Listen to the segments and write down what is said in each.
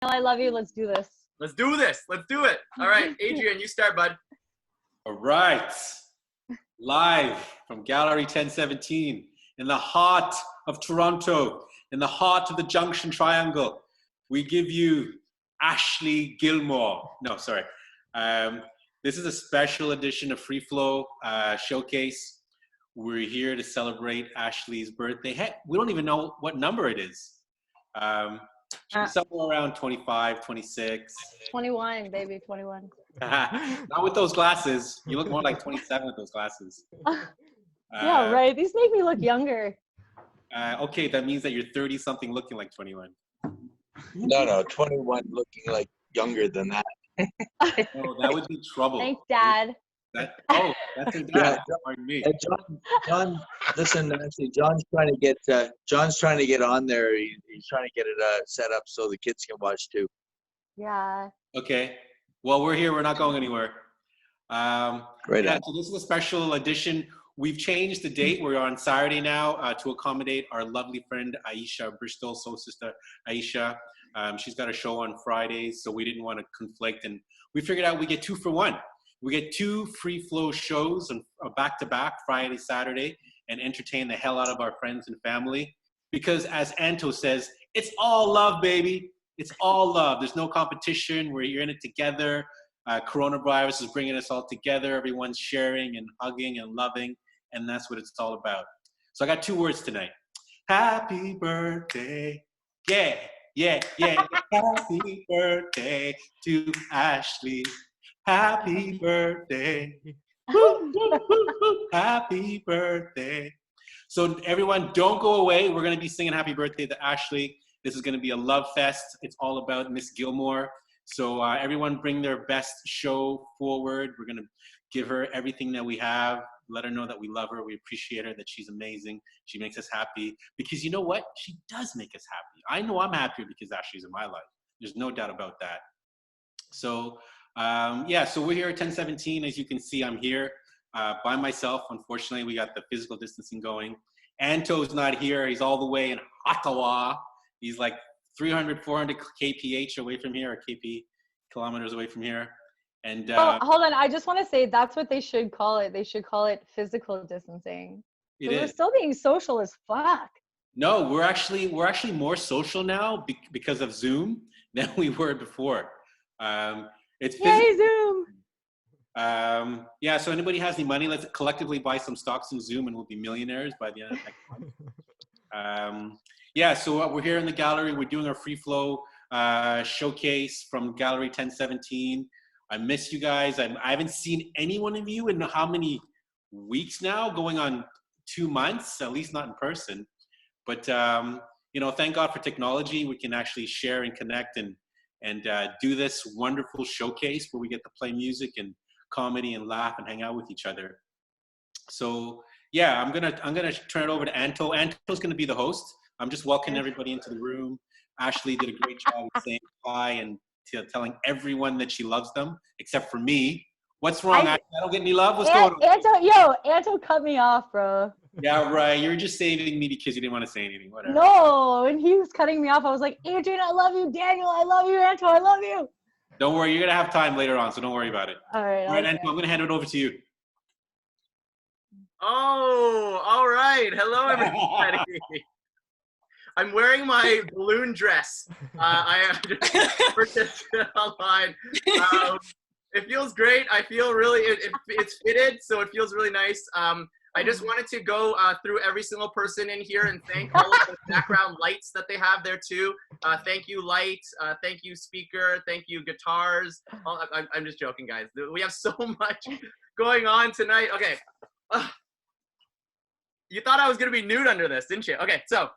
I love you. Let's do this. Let's do this. Let's do it. All right, Adrian, you start, bud. All right. Live from Gallery 1017 in the heart of Toronto, in the heart of the Junction Triangle, we give you Ashley Gilmore. No, sorry. This is a special edition of FreeFlow Showcase. We're here to celebrate Ashley's birthday. Heck, we don't even know what number it is. She's somewhere around 25, 26. 21, baby, 21. Not with those glasses. You look more like 27 with those glasses. Yeah, right. These make me look younger. Okay, that means that you're 30-something looking like 21. No, 21 looking like younger than that. Oh, that would be trouble. Thanks, Dad. That's her dad. Yeah, Pardon me. John, listen, Nancy. John's trying to get on there. He's trying to get it set up so the kids can watch too. Yeah. Okay. Well, we're here. We're not going anywhere. Right yeah, on. so this is a special edition. We've changed the date. We're on Saturday now to accommodate our lovely friend Aisha Bristol, soul sister Aisha. She's got a show on Fridays, so we didn't want to conflict, and we figured out we get 2 for 1. We get 2 free flow shows and back-to-back, Friday, Saturday, and entertain the hell out of our friends and family. Because as Anto says, it's all love, baby. It's all love. There's no competition. We're in it together. Coronavirus is bringing us all together. Everyone's sharing and hugging and loving, and that's what it's all about. So I got 2 words tonight. Happy birthday. Yeah, yeah, yeah. Happy birthday to Ashley. Happy birthday. Happy birthday. So everyone, don't go away. We're going to be singing happy birthday to Ashley. This is going to be a love fest. It's all about Miss Gilmore. So everyone bring their best show forward. We're going to give her everything that we have. Let her know that we love her. We appreciate her, that she's amazing. She makes us happy. Because you know what? She does make us happy. I know I'm happier because Ashley's in my life. There's no doubt about that. So yeah, so we're here at 1017. As you can see, I'm here by myself. Unfortunately, we got the physical distancing going. Anto's not here. He's all the way in Ottawa. He's like 300, 400 kph away from here, or kp kilometers away from here. And hold on, I just want to say that's what they should call it. They should call it physical distancing. We're still being social as fuck. No, we're actually more social now because of Zoom than we were before. It's Yay, Zoom. Yeah, so anybody has any money, let's collectively buy some stocks in Zoom and we'll be millionaires by the end of next month. Yeah, so we're here in the gallery. We're doing our FreeFlow showcase from Gallery 1017. I miss you guys. I haven't seen any one of you in how many weeks now? Going on 2 months, at least not in person. But, you know, thank God for technology. We can actually share and connect and do this wonderful showcase where we get to play music and comedy and laugh and hang out with each other. So yeah, I'm gonna turn it over to Anto. Anto's gonna be the host. I'm just welcoming everybody into the room. Ashley did a great job of saying hi and telling everyone that she loves them, except for me. What's wrong? I don't get any love? What's going on? Anto cut me off, bro. Yeah, right. You're just saving me because you didn't want to say anything. Whatever. No, and he was cutting me off. I was like, Adrian, I love you. Daniel, I love you. Anto, I love you. Don't worry. You're going to have time later on, so don't worry about it. All right. All right, Anto, I'm going to hand it over to you. Oh, all right. Hello, everybody. I'm wearing my balloon dress. I purchased it online. It feels great. I feel really, it's fitted, so it feels really nice. I just wanted to go through every single person in here and thank all of the background lights that they have there too. Thank you, lights. Thank you, speaker. Thank you, guitars. I'm just joking, guys. We have so much going on tonight. Okay. You thought I was going to be nude under this, didn't you? Okay, so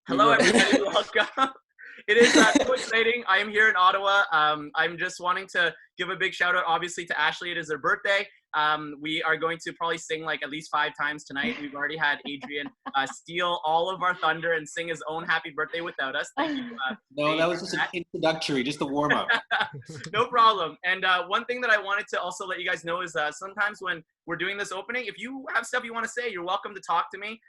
hello, everybody. Welcome. It is so exciting. I am here in Ottawa. I'm just wanting to give a big shout out, obviously, to Ashley. It is her birthday. We are going to probably sing like at least 5 times tonight. We've already had Adrian steal all of our thunder and sing his own happy birthday without us. Thank you. No, that was just an introductory, just a warm up. No problem. And one thing that I wanted to also let you guys know is sometimes when we're doing this opening, if you have stuff you want to say, you're welcome to talk to me.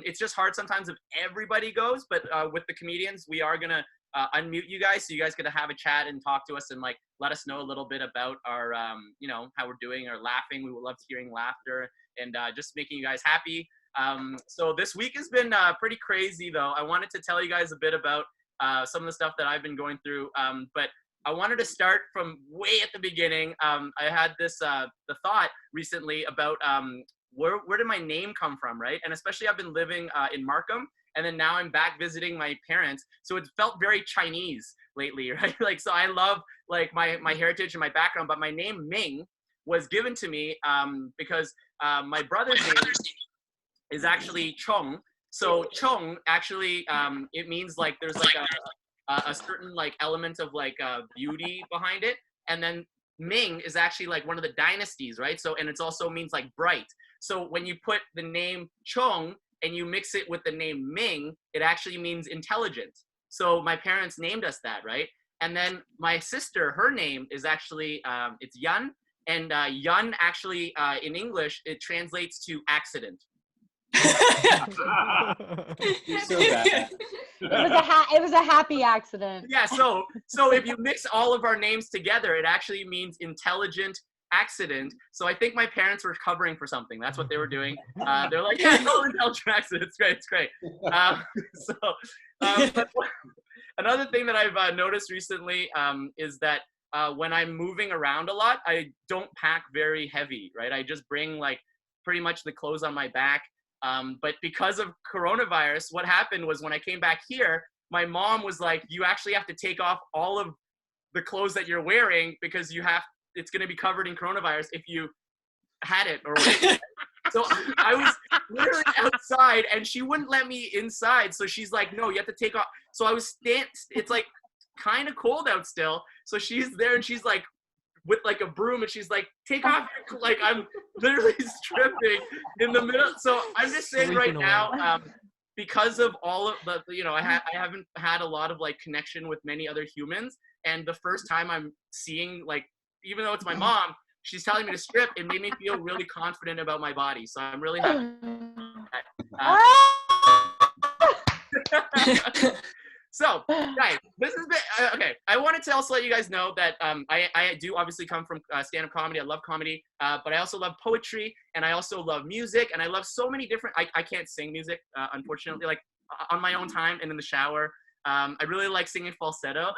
It's just hard sometimes if everybody goes, but with the comedians, we are going to unmute you guys so you guys could have a chat and talk to us and like let us know a little bit about our, you know, how we're doing or laughing. We would love hearing laughter and just making you guys happy. So this week has been pretty crazy though. I wanted to tell you guys a bit about some of the stuff that I've been going through, but I wanted to start from way at the beginning. I had this the thought recently about where did my name come from, right? And especially I've been living in Markham, and then now I'm back visiting my parents, so it felt very Chinese lately, right? Like, so I love like my heritage and my background, but my name Ming was given to me because my brother's name is actually Chong. So Chong actually it means like there's like a certain like element of like beauty behind it, and then Ming is actually like one of the dynasties, right? So, and it also means like bright. So when you put the name Chong and you mix it with the name Ming, it actually means intelligent. So my parents named us that, right? And then my sister, her name is actually it's Yan, and Yan actually in English it translates to accident. So bad. It was a happy accident. Yeah, so if you mix all of our names together, it actually means intelligent accident. So I think my parents were covering for something. That's what they were doing. They're like, yeah, no, intelligent accident. It's great. It's great. But another thing that I've noticed recently is that when I'm moving around a lot, I don't pack very heavy, right? I just bring like pretty much the clothes on my back. But because of coronavirus, what happened was when I came back here, my mom was like, you actually have to take off all of the clothes that you're wearing because it's going to be covered in coronavirus if you had it or whatever. So I was literally outside and she wouldn't let me inside. So she's like, no, you have to take off. So I was it's like kind of cold out still. So she's there and she's like, with like a broom, and she's like, take off your, like I'm literally stripping in the middle. So I'm just saying right now, because of all of the, you know, I haven't had a lot of like connection with many other humans, and the first time I'm seeing, like, even though it's my mom, she's telling me to strip, it made me feel really confident about my body. So I'm really happy. So, guys, this has been okay. I wanted to also let you guys know that I do obviously come from stand-up comedy. I love comedy, but I also love poetry, and I also love music, and I love so many different. I can't sing music, unfortunately. Like on my own time and in the shower, I really like singing falsetto.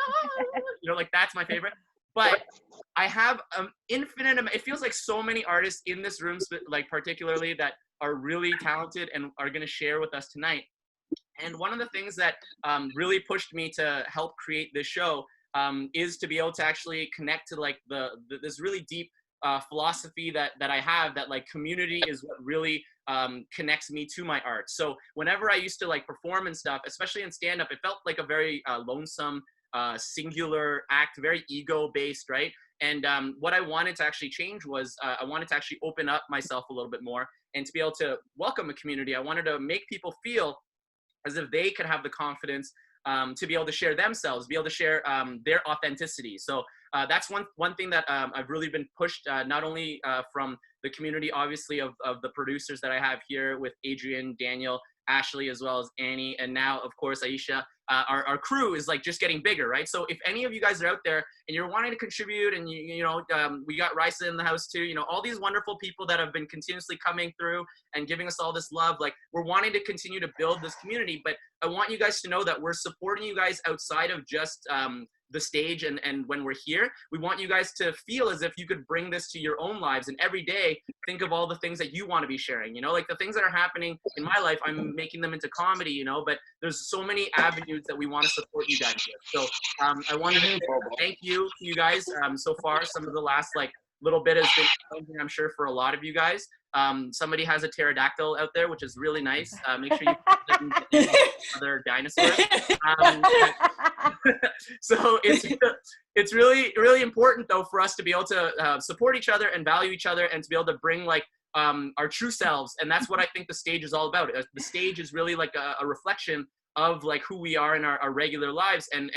You know, like that's my favorite. But I have infinite. It feels like so many artists in this room, like particularly that are really talented and are going to share with us tonight. And one of the things that really pushed me to help create this show is to be able to actually connect to like this really deep philosophy that I have, that like community is what really connects me to my art. So whenever I used to like perform and stuff, especially in stand-up, it felt like a very lonesome, singular act, very ego-based, right? And what I wanted to actually change was I wanted to actually open up myself a little bit more and to be able to welcome a community. I wanted to make people feel as if they could have the confidence to be able to share themselves, be able to share their authenticity. So that's one thing that I've really been pushed, not only from the community, obviously, of the producers that I have here with Adrian, Daniel, Ashley, as well as Annie, and now, of course, Aisha. Our crew is like just getting bigger, right? So if any of you guys are out there and you're wanting to contribute, and you know, we got Risa in the house too, you know, all these wonderful people that have been continuously coming through and giving us all this love, like we're wanting to continue to build this community. But I want you guys to know that we're supporting you guys outside of just the stage and when we're here. We want you guys to feel as if you could bring this to your own lives, and every day think of all the things that you want to be sharing, you know, like the things that are happening in my life, I'm making them into comedy, you know, but there's so many avenues that we want to support you guys with. So I wanted to thank you to you guys so far. Some of the last like little bit has been challenging, I'm sure, for a lot of you guys. Somebody has a pterodactyl out there, which is really nice. Make sure you put other dinosaurs. So it's really, really important though for us to be able to support each other and value each other, and to be able to bring like our true selves. And that's what I think the stage is all about. The stage is really like a reflection of like who we are in our regular lives, and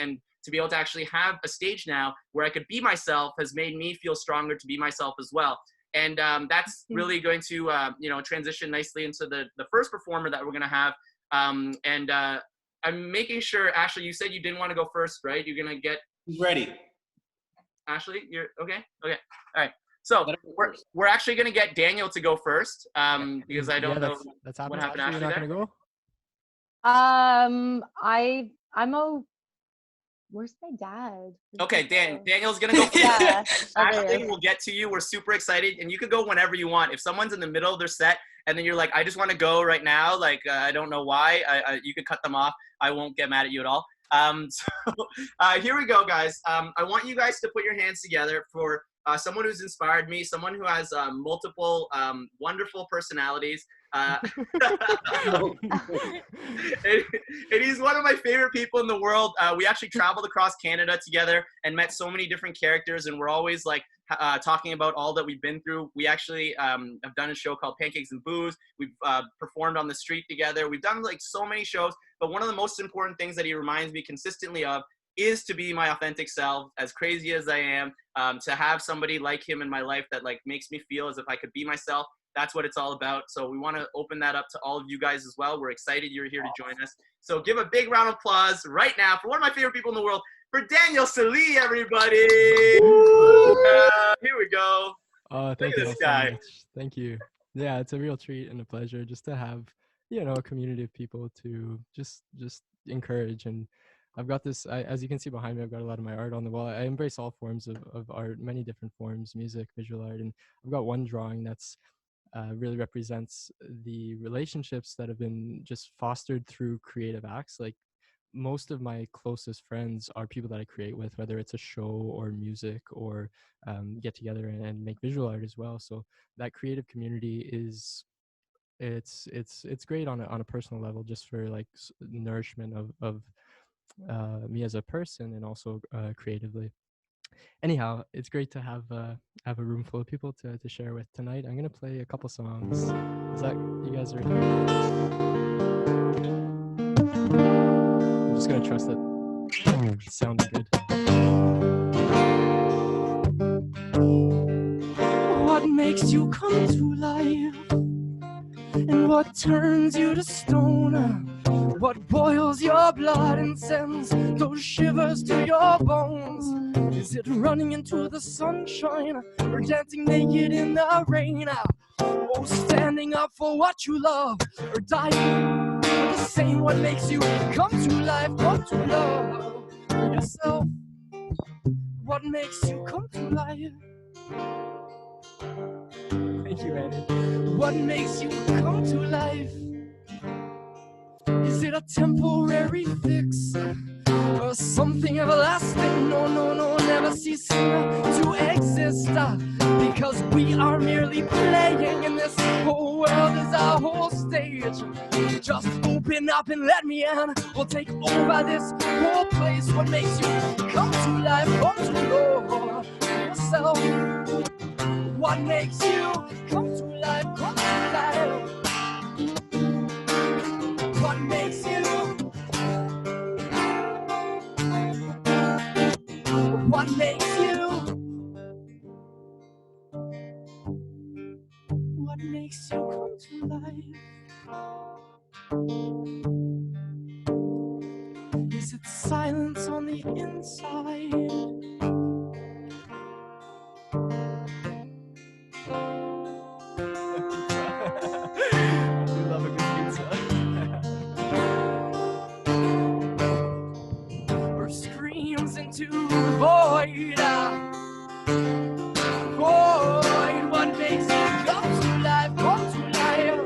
to be able to actually have a stage now where I could be myself has made me feel stronger to be myself as well. And that's really going to, you know, transition nicely into the first performer that we're going to have. I'm making sure, Ashley, you said you didn't want to go first, right? You're going to get... Who's ready? Ashley, you're okay? Okay. All right. So we're actually going to get Daniel to go first because I don't know that's what happening. happened to Ashley, you're Ashley not there. gonna go? I'm where's my dad? Okay, Daniel's going to go first. Yeah. Ashley, we'll get to you. We're super excited. And you could go whenever you want. If someone's in the middle of their set and then you're like, I just want to go right now, like, I don't know why, you could cut them off. I won't get mad at you at all. Here we go, guys. I want you guys to put your hands together for someone who's inspired me, someone who has multiple wonderful personalities. And he's one of my favorite people in the world. We actually traveled across Canada together and met so many different characters, and we're always like talking about all that we've been through. We actually have done a show called Pancakes and Booze. We've performed on the street together. We've done like so many shows, but one of the most important things that he reminds me consistently of is to be my authentic self, as crazy as I am, to have somebody like him in my life that like makes me feel as if I could be myself. That's what it's all about. So we want to open that up to all of you guys as well. We're excited you're here to join us. So give a big round of applause right now for one of my favorite people in the world, for Daniel Salee, everybody. Here we go. Thank you this all guy. so much. Thank you. Yeah, it's a real treat and a pleasure just to have, a community of people to just encourage. And I've got this, as you can see behind me, I've got a lot of my art on the wall. I embrace all forms of art, many different forms, music, visual art. And I've got one drawing that's really represents the relationships that have been just fostered through creative acts. Like most of my closest friends are people that I create with, whether it's a show or music or get together and make visual art as well. So that creative community it's great on a personal level, just for like nourishment of me as a person and also creatively. Anyhow, it's great to have a room full of people to share with tonight. I'm gonna play a couple songs. Is that you guys are? I'm just gonna trust that it sounds good. What makes you come to life? And what turns you to stone? What boils your blood and sends those shivers to your bones? Is it running into the sunshine or dancing naked in the rain? Oh, standing up for what you love or dying for the same. What makes you come to life, come to love yourself? What makes you come to life? Thank you, Annie. What makes you come to life? Is it a temporary fix or something everlasting? No, never ceasing to exist. Because we are merely playing, and this whole world is our whole stage. Just open up and let me in. We'll take over this whole place. What makes you come to life, come to know yourself? What makes you come to life, come to life? What makes you? What makes you? What makes you come to life? Is it silence on the inside? I do love a good pizza. Or screams into the void. Void. What makes you come to life? Come to life.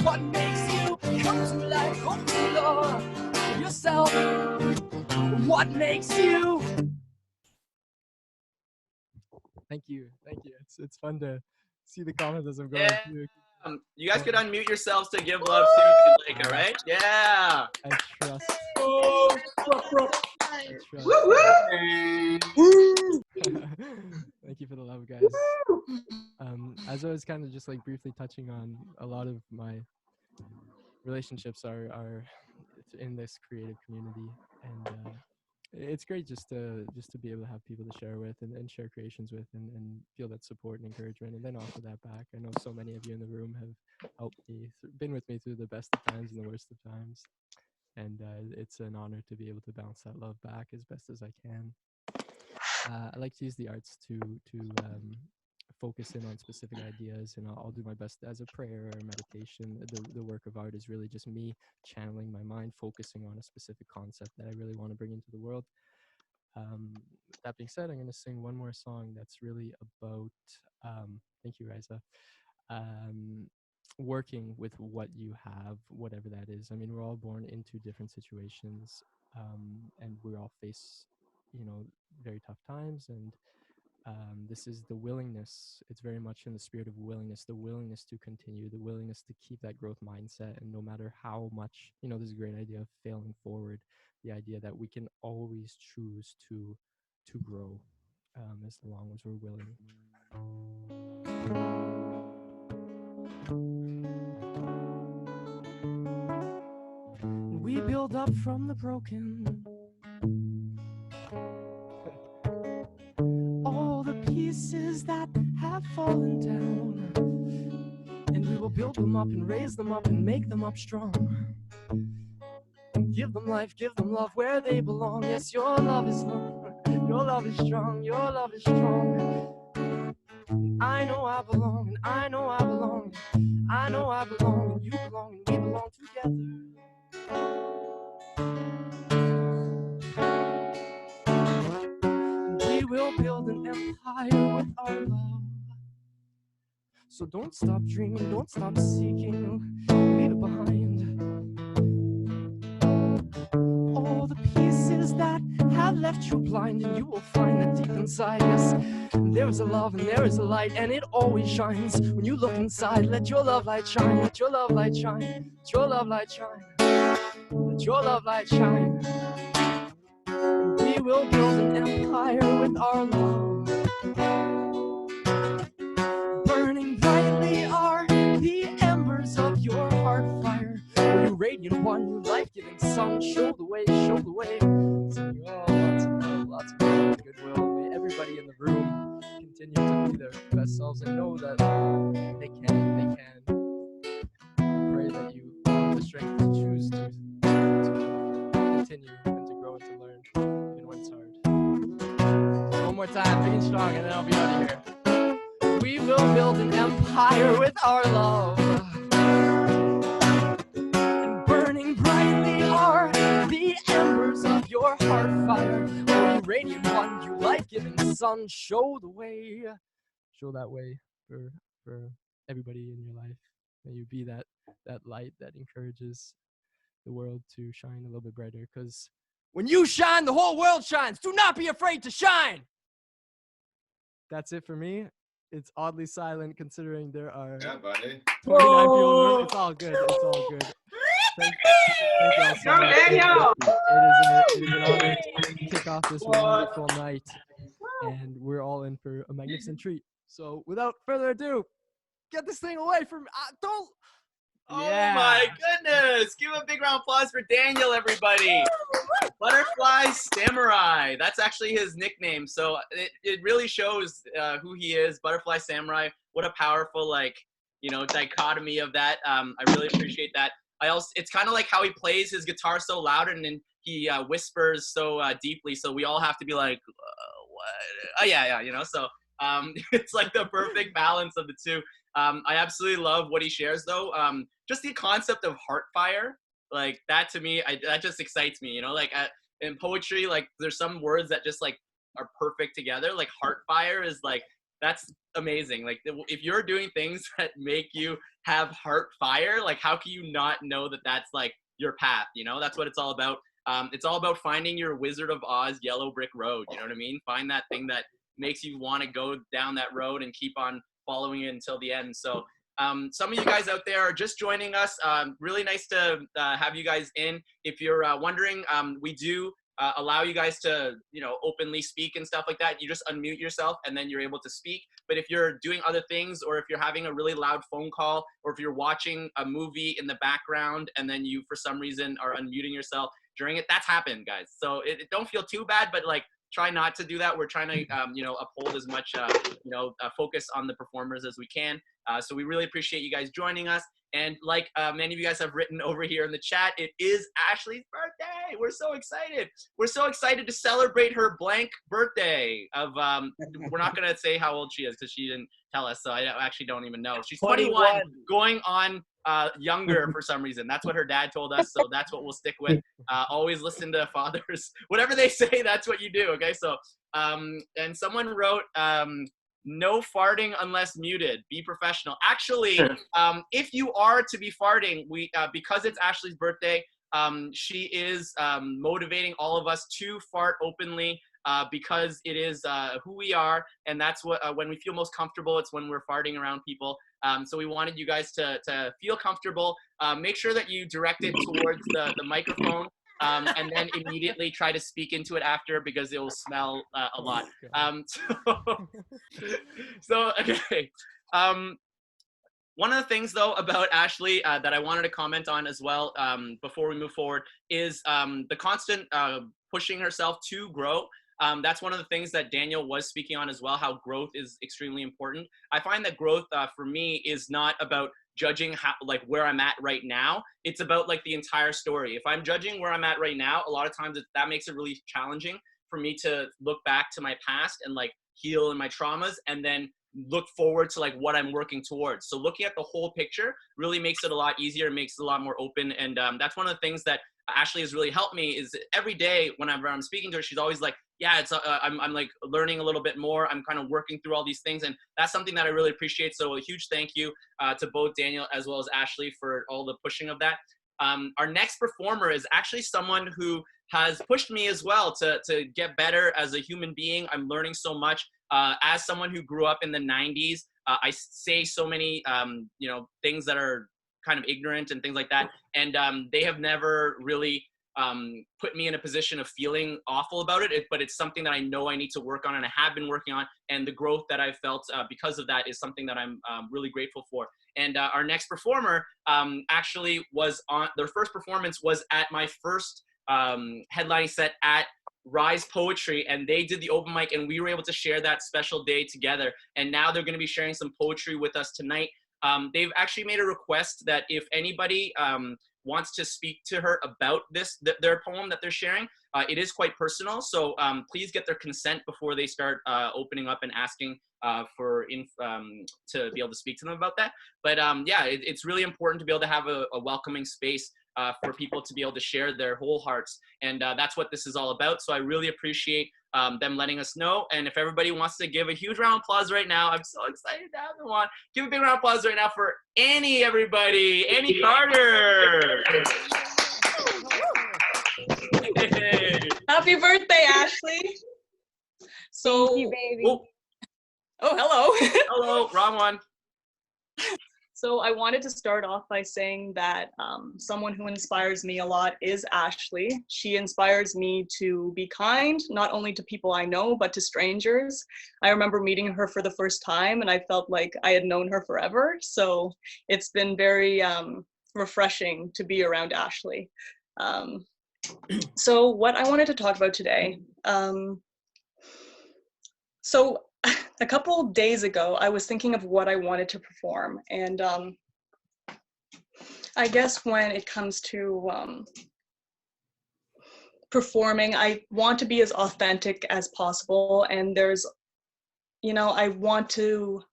What makes you come to life? Come to love yourself. What makes you? Thank you. It's fun to see the comments as I'm going through. You guys could unmute yourselves to give love too if you'd like, all right? Yeah. I trust. Thank you for the love, guys. As I was kind of just like briefly touching on, a lot of my relationships are in this creative community, and it's great just to be able to have people to share with and share creations with and feel that support and encouragement, and then offer that back. I know so many of you in the room have helped me, been with me through the best of times and the worst of times, and it's an honor to be able to bounce that love back as best as I can. I like to use the arts to focus in on specific ideas, and I'll do my best as a prayer or meditation. The work of art is really just me channeling my mind, focusing on a specific concept that I really want to bring into the world. That being said, I'm going to sing one more song that's really about, thank you, Riza, working with what you have, whatever that is. I mean, we're all born into different situations, and we all face, very tough times, and this is the willingness. It's very much in the spirit of willingness, the willingness to continue, the willingness to keep that growth mindset. And no matter how much, this is a great idea of failing forward, the idea that we can always choose to grow, as long as we're willing. We build up from the broken, all the pieces that have fallen down, and we will build them up and raise them up and make them up strong. Give them life, give them love where they belong. Yes, your love is long, your love is strong, your love is strong. I know I belong, and I know I belong, I know I belong, and you belong, and we belong together. We will build an empire with our love. So don't stop dreaming, don't stop seeking, leave it behind. All the pieces that have left you blind, and you will find that deep inside, yes, there is a love and there is a light, and it always shines when you look inside. Let your love light shine, let your love light shine, let your love light shine, let your love light shine. We will build an empire with our love. Burning brightly are the embers of your heart fire. Oh, you radiant one, you life-giving sun, show the way, show the way. Send you all lots of love and goodwill. May everybody in the room continue to be their best selves and know that they can. Pray that you have the strength to choose to continue and to grow and to learn, even when it's hard. So one more time, big and strong, and then I'll be out of here. We will build an empire with our love. And burning brightly are the embers of your heart fire. Oh, you radiant one, you life-giving sun, show the way. Show that way for everybody in your life. May you be that light that encourages the world to shine a little bit brighter. Because when you shine, the whole world shines. Do not be afraid to shine. That's it for me. It's oddly silent considering there are 29 people in the room. It's all good. It's all good. Thank you all so much. It is an honor to kick off this wonderful night. And we're all in for a magnificent treat. So without further ado, get this thing away from me. Don't. Oh my goodness. Give a big round of applause for Daniel, everybody. Butterfly Samurai. That's actually his nickname. So it really shows who he is. Butterfly Samurai. What a powerful, dichotomy of that. I really appreciate that. It's kind of like how he plays his guitar so loud and then he whispers so deeply. So we all have to be like, what? Oh, yeah. So it's like the perfect balance of the two. I absolutely love what he shares, though. Just the concept of heart fire, like that to me, that just excites me. In poetry, there's some words that just are perfect together. Like heart fire is that's amazing. Like if you're doing things that make you have heart fire, how can you not know that that's your path? That's what it's all about. It's all about finding your Wizard of Oz yellow brick road. You know what I mean? Find that thing that makes you want to go down that road and keep on following it until the end. So some of you guys out there are just joining us. Really nice to have you guys in. If you're wondering, we do allow you guys to, openly speak and stuff like that. You just unmute yourself and then you're able to speak. But if you're doing other things, or if you're having a really loud phone call, or if you're watching a movie in the background and then you, for some reason, are unmuting yourself, during it. That's happened, guys. So it don't feel too bad, but like, try not to do that. We're trying to, you know, uphold as much, you know, focus on the performers as we can. So we really appreciate you guys joining us. And like many of you guys have written over here in the chat, it is Ashley's birthday. We're so excited. We're so excited to celebrate her blank birthday of, we're not going to say how old she is because she didn't tell us. So I actually don't even know. She's 21, going on younger for some reason. That's what her dad told us. So that's what we'll stick with. Always listen to fathers. Whatever they say, that's what you do. Okay. So, and someone wrote, no farting unless muted. Be professional. Actually, if you are to be farting, we because it's Ashley's birthday, she is motivating all of us to fart openly because it is who we are, and that's what when we feel most comfortable. It's when we're farting around people. So we wanted you guys to feel comfortable. Make sure that you direct it towards the microphone. And then immediately try to speak into it after because it will smell a lot. So okay. One of the things though about Ashley that I wanted to comment on as well before we move forward is the constant pushing herself to grow. That's one of the things that Daniel was speaking on as well, how growth is extremely important. I find that growth for me is not about judging how, like where I'm at right now. It's about like the entire story. If I'm judging where I'm at right now, a lot of times that makes it really challenging for me to look back to my past and like heal in my traumas and then look forward to like what I'm working towards. So looking at the whole picture really makes it a lot easier, makes it a lot more open. And that's one of the things that Ashley has really helped me is every day whenever I'm speaking to her, she's always like, yeah, it's I'm like learning a little bit more. I'm kind of working through all these things. And that's something that I really appreciate. So a huge thank you to both Daniel as well as Ashley for all the pushing of that. Our next performer is actually someone who has pushed me as well to get better as a human being. I'm learning so much. As someone who grew up in the 90s, I say so many, you know, things that are kind of ignorant and things like that. And they have never really put me in a position of feeling awful about it, but it's something that I know I need to work on and I have been working on. And the growth that I've felt because of that is something that I'm really grateful for. And our next performer actually was on, their first performance was at my first headlining set at Rise Poetry, and they did the open mic and we were able to share that special day together. And now they're going to be sharing some poetry with us tonight. They've actually made a request that if anybody wants to speak to her about their poem that they're sharing, it is quite personal. So please get their consent before they start opening up and asking to be able to speak to them about that. But yeah, it's really important to be able to have a welcoming space for people to be able to share their whole hearts. And that's what this is all about. So I really appreciate them letting us know. And if everybody wants to give a huge round of applause right now, I'm so excited to have them on. Give a big round of applause right now for Annie, everybody. Annie Carter. Hey. Happy birthday, Ashley. So, thank you, baby. Oh, hello. Hello, wrong one. So I wanted to start off by saying that someone who inspires me a lot is Ashley. She inspires me to be kind, not only to people I know, but to strangers. I remember meeting her for the first time and I felt like I had known her forever. So it's been very refreshing to be around Ashley. So what I wanted to talk about today. So a couple of days ago, I was thinking of what I wanted to perform. And I guess when it comes to performing, I want to be as authentic as possible. And there's, you know, I want to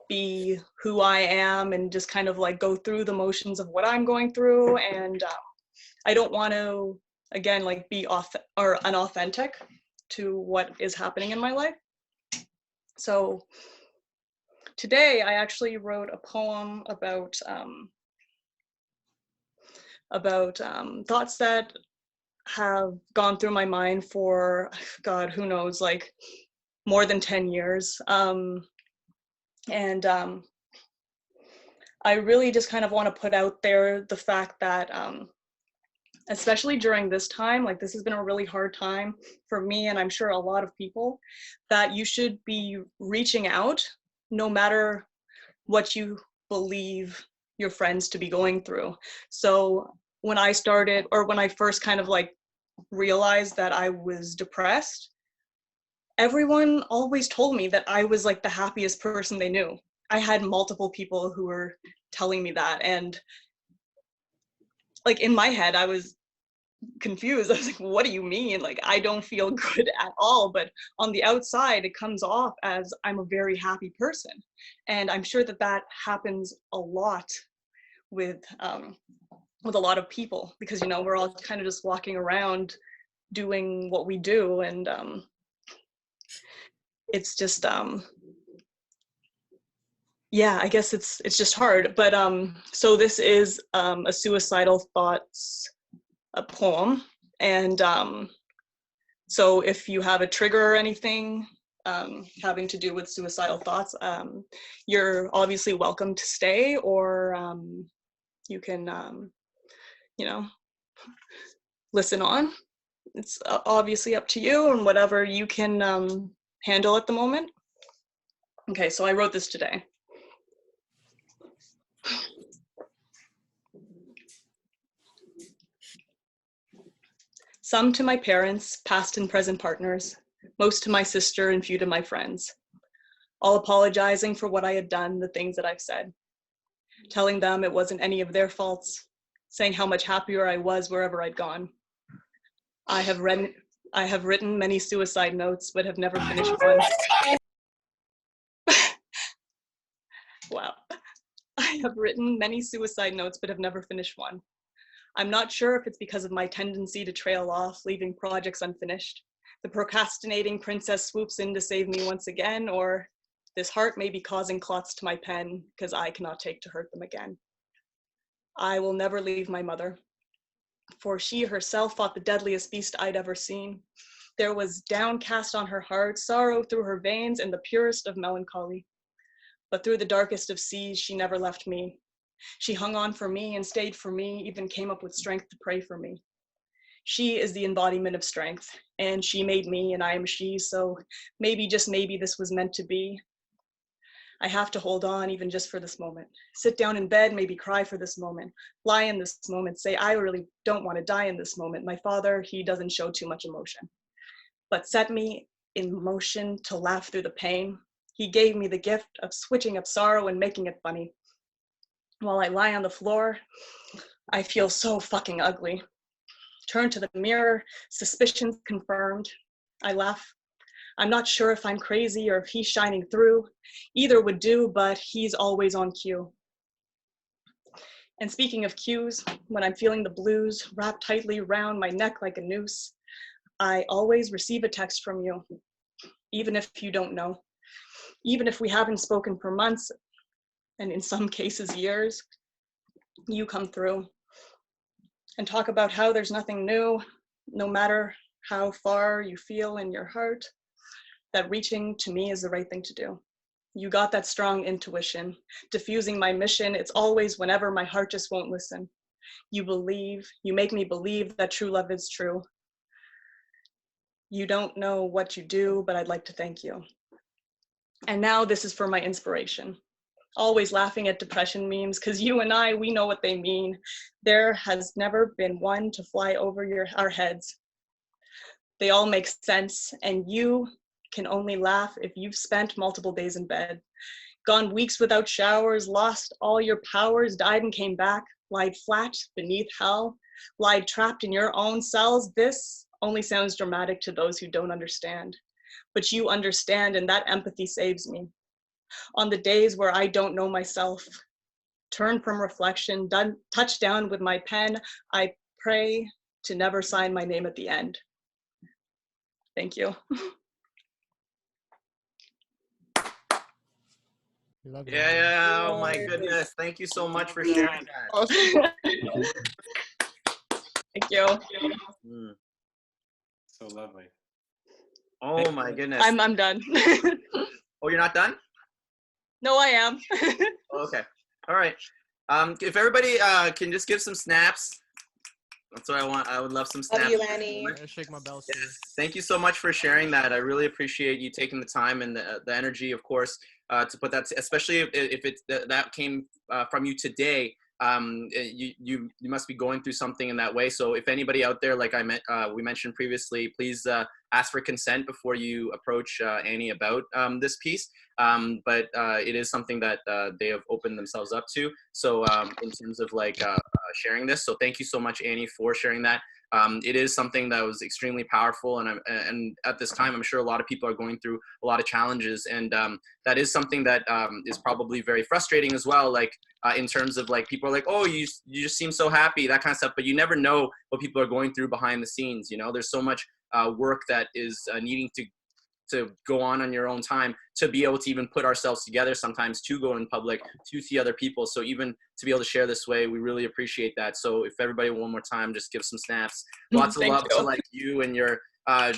be who I am and just kind of like go through the motions of what I'm going through. And I don't want to, again, like be unauthentic to what is happening in my life. So today I actually wrote a poem about thoughts that have gone through my mind for, God, who knows, like more than 10 years. I really just kind of want to put out there the fact that especially during this time, like this has been a really hard time for me and I'm sure a lot of people, that you should be reaching out no matter what you believe your friends to be going through. So when I started, or when I first kind of like realized that I was depressed, everyone always told me that I was like the happiest person they knew. I had multiple people who were telling me that, and like in my head I was confused. I was like, what do you mean? Like, I don't feel good at all. But on the outside, it comes off as I'm a very happy person. And I'm sure that that happens a lot with a lot of people, because, you know, we're all kind of just walking around doing what we do. And it's just, yeah, I guess it's just hard. But so this is a suicidal thoughts, a poem. And so if you have a trigger or anything having to do with suicidal thoughts, you're obviously welcome to stay, or you can, you know, listen on. It's obviously up to you and whatever you can handle at the moment. Okay, so I wrote this today. Some to my parents, past and present partners, most to my sister and few to my friends, all apologizing for what I had done, the things that I've said, telling them it wasn't any of their faults, saying how much happier I was wherever I'd gone. I have written many suicide notes, but have never finished one. Wow. I have written many suicide notes, but have never finished one. I'm not sure if it's because of my tendency to trail off, leaving projects unfinished. The procrastinating princess swoops in to save me once again, or this heart may be causing clots to my pen because I cannot take to hurt them again. I will never leave my mother, for she herself fought the deadliest beast I'd ever seen. There was downcast on her heart, sorrow through her veins, and the purest of melancholy. But through the darkest of seas, she never left me. She hung on for me and stayed for me, even came up with strength to pray for me. She is the embodiment of strength, and she made me and I am she, so maybe, just maybe, this was meant to be. I have to hold on even just for this moment. Sit down in bed, maybe cry for this moment. Lie in this moment, say I really don't want to die in this moment. My father, he doesn't show too much emotion. But set me in motion to laugh through the pain. He gave me the gift of switching up sorrow and making it funny. While I lie on the floor, I feel so fucking ugly. Turn to the mirror, suspicions confirmed. I laugh. I'm not sure if I'm crazy or if he's shining through. Either would do, but he's always on cue. And speaking of cues, when I'm feeling the blues wrapped tightly around my neck like a noose, I always receive a text from you, even if you don't know. Even if we haven't spoken for months, and in some cases years, you come through and talk about how there's nothing new, no matter how far you feel in your heart, that reaching to me is the right thing to do. You got that strong intuition, diffusing my mission. It's always whenever my heart just won't listen. You believe, you make me believe that true love is true. You don't know what you do, but I'd like to thank you. And now this is for my inspiration. Always laughing at depression memes, because you and I, we know what they mean. There has never been one to fly over our heads. They all make sense, and you can only laugh if you've spent multiple days in bed, gone weeks without showers, lost all your powers, died and came back, lied flat beneath hell, lied trapped in your own cells. This only sounds dramatic to those who don't understand, but you understand, and that empathy saves me. On the days where I don't know myself, turn from reflection, touch down with my pen, I pray to never sign my name at the end. Thank you. Yeah, oh my goodness. Thank you so much for sharing that. Thank you. So lovely. Oh my goodness. I'm done. Oh, you're not done? No, I am. Okay. All right. If everybody can just give some snaps. That's what I want. I would love some snaps. Love you, Lanny. Shake my bells. Yes. Thank you so much for sharing that. I really appreciate you taking the time and the energy, of course, to put that, especially if that came from you today. you must be going through something in that way. So if anybody out there, like we mentioned previously, please ask for consent before you approach Annie about this piece. But it is something that they have opened themselves up to. So in terms of like sharing this, so thank you so much, Annie, for sharing that. It is something that was extremely powerful, and at this time, I'm sure a lot of people are going through a lot of challenges, and that is something that is probably very frustrating as well. Like in terms of like people are like, oh, you just seem so happy, that kind of stuff, but you never know what people are going through behind the scenes. You know, there's so much work that is needing to go on your own time, to be able to even put ourselves together sometimes to go in public, to see other people. So even to be able to share this way, we really appreciate that. So if everybody one more time, just give some snaps. Lots of love to like you and your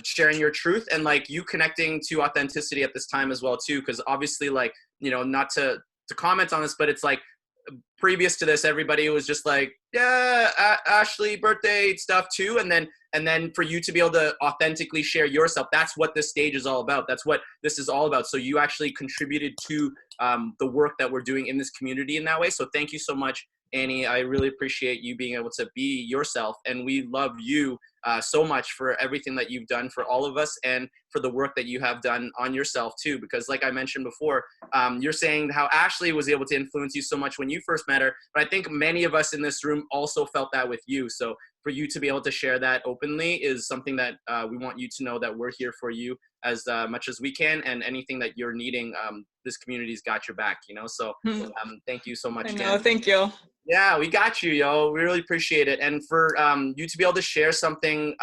sharing your truth, and like you connecting to authenticity at this time as well too. Cause obviously like, you know, not to comment on this, but it's like, previous to this, everybody was just like, yeah, Ashley birthday stuff too. And then for you to be able to authentically share yourself, that's what this stage is all about. That's what this is all about. So you actually contributed to the work that we're doing in this community in that way. So thank you so much, Annie. I really appreciate you being able to be yourself. And we love you so much for everything that you've done for all of us, and for the work that you have done on yourself too. Because like I mentioned before, you're saying how Ashley was able to influence you so much when you first met her, but I think many of us in this room also felt that with you. So for you to be able to share that openly is something that we want you to know that we're here for you as much as we can, and anything that you're needing, this community's got your back, you know? So thank you so much again. Thank you. Yeah, we got you, yo. We really appreciate it. And for you to be able to share something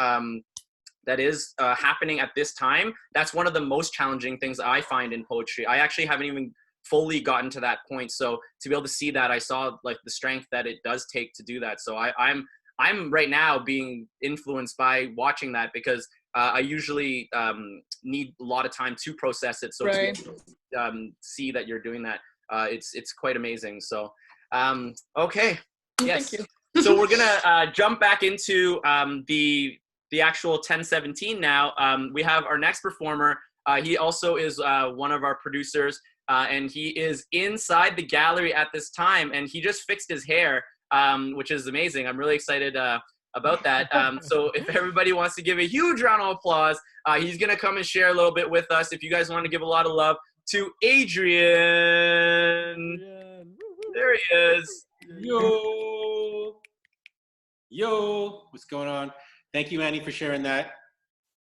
that is happening at this time, that's one of the most challenging things I find in poetry. I actually haven't even fully gotten to that point. So to be able to see that, I saw like the strength that it does take to do that. So I'm right now being influenced by watching that, because I usually need a lot of time to process it. So to be able to see that you're doing that, it's quite amazing. So okay, yes. Thank you. So we're gonna jump back into the actual 1017 now. We have our next performer. He also is one of our producers, and he is inside the gallery at this time, and he just fixed his hair, which is amazing. I'm really excited about that. So if everybody wants to give a huge round of applause, he's gonna come and share a little bit with us. If you guys want to give a lot of love to Adrian. There he is. Yo, what's going on? Thank you, Annie, for sharing that.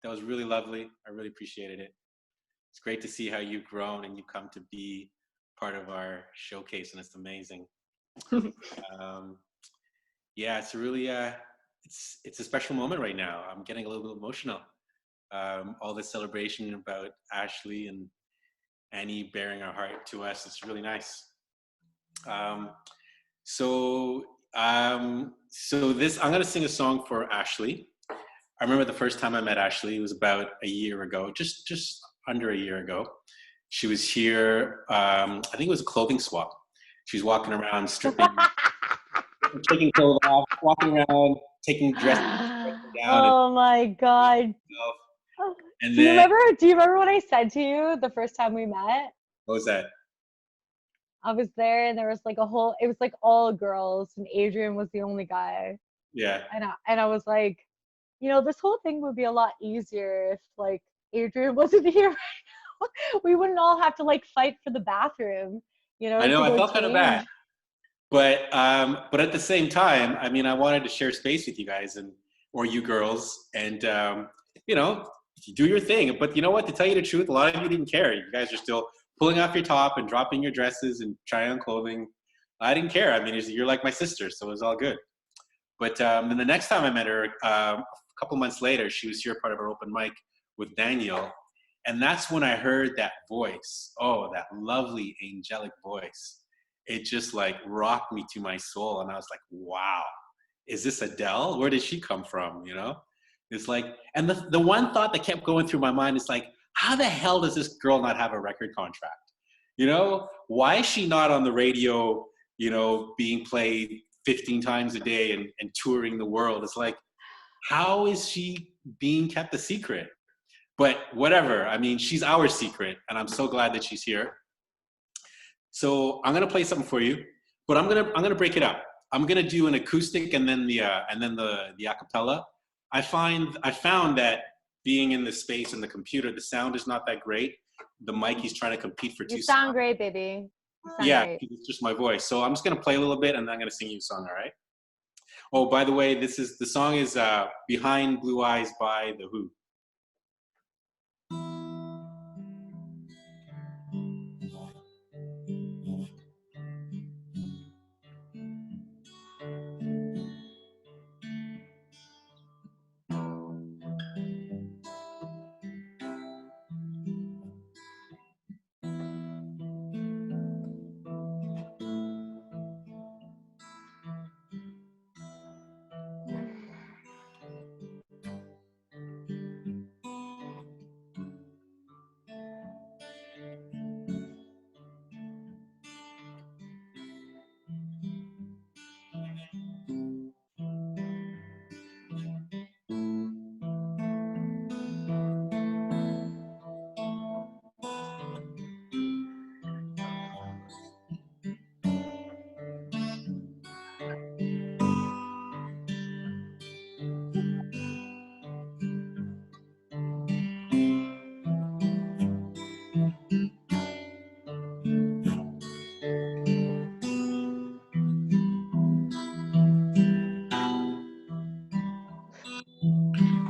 That was really lovely. I really appreciated it. It's great to see how you've grown and you've come to be part of our showcase, and it's amazing. Yeah, it's really it's a special moment right now. I'm getting a little bit emotional. All this celebration about Ashley and Annie bearing our heart to us. It's really nice. So this, I'm gonna sing a song for Ashley. I remember the first time I met Ashley, it was about a year ago, just under a year ago. She was here, I think it was a clothing swap. She was walking around stripping, taking clothes off, walking around, taking dresses down. Oh my God. And do you remember what I said to you the first time we met? What was that? I was there, and there was like it was like all girls, and Adrian was the only guy. Yeah. And I was like, you know, this whole thing would be a lot easier if like Adrian wasn't here right now. We wouldn't all have to like fight for the bathroom, you know. I know, I felt kind of bad. But at the same time, I mean, I wanted to share space with you guys or you girls, and you know, do your thing. But you know what? To tell you the truth, a lot of you didn't care. You guys are still pulling off your top and dropping your dresses and trying on clothing. I didn't care. I mean, you're like my sister, so it was all good. But then the next time I met her, a couple months later, she was here part of our open mic with Daniel. And that's when I heard that voice. Oh, that lovely angelic voice. It just like rocked me to my soul. And I was like, wow, is this Adele? Where did she come from? You know, it's like, and the one thought that kept going through my mind is like, how the hell does this girl not have a record contract? You know, why is she not on the radio, you know, being played 15 times a day and touring the world? It's like, how is she being kept a secret? But whatever, I mean, she's our secret, and I'm so glad that she's here. So I'm gonna play something for you, but I'm gonna break it up. I'm gonna do an acoustic and then the acapella. I found that being in the space and the computer, the sound is not that great. The mic, he's trying to compete for You two sound songs. great, baby. You sound Yeah, great. it's just my voice. So I'm just gonna play a little bit and then I'm gonna sing you a song. All right. Oh, by the way, the song is "Behind Blue Eyes" by The Who.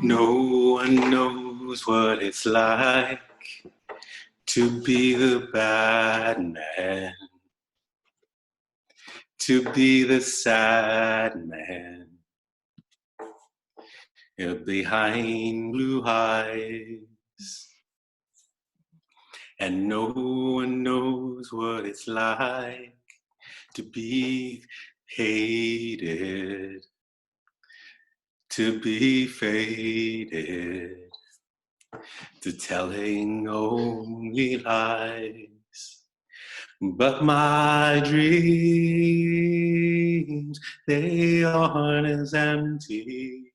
No one knows what it's like to be the bad man, to be the sad man behind blue eyes. And no one knows what it's like to be hated, to be faded, to telling only lies. But my dreams, they aren't as empty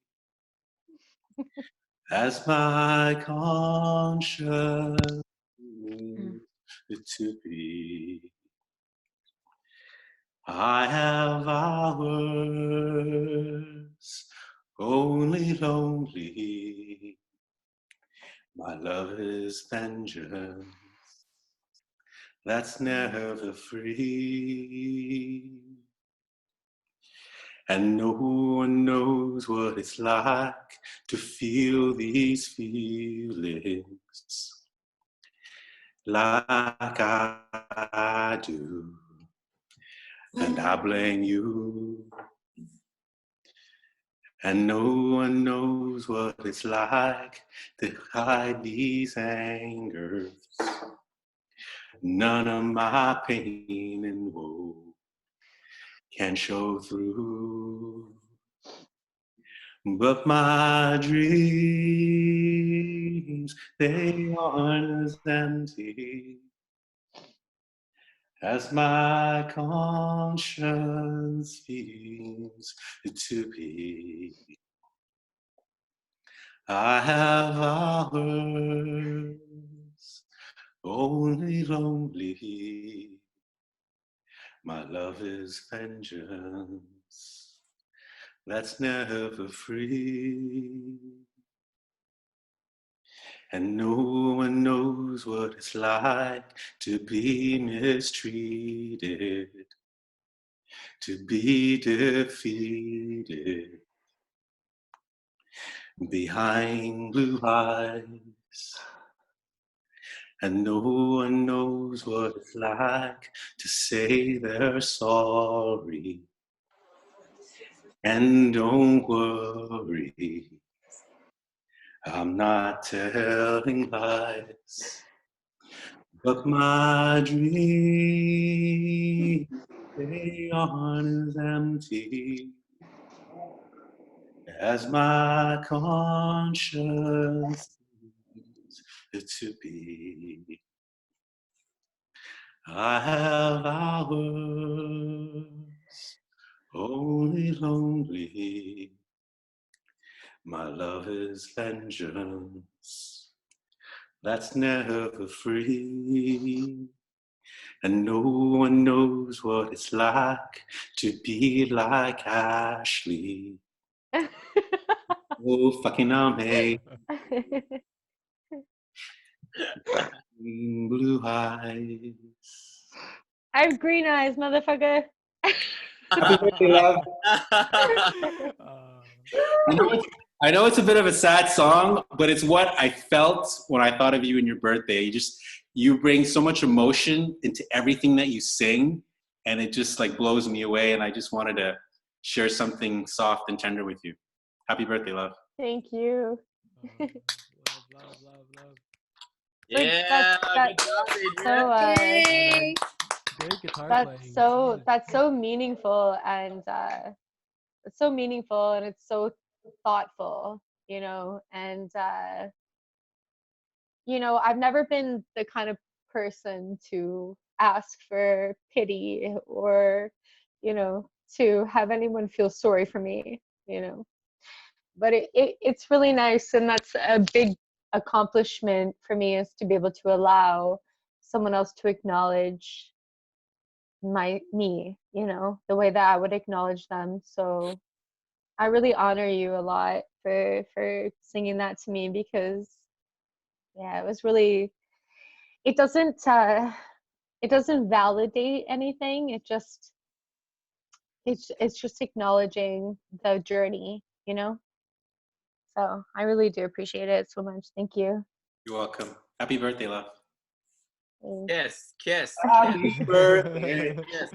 as my conscience to be. I have hours only lonely. My love is vengeance that's never free. And no one knows what it's like to feel these feelings like I do. And I blame you. And no one knows what it's like to hide these angers. None of my pain and woe can show through. But my dreams, they aren't as empty as my conscience feels to be. I have hours only lonely. My love is vengeance that's never free. And no one knows what it's like to be mistreated, to be defeated behind blue eyes. And no one knows what it's like to say they're sorry. And don't worry, I'm not telling lies. But my dreams, they aren't as empty as my conscience seems to be. I have hours only lonely. My love is vengeance that's never free. And no one knows what it's like to be like Ashley. Oh, fucking ame. Blue eyes. I have green eyes, motherfucker. Happy birthday, love. I know it's a bit of a sad song, but it's what I felt when I thought of you and your birthday. You bring so much emotion into everything that you sing, and it just like blows me away. And I just wanted to share something soft and tender with you. Happy birthday, love. Thank you. Love, love, love, love. Yeah, That's good job, Adrian. so Yay! Great guitar that's playing. so Yeah. that's so meaningful, and it's so meaningful, and it's so thoughtful, you know. And you know, I've never been the kind of person to ask for pity or, you know, to have anyone feel sorry for me, you know. But it's really nice, and that's a big accomplishment for me, is to be able to allow someone else to acknowledge me, you know, the way that I would acknowledge them. So I really honor you a lot for singing that to me, because yeah, it was really, it doesn't validate anything. It's just acknowledging the journey, you know. So I really do appreciate it so much. Thank you. You're welcome. Happy birthday, love. Kiss, kiss, Happy birthday. kiss.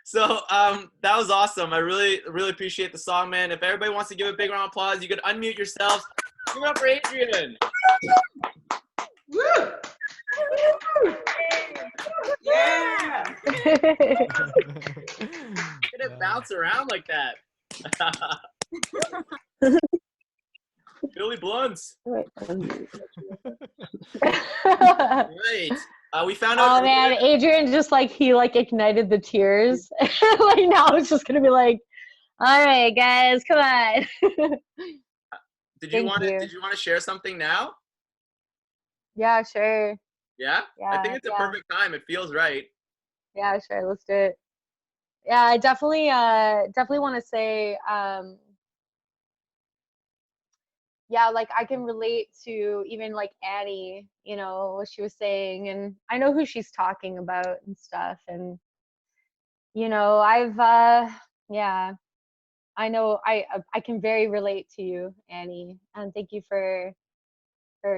So that was awesome. I really appreciate the song, man. If everybody wants to give a big round of applause, you could unmute yourselves. Give it up for Adrian. Woo! Yeah! Get it bounce around like that. Billy Blunts. Right. We found out. Oh man, Adrian just like he like ignited the tears. Like now it's just gonna be like, all right, guys, come on. Did you want to share something now? Yeah, sure. Yeah? Yeah, I think it's a perfect time. It feels right. Yeah, sure. Let's do it. Yeah, I definitely want to say, yeah, like I can relate to even like Annie, you know, what she was saying, and I know who she's talking about and stuff. And you know, yeah, I know I can very relate to you, Annie, and thank you for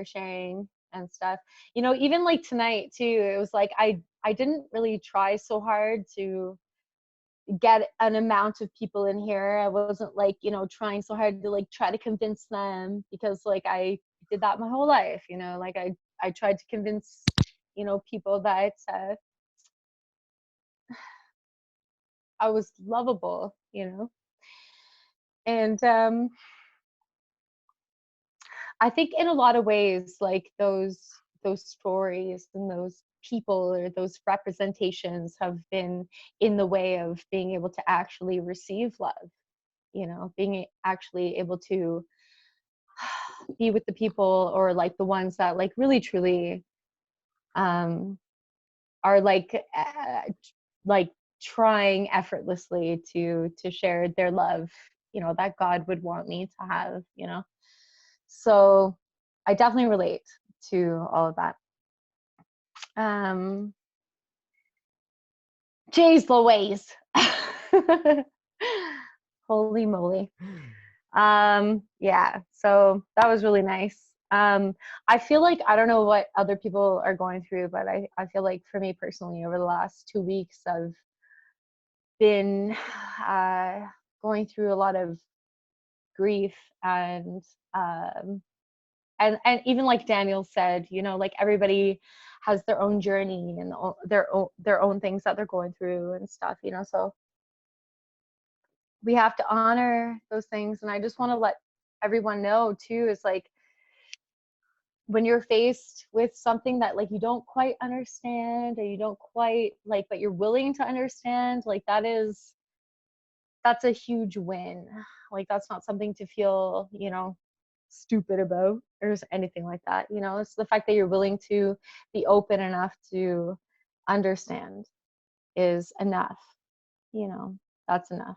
sharing and stuff. You know, even like tonight too, it was like I didn't really try so hard to get an amount of people in here. I wasn't like, you know, trying so hard to like try to convince them, because like I did that my whole life, you know, like I tried to convince, you know, people that I was lovable, you know. And I think in a lot of ways, like those stories and those people or those representations have been in the way of being able to actually receive love, you know, being actually able to be with the people, or like the ones that like really truly are like trying effortlessly to share their love, you know, that God would want me to have, you know. So I definitely relate to all of that. Jeez Louise. Holy moly. Yeah, so that was really nice. I feel like, I don't know what other people are going through, but I feel like for me personally, over the last 2 weeks, I've been going through a lot of grief, and even like Daniel said, you know, like everybody has their own journey and their own things that they're going through and stuff, you know. So we have to honor those things. And I just want to let everyone know too, is like, when you're faced with something that like you don't quite understand, or you don't quite like, but you're willing to understand, like that's a huge win. Like that's not something to feel, you know, stupid about or anything like that, you know. It's the fact that you're willing to be open enough to understand is enough. You know, that's enough.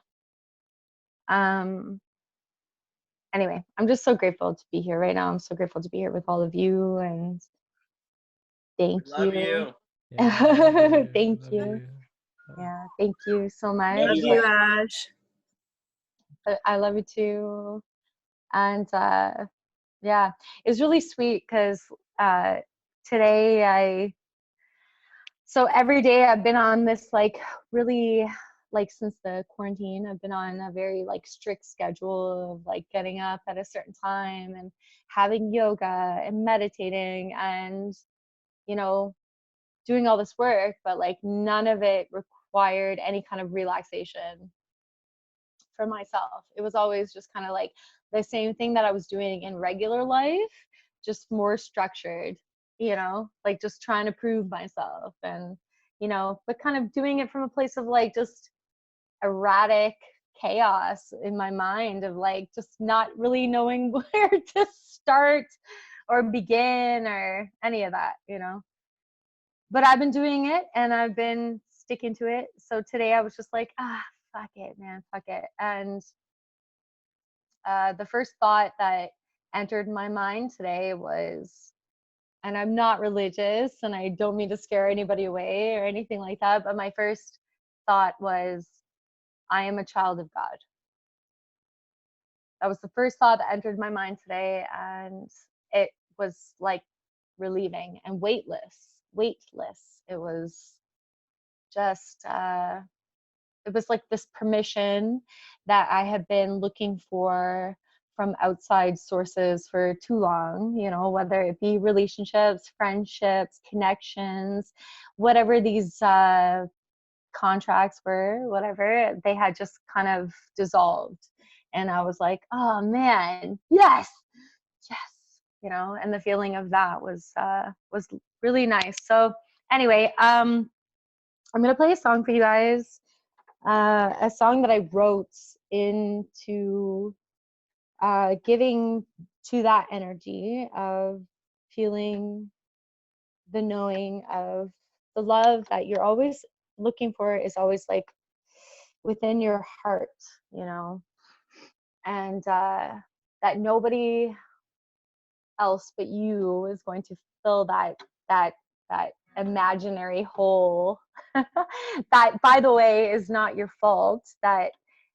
Anyway, I'm just so grateful to be here right now. I'm so grateful to be here with all of you, and thank Love you. you. Yeah, I love you. Thank I love you. you. Yeah, thank you so much. Love you, Ash. I love you too. And yeah, it's really sweet because today so every day I've been on this like really, like since the quarantine, I've been on a very like strict schedule of like getting up at a certain time and having yoga and meditating and, you know, doing all this work, but like none of it required any kind of relaxation for myself. It was always just kind of like the same thing that I was doing in regular life, just more structured, you know, like just trying to prove myself and, you know, but kind of doing it from a place of like just erratic chaos in my mind of like just not really knowing where to start or begin or any of that, you know. But I've been doing it and I've been sticking to it. So today I was just like, fuck it, man, fuck it. And the first thought that entered my mind today was, and I'm not religious and I don't mean to scare anybody away or anything like that, but my first thought was, I am a child of God. That was the first thought that entered my mind today. And it was like relieving and weightless. It was just, it was like this permission that I have been looking for from outside sources for too long, you know, whether it be relationships, friendships, connections, whatever these contracts were, whatever, they had just kind of dissolved. And I was like, oh man, yes, yes, you know, and the feeling of that was really nice. So anyway, I'm gonna play a song for you guys, a song that I wrote into giving to that energy of feeling the knowing of the love that you're always looking for is always like within your heart, you know, and that nobody else but you is going to fill that that imaginary hole that, by the way, is not your fault, that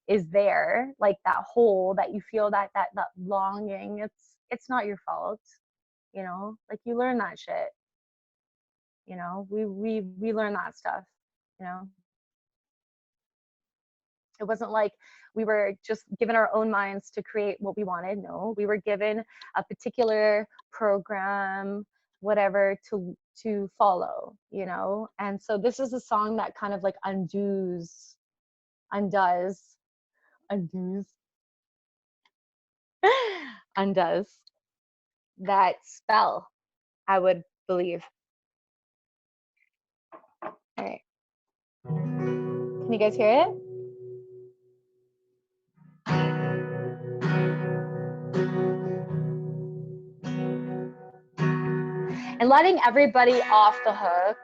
is there, like that hole that you feel, that longing, it's not your fault, you know, like you learn that shit, you know, we learn that stuff, you know. It wasn't like we were just given our own minds to create what we wanted. No, we were given a particular program, whatever, to follow, you know. And so this is a song that kind of like undoes undoes that spell, I would believe. All right. Can you guys hear it? And letting everybody off the hook,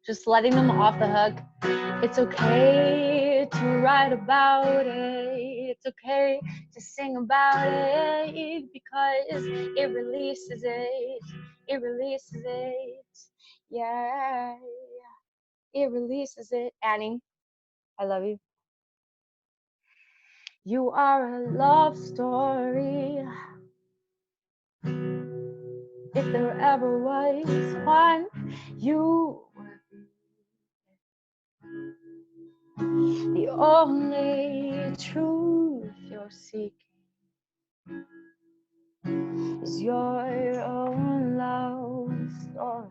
just letting them off the hook. It's okay to write about it. It's okay to sing about it because it releases it. It releases it. Yeah. It releases it. Annie, I love you. You are a love story. If there ever was one, you were the only truth you're seeking is your own love story.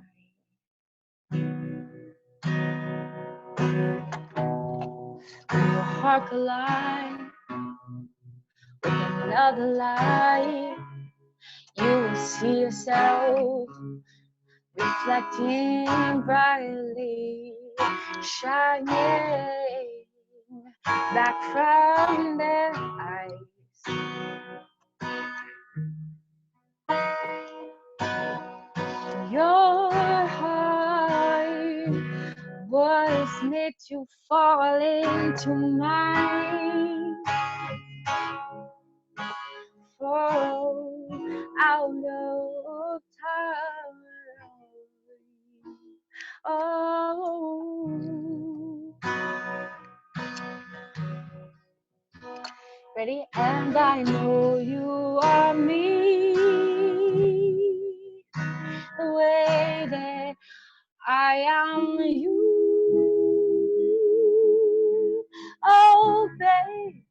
When your heart collides with another light, you will see yourself reflecting brightly, shining back from their eyes. Your heart me to fall into mine. Fall out of time. Oh, ready? And I know you are me, the way that I am you. Oh, baby.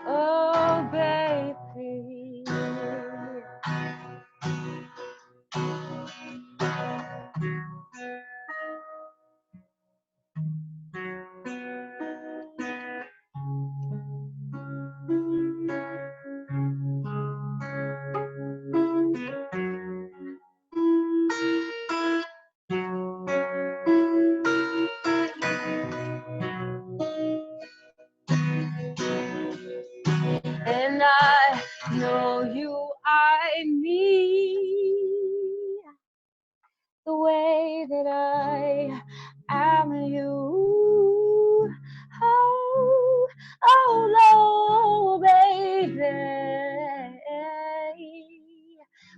Oh, baby. And I know you I need the way that I am you. Oh, oh, no, baby.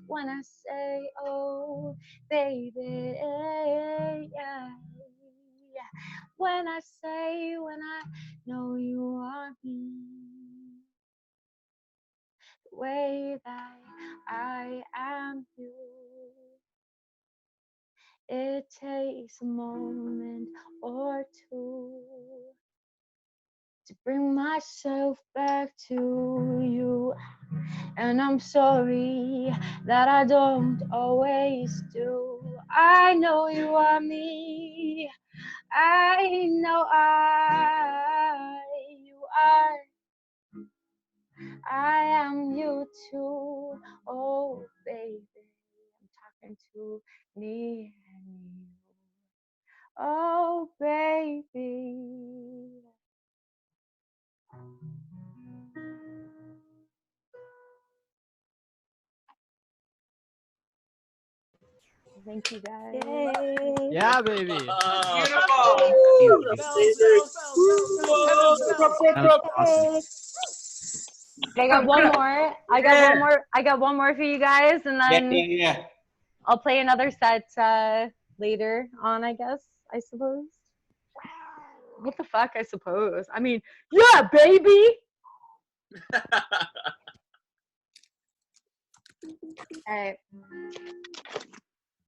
When I say, oh, baby, yeah. When I say, when I know you are me, the way that I am you. It takes a moment or two to bring myself back to you. And I'm sorry that I don't always do. I know you are me. I know you are. I am you too. Oh, baby, I'm talking to me and you. Oh, baby. Thank you, guys. Yeah, baby. I got one more. I got one more for you guys, and then Yeah. I'll play another set later on, I guess. I suppose. What the fuck? I suppose. I mean, yeah, baby. All right.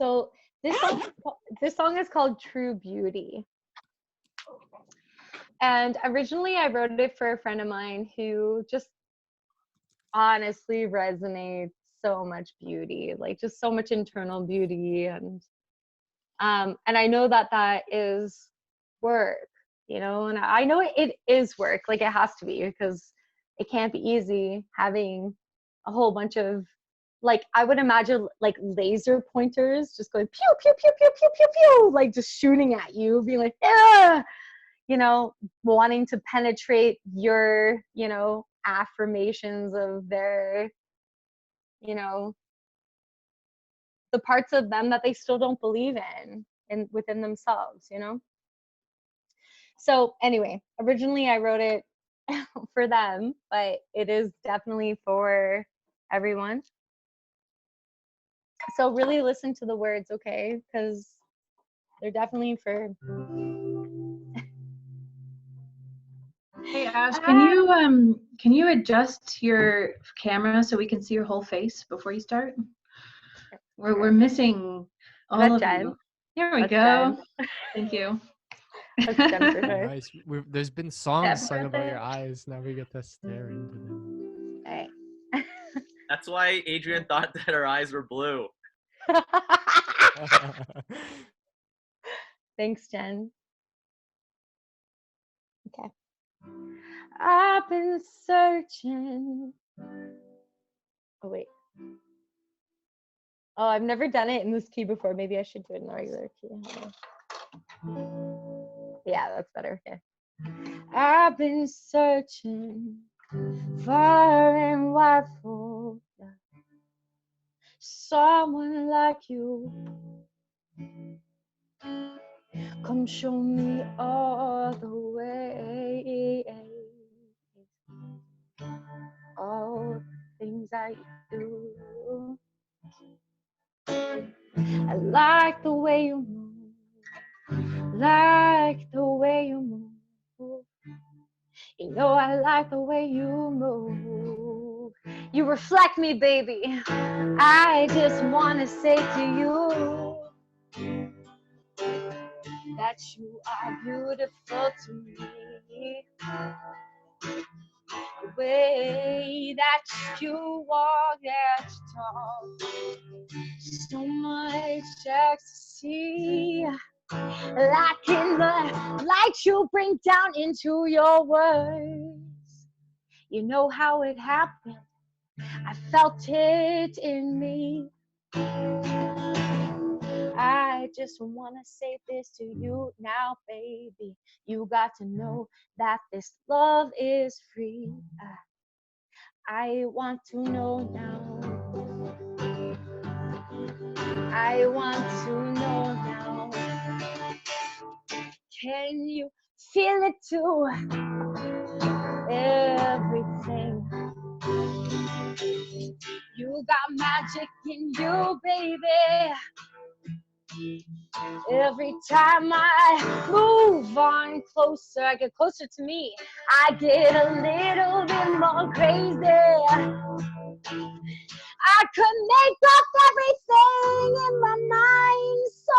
So this song is called True Beauty. And originally I wrote it for a friend of mine who just honestly resonates so much beauty, like just so much internal beauty. And I know that that is work, you know, and I know it is work, like it has to be, because it can't be easy having a whole bunch of, like, I would imagine like laser pointers just going pew, pew, pew, pew, pew, pew, pew, like just shooting at you, being like, yeah, you know, wanting to penetrate your, you know, affirmations of their, you know, the parts of them that they still don't believe in within themselves, you know. So anyway, originally I wrote it for them, but it is definitely for everyone. So really listen to the words, okay? Because they're definitely for. Hey Ash, can you adjust your camera so we can see your whole face before you start? We're missing all of Jen? you. Here we That's go. Jen. Thank you. That's Jen for sure. Nice. There's been songs sung about your eyes. Now we get to stare into them. All right. That's why Adrian thought that her eyes were blue. Thanks, Jen. Okay. I've been searching. Oh, wait. Oh, I've never done it in this key before. Maybe I should do it in the regular key. Yeah, that's better. Okay. I've been searching far and wide for someone like you. Come show me all the way. All the things that you do. I like the way you move. Like the way you move. You know I like the way you move. You reflect me, baby. I just wanna say to you that you are beautiful to me. The way that you walk, that you talk, so much ecstasy. Like in the light you bring down into your words. You know how it happened. I felt it in me. I just want to say this to you now, baby. You got to know that this love is free. I want to know now. I want to know now. Can you feel it too? Everything. You got magic in you, baby. Every time I move on closer, I get closer to me. I get a little bit more crazy. I could make up everything in my mind, so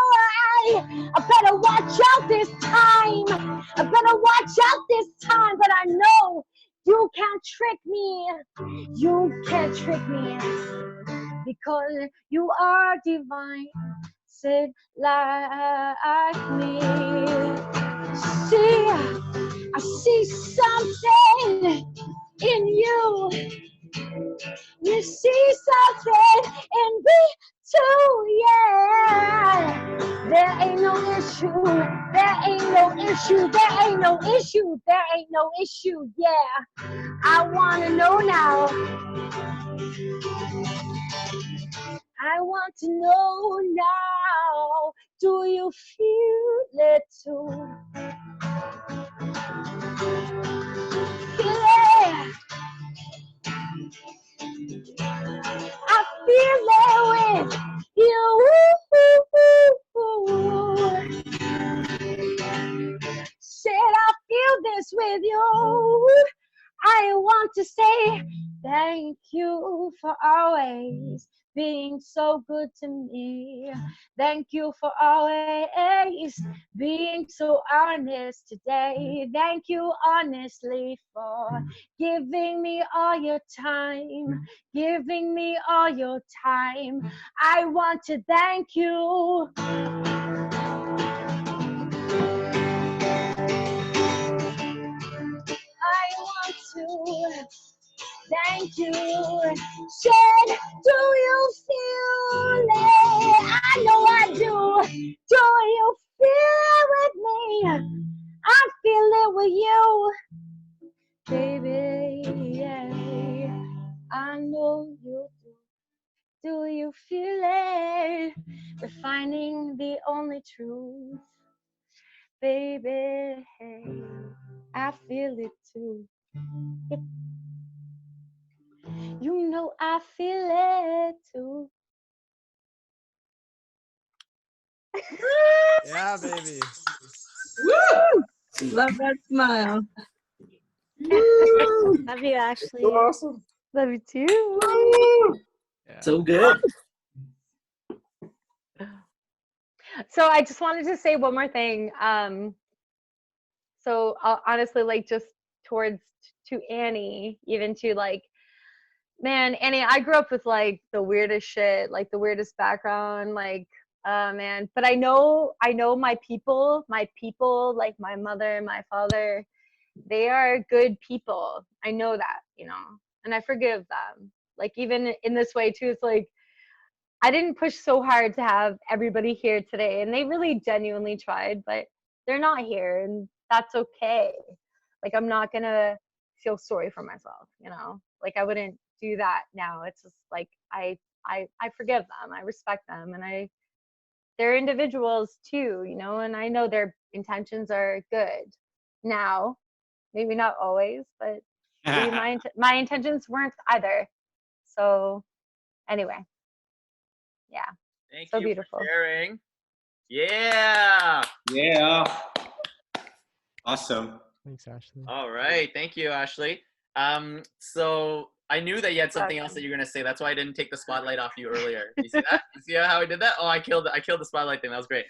I better watch out this time. I better watch out this time, but I know you can't trick me. You can't trick me because you are divine, said like me. See, I see something in you. You see something in me too, yeah. There ain't no issue, there ain't no issue, there ain't no issue, there ain't no issue, yeah. I wanna know now. I want to know now. Do you feel it too? Feel it. I feel it with you. Said I feel this with you. I want to say thank you for always being so good to me. Thank you for always being so honest today. Thank you honestly for giving me all your time, giving me all your time. I want to thank you. I want to thank you. Said, do you feel it? I know I do. Do you feel it with me? I feel it with you, baby. Yeah, I know you do. Do you feel it? We're finding the only truth, baby. I feel it too. You know I feel it too. Yeah, baby. Woo! Love that smile. Woo! Love you, Ashley. So awesome. Love you too. Woo! Yeah. So good. So I just wanted to say one more thing. So honestly, like just towards to Annie, even to like, man, Annie, I grew up with like the weirdest shit, like the weirdest background, like, man. But I know my people, like my mother, my father, they are good people. I know that, you know, and I forgive them. Like even in this way too, it's like I didn't push so hard to have everybody here today, and they really genuinely tried, but they're not here, and that's okay. Like I'm not gonna feel sorry for myself, you know. Like I wouldn't do that now. It's just like I forgive them, I respect them, and I they're individuals too, you know, and I know their intentions are good now, maybe not always, but maybe my intentions weren't either. So anyway, yeah, Thank so you beautiful. for sharing. Yeah. Yeah. Awesome. Thanks, Ashley. All right. Thank you, Ashley. So I knew that you had something else that you were gonna say. That's why I didn't take the spotlight off you earlier. You see that? You see how I did that? Oh, I killed the spotlight thing. That was great.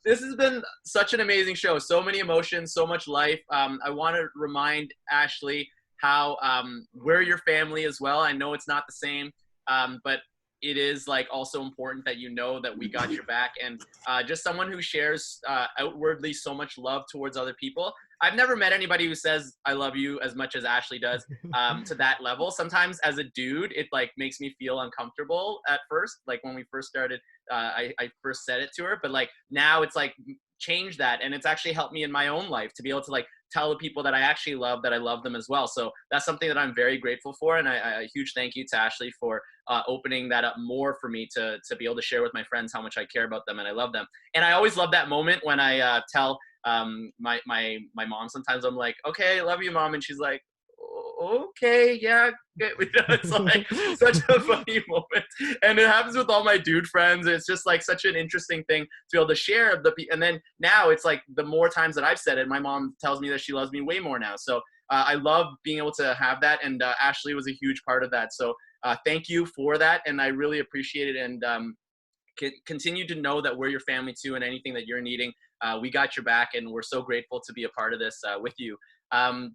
This has been such an amazing show. So many emotions, so much life. I want to remind Ashley how we're your family as well. I know it's not the same, but it is like also important that you know that we got your back, and just someone who shares outwardly so much love towards other people. I've never met anybody who says I love you as much as Ashley does, to that level. Sometimes as a dude, it like makes me feel uncomfortable at first. Like when we first started, I first said it to her, but like now it's like changed that, and it's actually helped me in my own life to be able to like tell the people that I actually love that I love them as well. So that's something that I'm very grateful for, and a huge thank you to Ashley for opening that up more for me to be able to share with my friends how much I care about them and I love them. And I always love that moment when I tell my mom, sometimes I'm like, okay, I love you, Mom, and she's like, okay, yeah, good. It's like such a funny moment, and it happens with all my dude friends. It's just like such an interesting thing to be able to share and then now it's like the more times that I've said it, my mom tells me that she loves me way more now. So I love being able to have that, and Ashley was a huge part of that. So thank you for that, and I really appreciate it, and continue to know that we're your family too, and anything that you're needing, we got your back, and we're so grateful to be a part of this with you.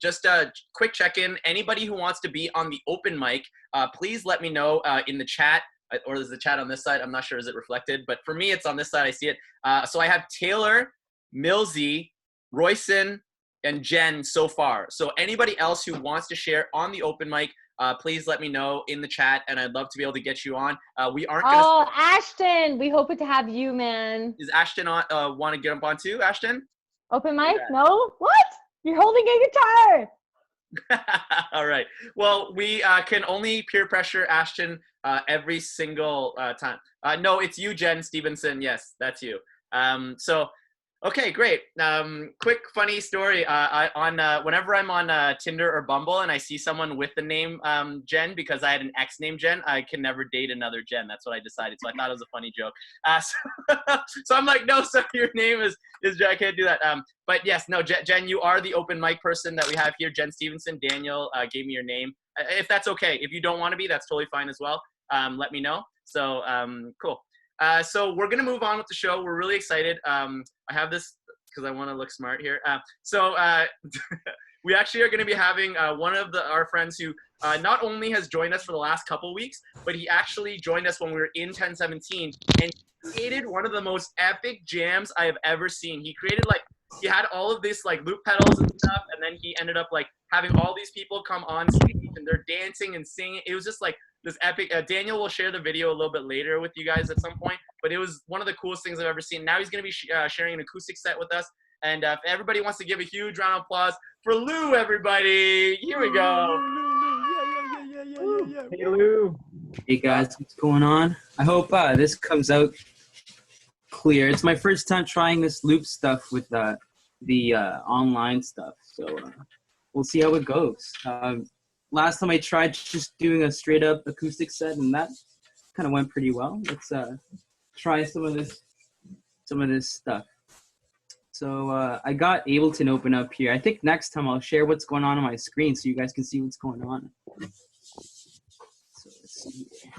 Just a quick check-in. Anybody who wants to be on the open mic, please let me know in the chat, or is the chat on this side? I'm not sure, is it reflected? But for me, it's on this side. I see it. So I have Taylor, Millsy, Royson, and Jen so far. So anybody else who wants to share on the open mic, please let me know in the chat, and I'd love to be able to get you on. We aren't going to... Oh, Ashton, we hope to have you, man. Is Ashton on? Want to get up on too, Ashton? Open mic? No? What? You're holding a guitar. All right. Well, we can only peer pressure Ashton every single time. No, it's you, Jen Stevenson. Yes, that's you. So, okay, great. Quick funny story. Whenever I'm on Tinder or Bumble and I see someone with the name Jen, because I had an ex named Jen, I can never date another Jen. That's what I decided. So I thought it was a funny joke. So I'm like, no, sir, your name is Jen. I can't do that. But yes, no, Jen, you are the open mic person that we have here. Jen Stevenson. Daniel gave me your name. If that's okay. If you don't want to be, that's totally fine as well. Let me know. So cool. So we're going to move on with the show. We're really excited. I have this because I want to look smart here. We actually are going to be having one of our friends who not only has joined us for the last couple weeks, but he actually joined us when we were in 1017 and created one of the most epic jams I have ever seen. He created he had all of this like loop pedals and stuff, and then he ended up like having all these people come on stage and they're dancing and singing. It was just like this epic. Daniel will share the video a little bit later with you guys at some point, but it was one of the coolest things I've ever seen. Now he's going to be sharing an acoustic set with us, and if everybody wants to give a huge round of applause for Lou, everybody. Here we go. Hey Lou. Hey guys, what's going on? I hope this comes out clear. It's my first time trying this loop stuff with the online stuff, so we'll see how it goes. Last time I tried just doing a straight up acoustic set, and that kind of went pretty well. Let's try some of this stuff. So I got Ableton open up here. I think next time I'll share what's going on my screen so you guys can see what's going on. So let's see here.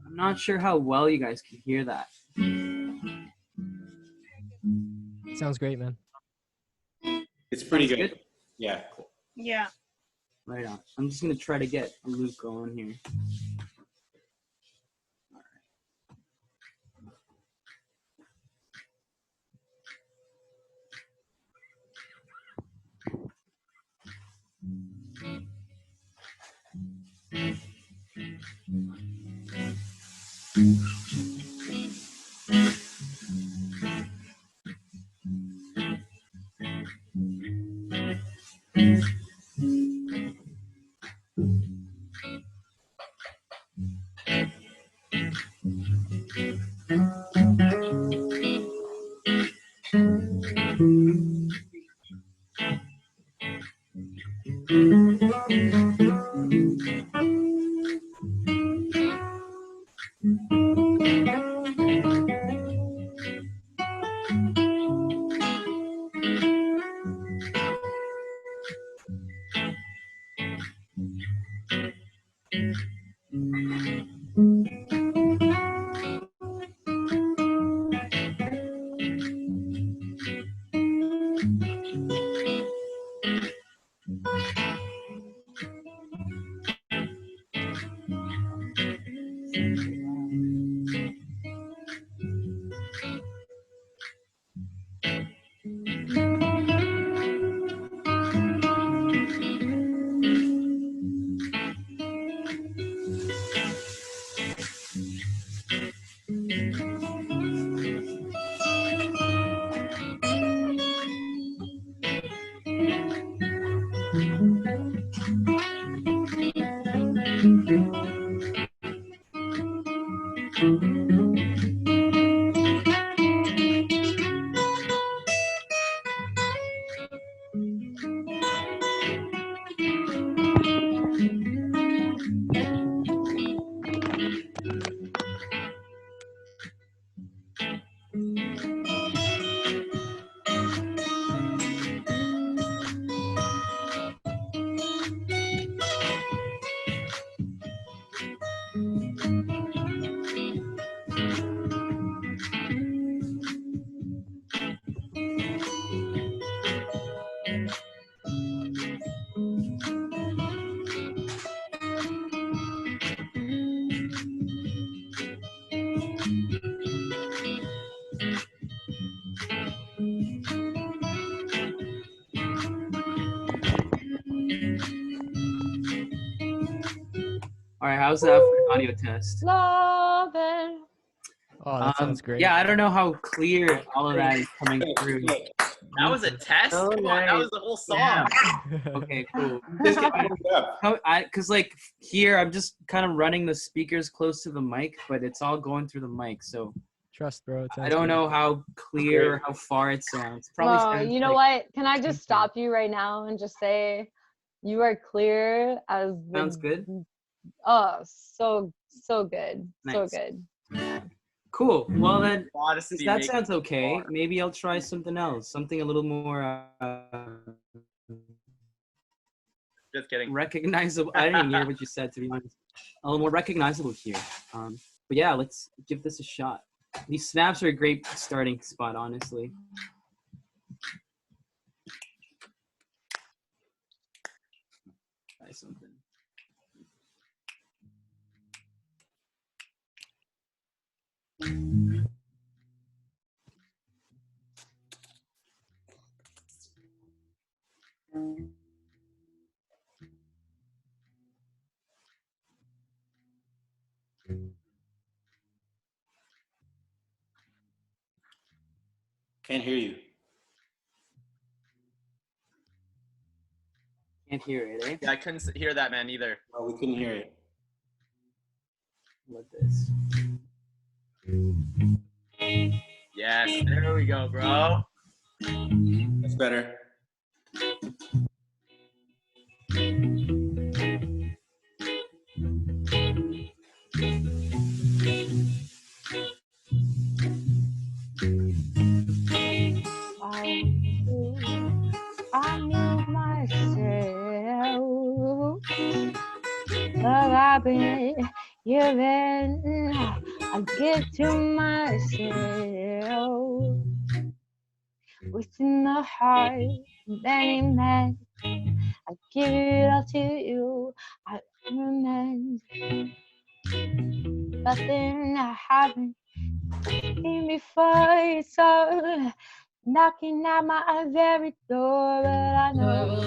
I'm not sure how well you guys can hear that. Sounds great, man. It's pretty Sounds good. good. Yeah. Cool. Yeah. Right on. I'm just gonna try to get a loop going here. All right, how's that for an audio test? Love it. Oh, that sounds great. Yeah, I don't know how clear all of that is coming through. That was a test? Oh, Come on, that was the whole song. Yeah. Okay, cool. Just get warmed up. Cause like here, I'm just kind of running the speakers close to the mic, but it's all going through the mic. So Trust, bro. It I sounds don't great. know how clear, or how far it sounds. Probably Well, sounds you know like, what? Can I just stop you right now and just say you are clear as the sounds good. Oh, so good. So Nice. good. Cool. Well then, Modesty since that makes sounds it okay, far. maybe I'll try something else, something a little more Just kidding. recognizable. I didn't hear what you said, to be honest. A little more recognizable here. But yeah, let's give this a shot. These snaps are a great starting spot, honestly. Try something. Can't hear you. Can't hear it, eh? Yeah, I couldn't hear that, man, either. Oh, we couldn't hear you. What this? Yes, there we go, bro. That's better. I knew myself, but I've been given. I give to myself within the heart of any man. I give it all to you. I remember nothing I haven't seen before. It's all knocking at my very door, but I know.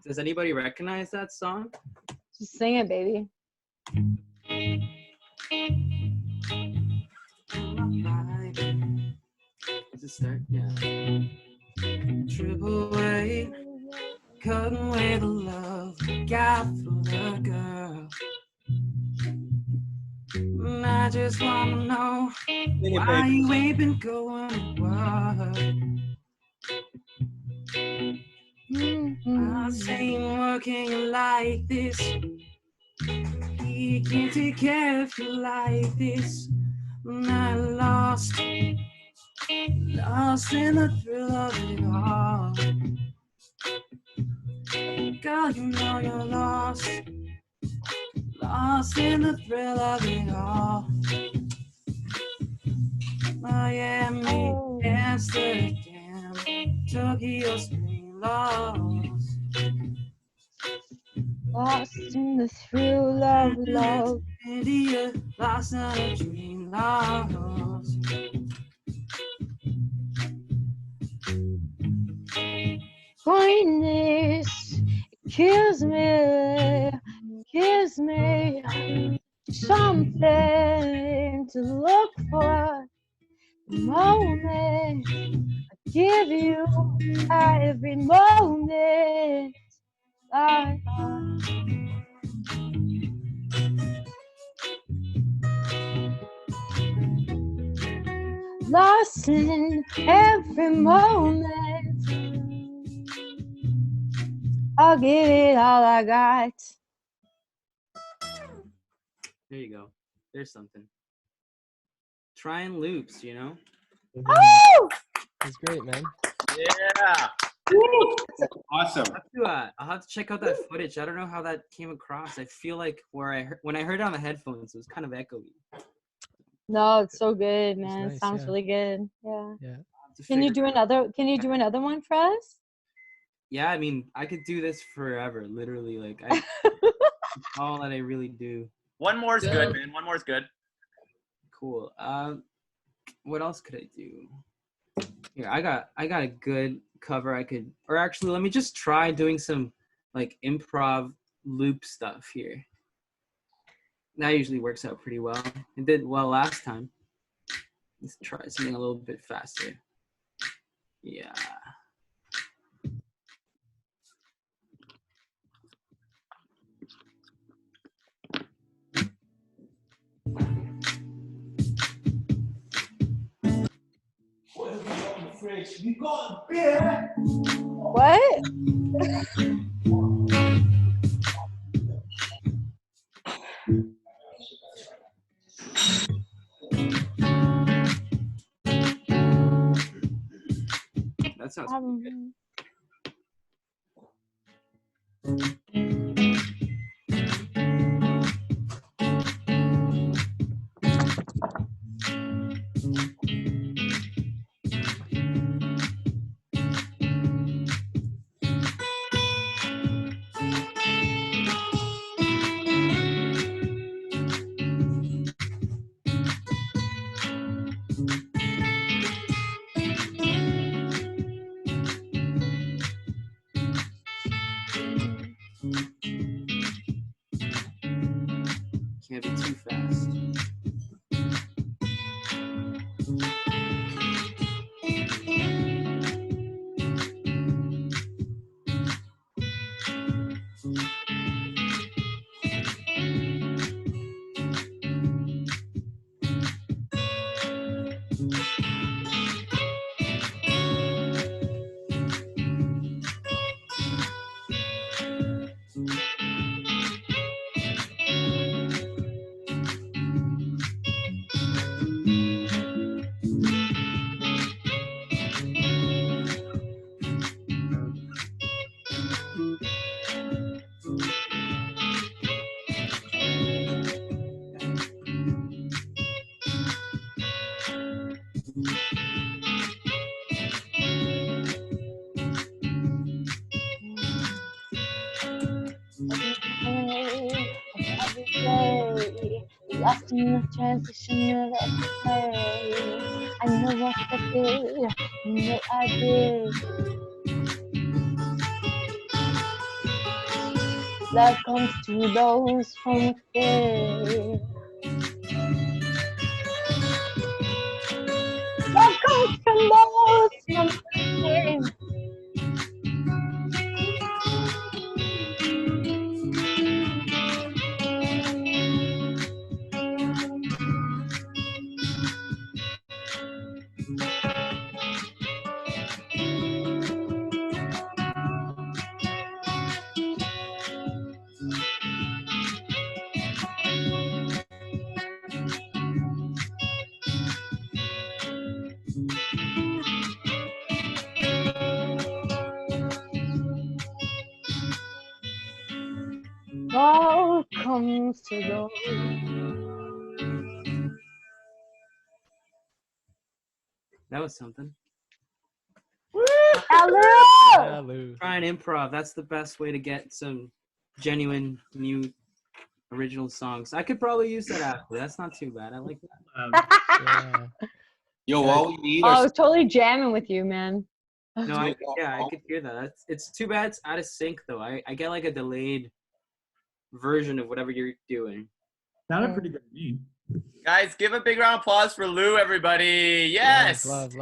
Does anybody recognize that song? Just sing it, baby. Does it start? Yeah. Trip away, cutting away the love got for the girl. And I just wanna know why you ain't been going to work. I'm saying, working like this. He can't take care of you like this. I'm lost in the thrill of it all. Girl, you know you're lost in the thrill of it all. Miami, Amsterdam, Tokyo, Spain, lost. Lost in the thrill of love. India, lost in a dream, lost. Kindness, kiss me, something to look for. The moment I give you every moment. I lost in every moment. I'll give it all I got. There you go. There's something. Trying loops, you know? Oh! That's great, man. Yeah. Awesome. I'll have to check out that footage. I don't know how that came across. I feel like when I heard it on the headphones, it was kind of echoey. No, it's so good, man. nice, It sounds yeah. really good. Yeah. Yeah. Can you do another one for us? Yeah, I mean, I could do this forever, literally. Like, I, all that I really do. One more is good, man. One more is good. Cool. What else could I do? Here, I got a good cover I could, or actually, let me just try doing some like improv loop stuff here. That usually works out pretty well. It did well last time. Let's try something a little bit faster. Yeah. What? That sounds pretty good. Can't be too fast. Every day, lost in the transition of every day. I know what I did, know I did. Love comes to those from within. Love comes from those from within. all comes to go. That was something. Hello. Yeah, Lou. Try and improv. That's the best way to get some genuine new original songs. I could probably use that actually. That's not too bad. I like that. Yeah. Yo, Yeah. all we need Oh, I are was totally jamming with you, man. No, I could hear that. It's too bad it's out of sync though. I get like a delayed version of whatever you're doing. Sounded pretty good to me. Guys, give a big round of applause for Lou, everybody. Yes. Love.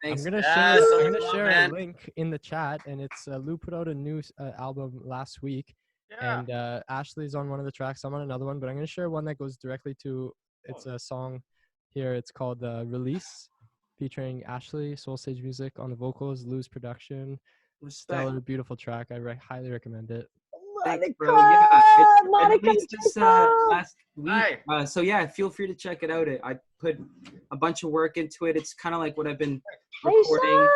Thanks. I'm gonna Yes, share. so I'm much gonna love, share man. a link in the chat, and it's Lou put out a new album last week, Yeah. and Ashley's on one of the tracks. I'm on another one, but I'm gonna share one that goes directly to. It's a song here. It's called "Release," featuring Ashley, Soul Stage Music on the vocals, Lou's production. Respect. Stellar, beautiful track. I highly recommend it. Thanks, Monica, bro. Yeah, I Monica, released this last week. Hi. So yeah, feel free to check it out. I put a bunch of work into it. It's kind of like what I've been recording,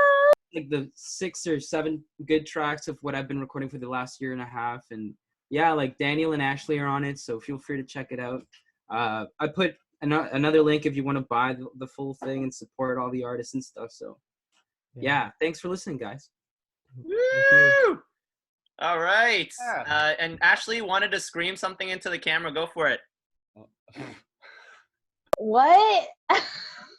like the 6 or 7 good tracks of what I've been recording for the last year and a half. And yeah, like Daniel and Ashley are on it, so feel free to check it out. I put another link if you want to buy the full thing and support all the artists and stuff. So yeah, thanks for listening, guys. Woo! All right. And Ashley wanted to scream something into the camera. Go for it. What?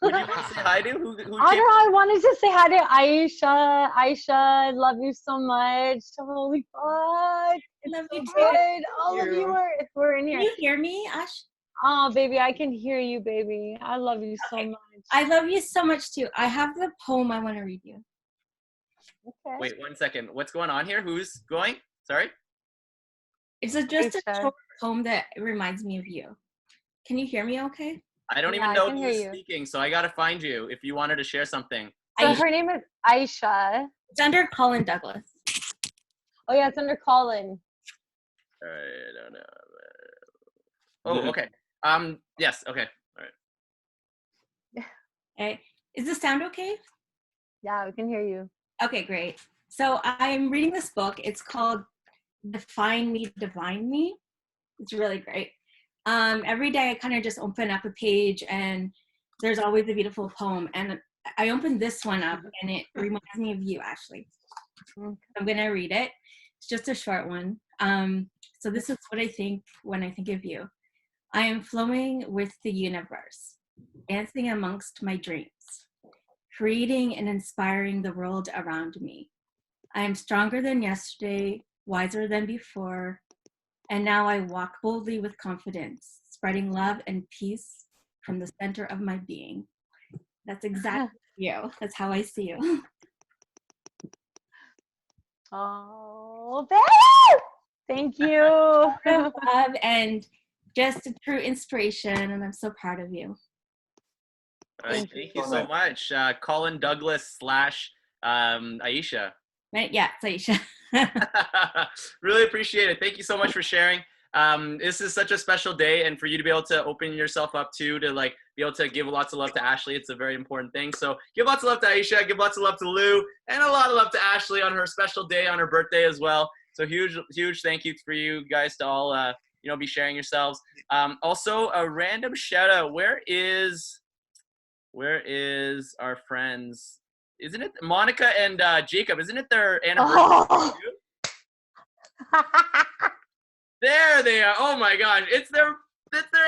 Who do you want to say hi to? Who I came? don't know. I wanted to say hi to Aisha. Aisha, I love you so much. Holy fuck. It's Love so you too. good. All of you are in Can here. you hear me, Ash? Oh, baby, I can hear you, baby. I love you so Okay. much. I love you so much too. I have the poem I want to read you. Okay. Wait 1 second. What's going on here? Who's going? Sorry. It's just a Aisha. short poem that reminds me of you. Can you hear me okay? I don't Yeah, even I know can who's hear you. speaking, so I gotta find you if you wanted to share something. So Aisha. her name is Aisha. It's under Colin Douglas. Oh yeah, it's under Colin. I don't know. Oh, okay. Yes. Okay. All right. Okay. Is the sound okay? Yeah, we can hear you. Okay, great. So I'm reading this book. It's called Define Me, Divine Me. It's really great. Every day I kind of just open up a page and there's always a beautiful poem. And I opened this one up and it reminds me of you, Ashley. Okay. I'm gonna read it. It's just a short one. So this is what I think when I think of you. I am flowing with the universe, dancing amongst my dreams, creating and inspiring the world around me. I am stronger than yesterday, wiser than before, and now I walk boldly with confidence, spreading love and peace from the center of my being. That's exactly you. That's how I see you. Oh, babe! Thank you. Love and just a true inspiration, and I'm so proud of you. All right. Thank you so much, Colin Douglas / Aisha. Right? Yeah, it's Aisha. Really appreciate it. Thank you so much for sharing. This is such a special day, and for you to be able to open yourself up to like be able to give lots of love to Ashley, it's a very important thing. So give lots of love to Aisha, give lots of love to Lou, and a lot of love to Ashley on her special day, on her birthday as well. So huge thank you for you guys to all be sharing yourselves. Also a random shout out. Where is our friends? Isn't it Monica and Jacob? Isn't it their anniversary? Oh. There they are. Oh my gosh, it's their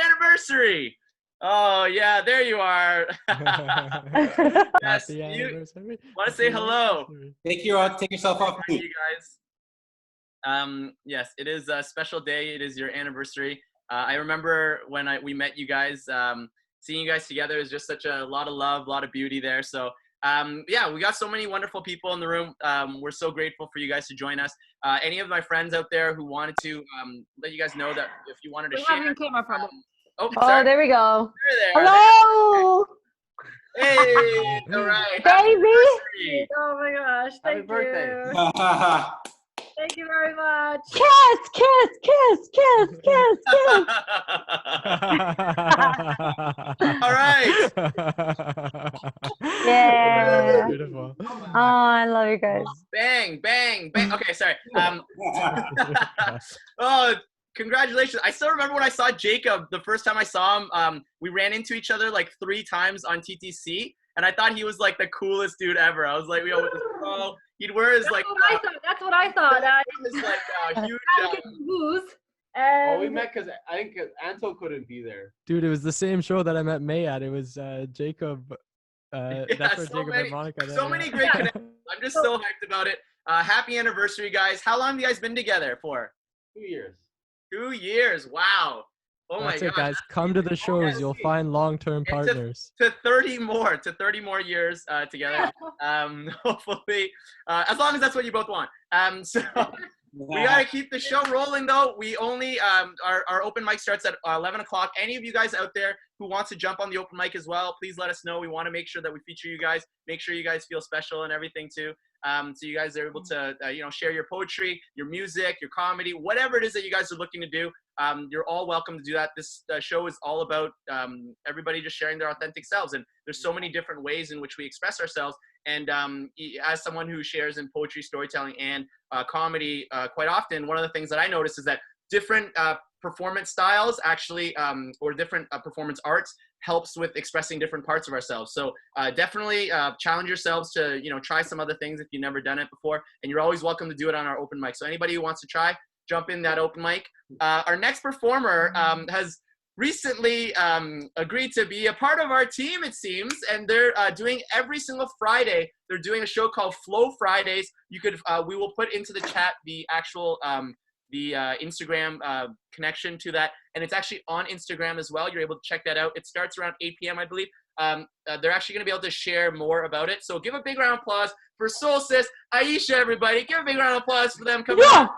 anniversary. Oh yeah, there you are. Yes, Happy you anniversary. want to say hello? take yourself off Hi, mute. you guys. Yes, it is a special day. It is your anniversary. I remember when we met you guys. Seeing you guys together is just such a lot of love, a lot of beauty there. So yeah, we got so many wonderful people in the room. We're so grateful for you guys to join us. Any of my friends out there who wanted to let you guys know that if you wanted to share. Having camera problem. Oh, Oh, sorry. there we go. There they are. Hello, Hey, all right. baby. Oh my gosh! Happy Thank birthday. you. Thank you very much. Kiss, kiss, kiss, kiss, kiss, kiss. All right. Yeah. Beautiful. Oh, I love you guys. Bang, bang, bang. Okay, sorry. Oh, congratulations. I still remember when I saw Jacob the first time I saw him. We ran into each other like 3 times on TTC, and I thought he was like the coolest dude ever. I was like, yo, with his bro, he'd wear his like. That's what I thought. His like huge. Booze. Well, we And met because I think Anto couldn't be there. Dude, it was the same show that I met May at. It was Jacob. That's where so Jacob many, met Monica. so many great connections. I'm just so hyped about it. Happy anniversary, guys. How long have you guys been together for? 2 years. 2 years. Wow. Oh That's my it, God. guys. Come to the shows. You'll find long-term And partners. to 30 more years together. Hopefully, as long as that's what you both want. So we got to keep the show rolling, though. We only, our open mic starts at 11 o'clock. Any of you guys out there who wants to jump on the open mic as well, please let us know. We want to make sure that we feature you guys, make sure you guys feel special and everything too. So you guys are able to, share your poetry, your music, your comedy, whatever it is that you guys are looking to do. You're all welcome to do that. This show is all about everybody just sharing their authentic selves. And there's so many different ways in which we express ourselves. And as someone who shares in poetry, storytelling, and comedy quite often, one of the things that I notice is that different performance styles actually, or different performance arts helps with expressing different parts of ourselves. So definitely challenge yourselves to, try some other things if you've never done it before. And you're always welcome to do it on our open mic. So anybody who wants to try, jump in that open mic. Our next performer has recently agreed to be a part of our team, it seems, and they're doing every single Friday. They're doing a show called Flow Fridays. You could, we will put into the chat the actual Instagram connection to that, and it's actually on Instagram as well. You're able to check that out. It starts around 8 p.m. I believe. They're actually going to be able to share more about it. So give a big round of applause for Soul Sis, Aisha, everybody. Give a big round of applause for them coming out.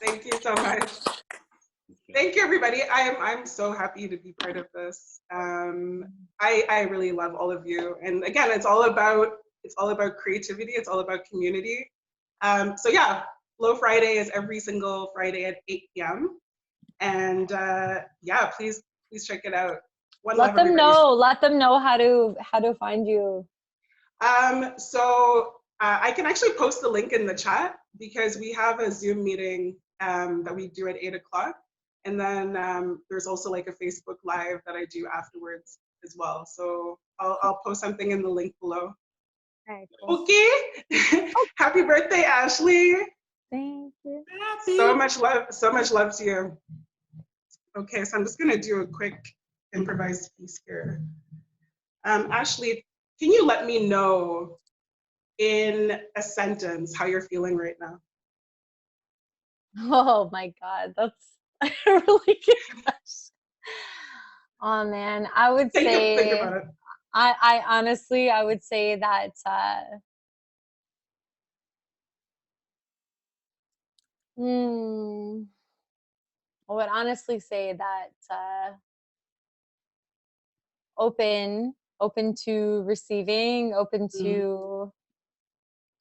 Thank you so much. Thank you, everybody. I'm so happy to be part of this. I really love all of you, and again, it's all about creativity. It's all about community. So yeah, Flow Friday is every single Friday at 8 p.m. And yeah, please check it out. Let them know how to find you. So I can actually post the link in the chat because we have a Zoom meeting that we do at 8 o'clock. And then there's also like a Facebook Live that I do afterwards as well. So I'll post something in the link below. Okay. Cool. Okay. Happy birthday, Ashley. Thank you. So much love to you. Okay, so I'm just gonna do a quick improvised piece here. Ashley, can you let me know in a sentence how you're feeling right now? Oh my God, that's a really good question. Oh man, I would say, think about it. I honestly, I would say that I would honestly say that open to receiving, open to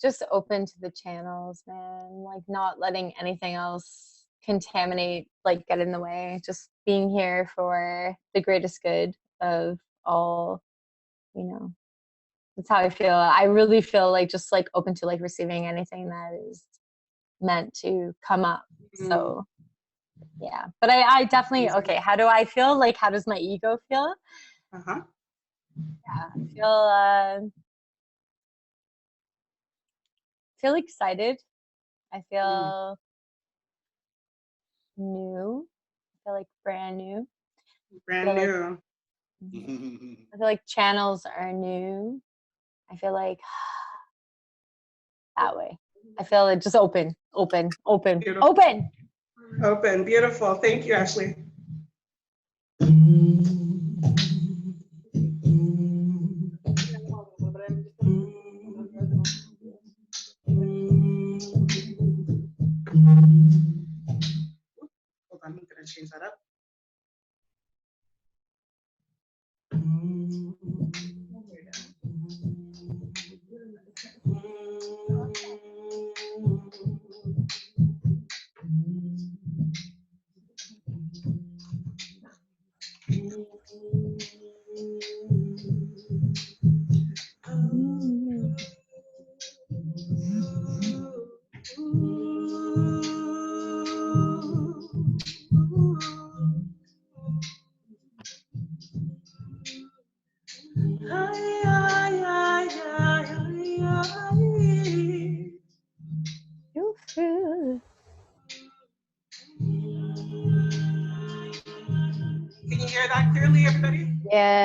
just open to the channels, man. Like not letting anything else contaminate, like get in the way. Just being here for the greatest good of all, That's how I feel. I really feel like just like open to like receiving anything that is meant to come up. So yeah, but I definitely, okay, how do I feel? Like, how does my ego feel? Uh-huh. Yeah, I feel excited. I feel new. I feel like brand new. Brand new. I feel like channels are new. I feel like that way. I feel it just open. Beautiful. Open, beautiful. Thank you, Ashley. Hold on, I'm gonna change that up.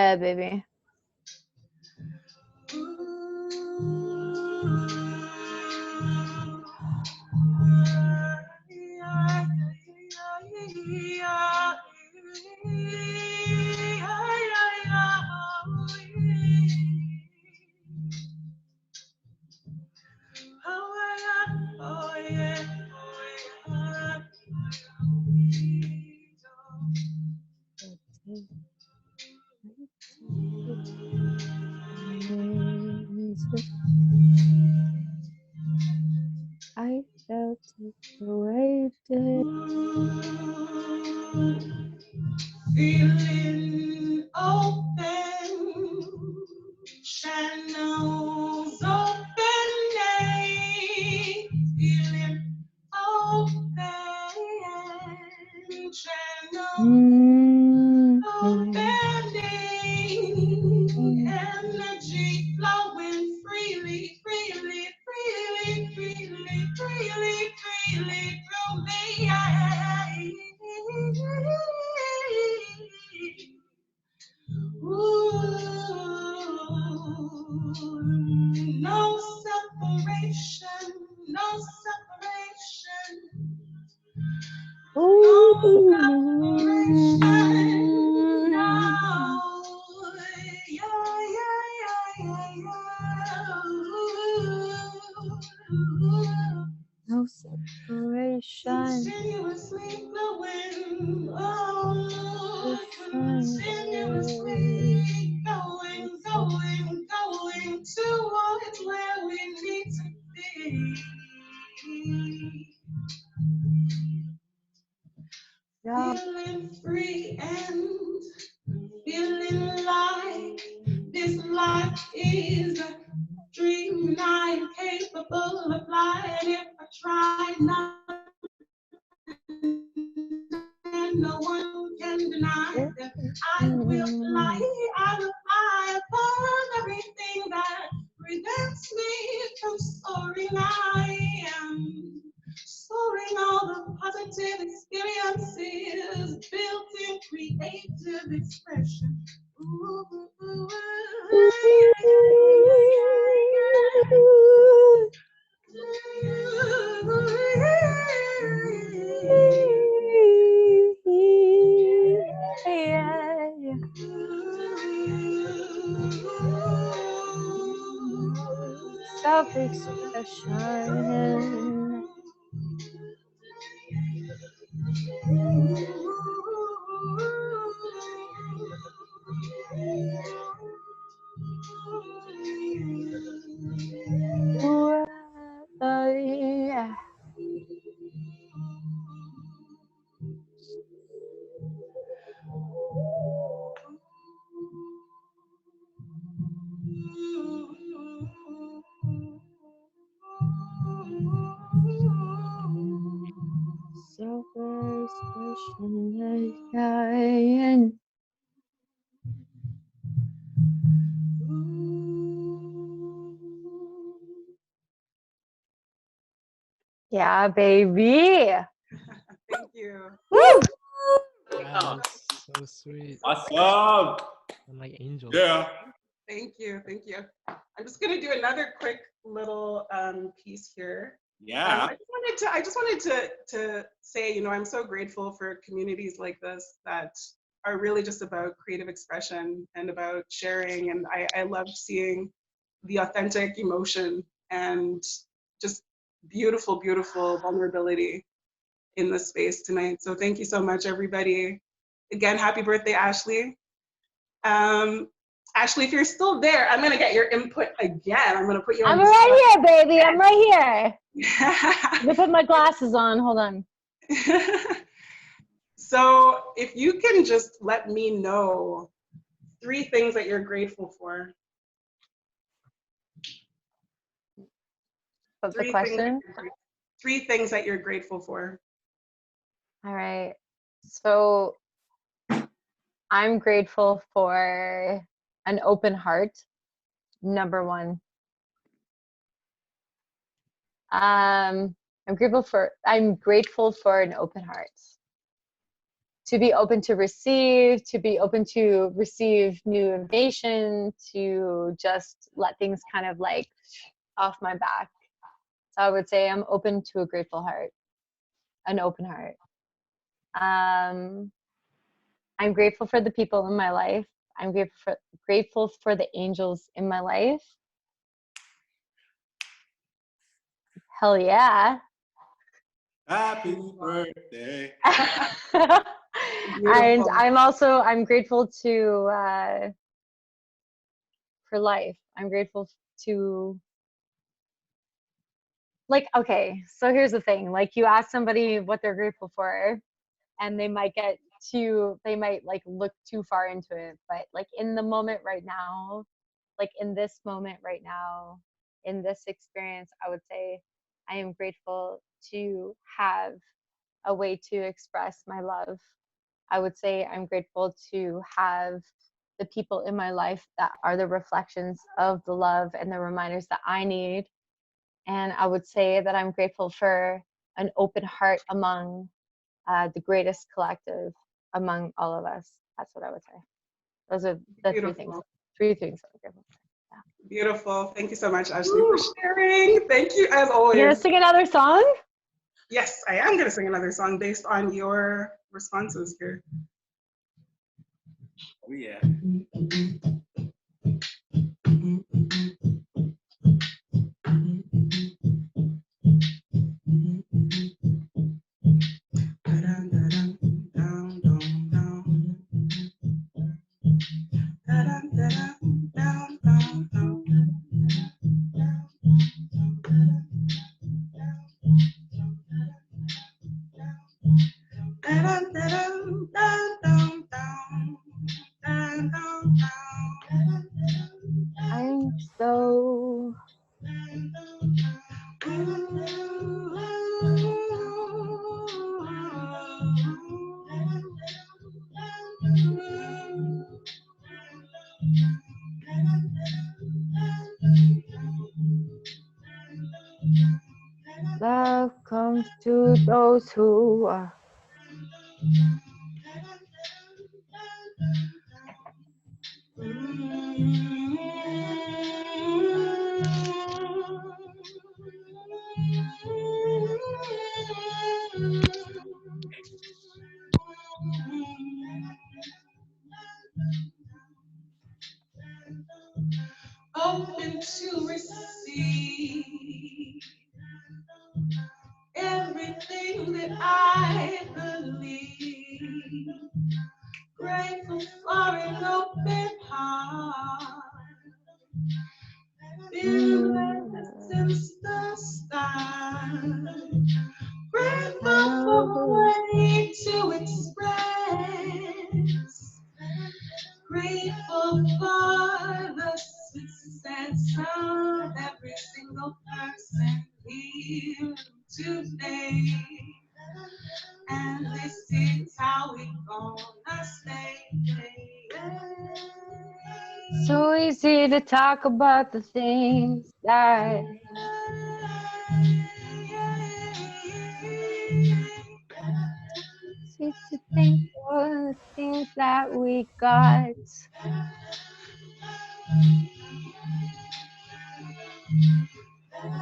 Yeah, baby. I felt it the way it did. Feeling open, channels opening, feeling open, channels opening, energy flowing freely, freely, freely, freely, freely, freely through me. Ooh, no separation, no separation, no separation, no. Yeah, yeah, yeah, yeah, yeah. No separation. Continuously flowing, oh, continuously going, going, going towards where we need to be. Yeah. Feeling free and feeling like this life is a dream I'm capable of flying if I try not. And no one can deny that I will fly above everything that prevents me from soaring. I am soaring all the positive experiences built in creative expression. Ooh, ooh, ooh, Self-expression. Yeah. Self-expression. Yeah, baby. Thank you. Woo! That is so sweet. Awesome. I'm like angels. Yeah. Thank you. Thank you. I'm just going to do another quick little piece here. Yeah. I just wanted to say, you know, I'm so grateful for communities like this that are really just about creative expression and about sharing. And I love seeing the authentic emotion and just beautiful, beautiful vulnerability in this space tonight. So thank you so much, everybody. Again, happy birthday, Ashley. Ashley, if you're still there, I'm gonna get your input again. I'm gonna put you on I'm the right spot. here, baby. I'm right here. Let me put my glasses on. Hold on. So if you can just let me know 3 things that you're grateful for. What's the question? 3 things that you're grateful for. All right. So I'm grateful for an open heart. Number 1. I'm grateful for an open heart. to be open to receive, to be open to receive new information, to just let things kind of like off my back. So I would say I'm open to a grateful heart, an open heart. I'm grateful for the people in my life. I'm grateful for the angels in my life. Hell yeah. Happy birthday. And I'm grateful to for life. I'm grateful to, like, okay, so here's the thing. Like, you ask somebody what they're grateful for, and they might like look too far into it. But like in the moment right now, like in this moment right now, in this experience, I would say I am grateful to have a way to express my love. I would say I'm grateful to have the people in my life that are the reflections of the love and the reminders that I need. And I would say that I'm grateful for an open heart among the greatest collective among all of us. That's what I would say. Those are the Beautiful. three things I'm grateful for. Yeah. Beautiful. Thank you so much, Ashley, for sharing. Thank you, as always. You gonna sing another song? Yes, I am going to sing another song based on your responses here. Oh, yeah. I'm so love comes to those who are. Open to receive everything that I believe. Grateful for an open heart. Been ready since the start. Grateful for a way to express. Grateful for the success of every single person here today. And this is how we gonna stay. So easy to talk about the things that it's easy to think for the things that we got.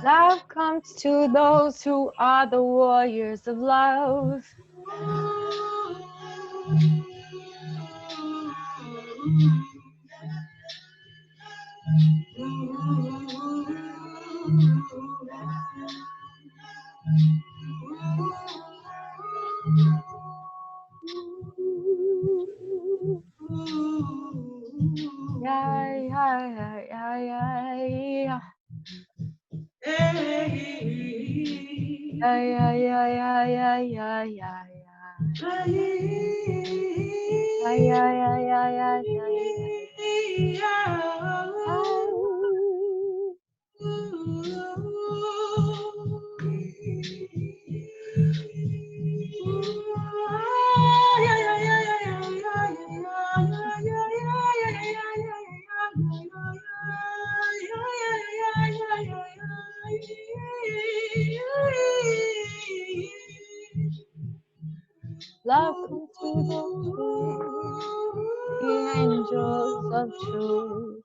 Love comes to those who are the warriors of love. Yeah, yeah, yeah, yeah, yeah. Yeah, yeah, yeah, yeah, yeah, yeah, yeah. Yeah, yeah, yeah, yeah, yeah, Love comes the angels of truth.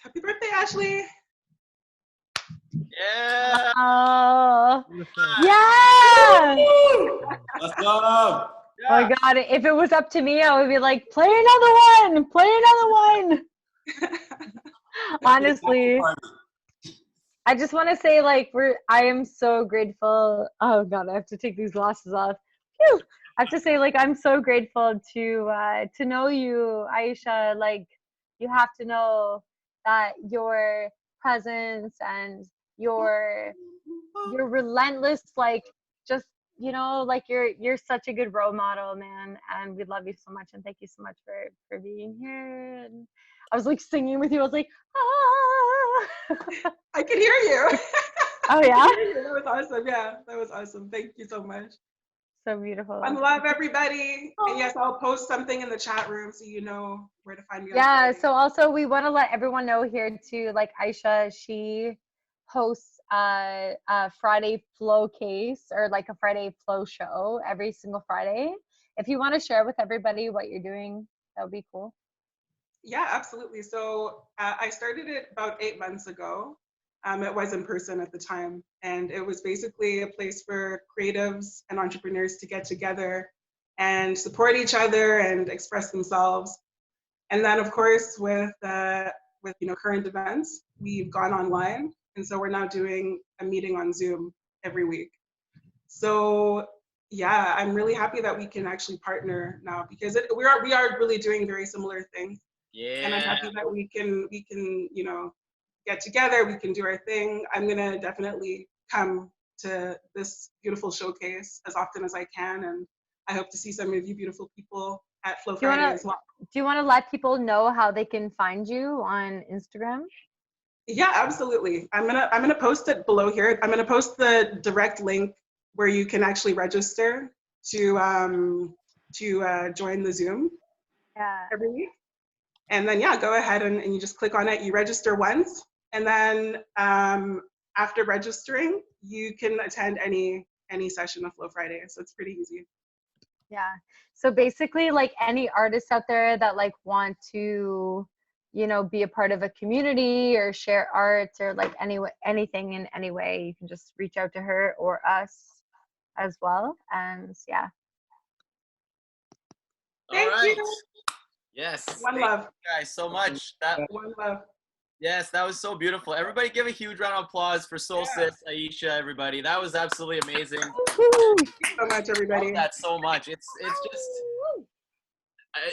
Happy birthday, Ashley. Yeah. Oh, yeah. Let's go. Oh my God, if it was up to me, I would be like, play another one, play another one. Honestly, I just want to say, like, I am so grateful. Oh God, I have to take these glasses off. Phew. I have to say, like, I'm so grateful to know you, Aisha. Like, you have to know that your presence and your relentless, like, just, you know, like, you're such a good role model, man, and we love you so much, and thank you so much for being here. And I was like singing with you. I was like, ah. I could hear you. Oh I could yeah, hear you. That was awesome. Yeah, that was awesome. Thank you so much. so beautiful. I love everybody. And yes, I'll post something in the chat room so you know where to find me on Yeah, Friday. so also we want to let everyone know here too, like Aisha, she hosts a Friday Flow case, or like a Friday Flow show every single Friday. If you want to share with everybody what you're doing, that would be cool. Yeah, absolutely. So I started it about 8 months ago. It was in person at the time, and it was basically a place for creatives and entrepreneurs to get together and support each other and express themselves. And then, of course, with current events, we've gone online, and so we're now doing a meeting on Zoom every week. So yeah, I'm really happy that we can actually partner now, because we are really doing very similar things. And I'm Yeah. happy that we can get together, we can do our thing. I'm gonna definitely come to this beautiful showcase as often as I can, and I hope to see some of you beautiful people at Flow Do you Friday want as to well. let people know how they can find you on Instagram? Yeah, absolutely. I'm gonna post it below here. I'm gonna post the direct link where you can actually register to join the Zoom Yeah. every week. And then yeah, go ahead and you just click on it. You register once, and then after registering, you can attend any session of Flow Friday. So it's pretty easy. Yeah. So basically, like, any artists out there that like want to, you know, be a part of a community or share art or like anything in any way, you can just reach out to her or us as well. And yeah. Thank All right. you. Yes. One Thank love. you guys so much. One love. Yes, that was so beautiful. Everybody give a huge round of applause for Soul Sis, Aisha, everybody. That was absolutely amazing. Thank you so much, everybody. Love that so much. It's just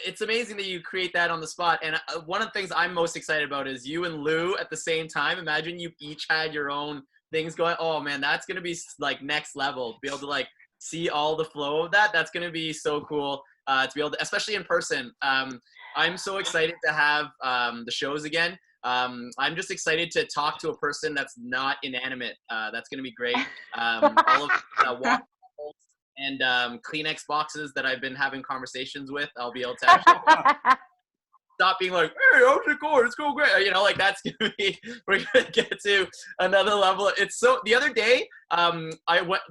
it's amazing that you create that on the spot. And one of the things I'm most excited about is you and Lou at the same time. Imagine you each had your own things going. Oh man, that's gonna be like next level. To be able to like see all the flow of that. That's gonna be so cool. To be able to, especially in person. I'm so excited to have the shows again. I'm just excited to talk to a person that's not inanimate. That's gonna be great. All of water and Kleenex boxes that I've been having conversations with, I'll be able to actually stop being like, hey, how's it going? It's going great. You know, like that's gonna be, we're gonna get to another level. It's so, the other day,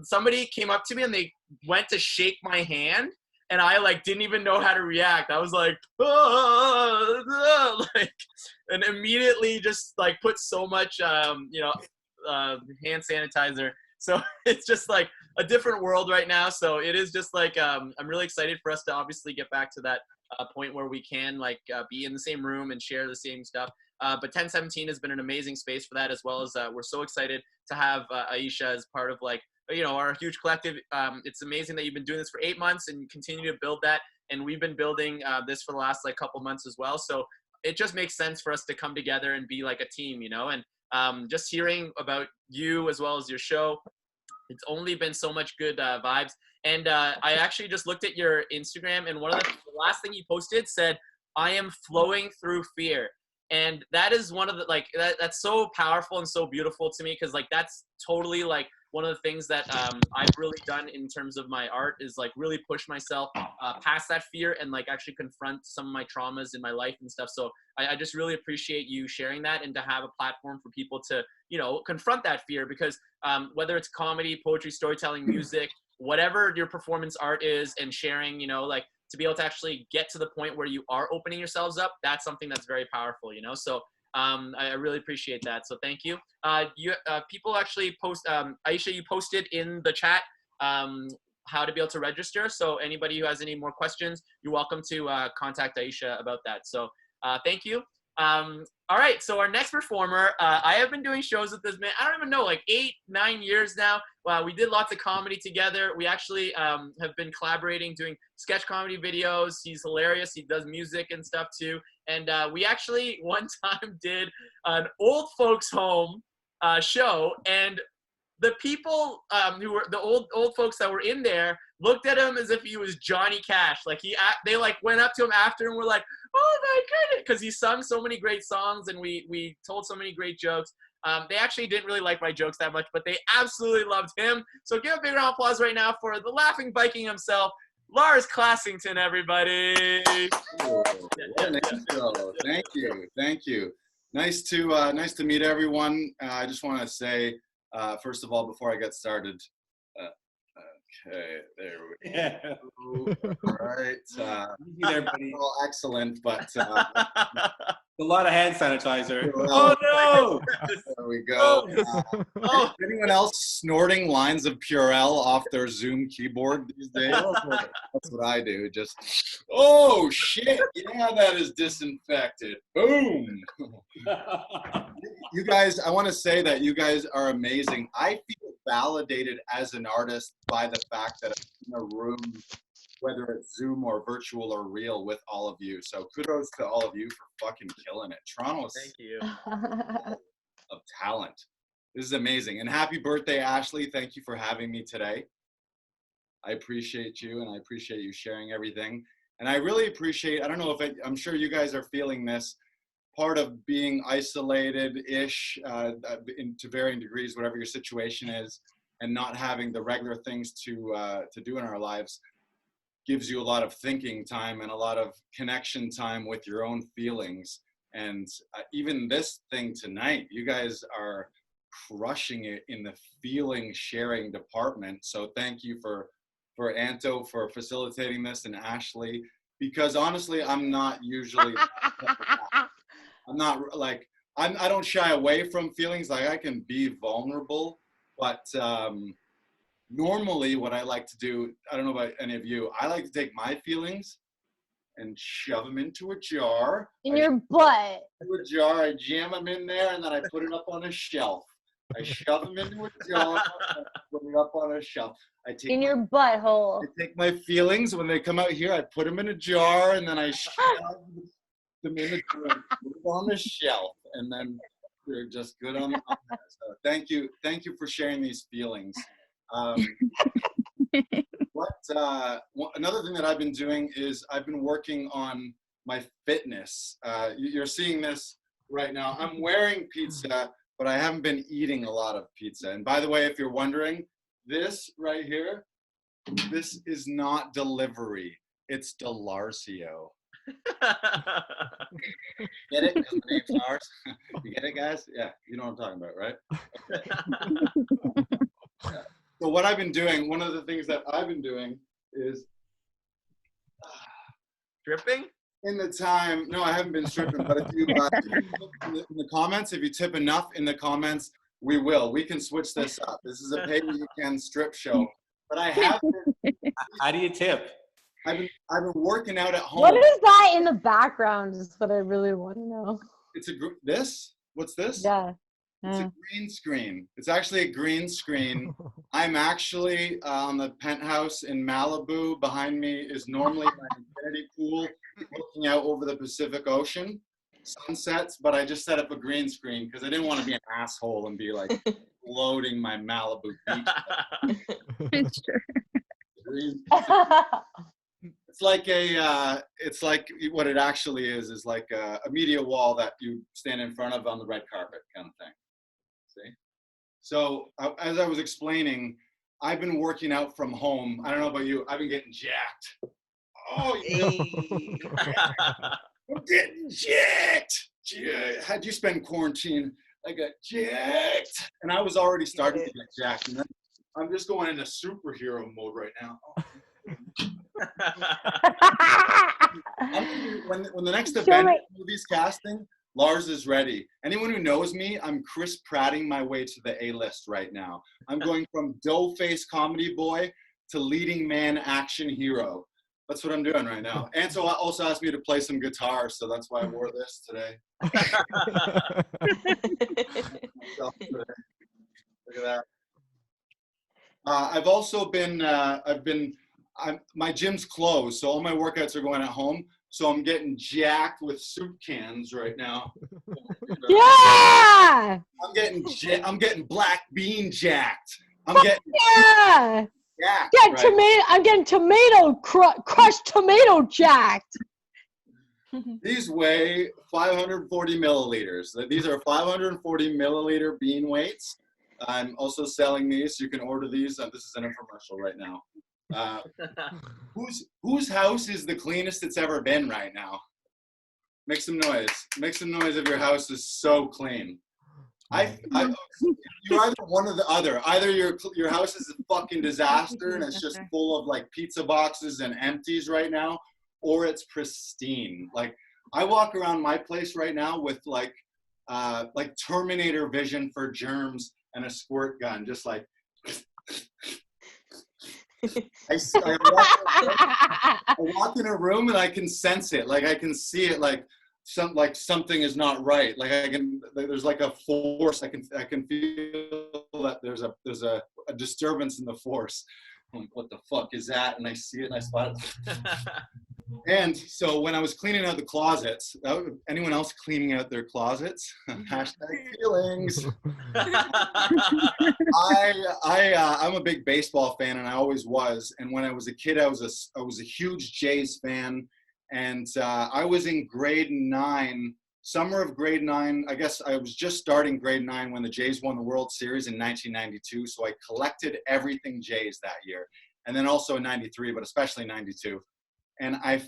somebody came up to me and they went to shake my hand, and I like didn't even know how to react. I was like, like, and immediately just like put so much, hand sanitizer. So it's just like a different world right now. So it is just like, I'm really excited for us to obviously get back to that point where we can like be in the same room and share the same stuff. But 1017 has been an amazing space for that, as well as we're so excited to have Aisha as part of like, you know, our huge collective. It's amazing that you've been doing this for 8 months and continue to build that. And we've been building this for the last like couple months as well. So it just makes sense for us to come together and be like a team, you know. And just hearing about you as well as your show, it's only been so much good vibes. And I actually just looked at your Instagram, and one of the last thing you posted said, "I am flowing through fear." And that is one of the, like, that's so powerful and so beautiful to me, because like that's totally like one of the things that I've really done in terms of my art is like really push myself past that fear and like actually confront some of my traumas in my life and stuff. So I just really appreciate you sharing that, and to have a platform for people to, you know, confront that fear, because whether it's comedy, poetry, storytelling, music, whatever your performance art is, and sharing, you know, like to be able to actually get to the point where you are opening yourselves up, that's something that's very powerful, you know. So I really appreciate that. So thank you. People actually post, Aisha, you posted in the chat how to be able to register. So anybody who has any more questions, you're welcome to contact Aisha about that. So thank you. All right, so our next performer, I have been doing shows with this man, I don't even know, like 8-9 years now. We did lots of comedy together. We actually have been collaborating, doing sketch comedy videos. He's hilarious. He does music and stuff too. And we actually one time did an old folks home show, and the people who were the old folks that were in there looked at him as if he was Johnny Cash. Like they like went up to him after and were like, "Oh my goodness," because he sung so many great songs and we told so many great jokes. They actually didn't really like my jokes that much, but they absolutely loved him. So give a big round of applause right now for the laughing Viking himself, Lars Classington, everybody. Thank you. Nice to meet everyone. I just want to say, first of all, before I get started, okay, there we go. All right. There, buddy. Well, excellent, but a lot of hand sanitizer. Oh no! There we go. Anyone else snorting lines of Purell off their Zoom keyboard these days? That's what I do. Just, oh shit! Yeah, that is disinfected. Boom. You guys, I want to say that you guys are amazing. I feel validated as an artist by the fact that I'm in a room, whether it's Zoom or virtual or real, with all of you. So kudos to all of you for fucking killing it. Toronto's Thank you. of talent. This is amazing. And happy birthday, Ashley. Thank you for having me today. I appreciate you, and I appreciate you sharing everything. And I really appreciate, I don't know if I'm sure you guys are feeling this, part of being isolated-ish to varying degrees, whatever your situation is, and not having the regular things to do in our lives gives you a lot of thinking time and a lot of connection time with your own feelings. And even this thing tonight, you guys are crushing it in the feeling sharing department. So thank you for Anto for facilitating this, and Ashley, because honestly, I'm not usually, I'm not like, I don't shy away from feelings. Like I can be vulnerable, but normally what I like to do, I don't know about any of you, I like to take my feelings and shove them into a jar. In your butt. Into a jar, I jam them in there, and then I put it up on a shelf. I shove them into a jar, and put it up on a shelf. I take in your butthole. I take my feelings, when they come out here, I put them in a jar, and then I shove them in a jar, put them on the shelf, and then they're just good on there. So thank you for sharing these feelings. Another thing that I've been doing is I've been working on my fitness. You're seeing this right now. I'm wearing pizza, but I haven't been eating a lot of pizza. And by the way, if you're wondering, this right here, this is not delivery. It's Delarcio. Get it? Because my name's Lars. You get it, guys? Yeah, you know what I'm talking about, right? Okay. Yeah. So what I've been doing, one of the things that I've been doing is Dripping? In the time, no, I haven't been stripping, but if you in the comments, if you tip enough in the comments, we can switch this up. This is a pay-as-you-can strip show. But I have been, how do you tip? I've been working out at home. What is that in the background is what I really want to know. It's this? What's this? Yeah. It's a green screen. It's actually a green screen. I'm actually on the penthouse in Malibu. Behind me is normally my infinity pool looking out over the Pacific Ocean. sunsets, but I just set up a green screen because I didn't want to be an asshole and be like loading my Malibu beach. It's true. It's like it's like what it actually is like a media wall that you stand in front of on the red carpet kind of thing. See? So as I was explaining, I've been working out from home. I don't know about you. I've been getting jacked. Oh, I'm getting jacked. How'd you spend quarantine? I got jacked. And I was already starting to get jacked. And then I'm just going into superhero mode right now. When the next event movie's casting, Lars is ready. Anyone who knows me, I'm Chris Pratting my way to the A-list right now. I'm going from dough-faced comedy boy to leading man action hero. That's what I'm doing right now. And so I also asked me to play some guitar, so that's why I wore this today. Look at that. I've also been, my gym's closed, so all my workouts are going at home. So I'm getting jacked with soup cans right now. Yeah! I'm getting black bean jacked. I'm getting yeah! Jacked, Get right? tomato. I'm getting tomato crushed tomato jacked. These weigh 540 milliliters. These are 540 milliliter bean weights. I'm also selling these. You can order these. This is an infomercial right now. Whose house is the cleanest it's ever been right now? Make some noise. Make some noise if your house is so clean. You're either one or the other. Either your house is a fucking disaster and it's just full of like pizza boxes and empties right now, or it's pristine. Like I walk around my place right now with like Terminator vision for germs and a squirt gun, just like. I walk in a room and I can sense it. Like I can see it. Like something is not right. Like there's like a force. I can feel that there's a disturbance in the force. I'm like, what the fuck is that? And I see it and I spot it. And so when I was cleaning out the closets, anyone else cleaning out their closets? Hashtag feelings. I'm a big baseball fan, and I always was. And when I was a kid, I was a huge Jays fan. And I was in grade 9, summer of grade 9. I guess I was just starting grade 9 when the Jays won the World Series in 1992. So I collected everything Jays that year, and then also in 93, but especially 92. And I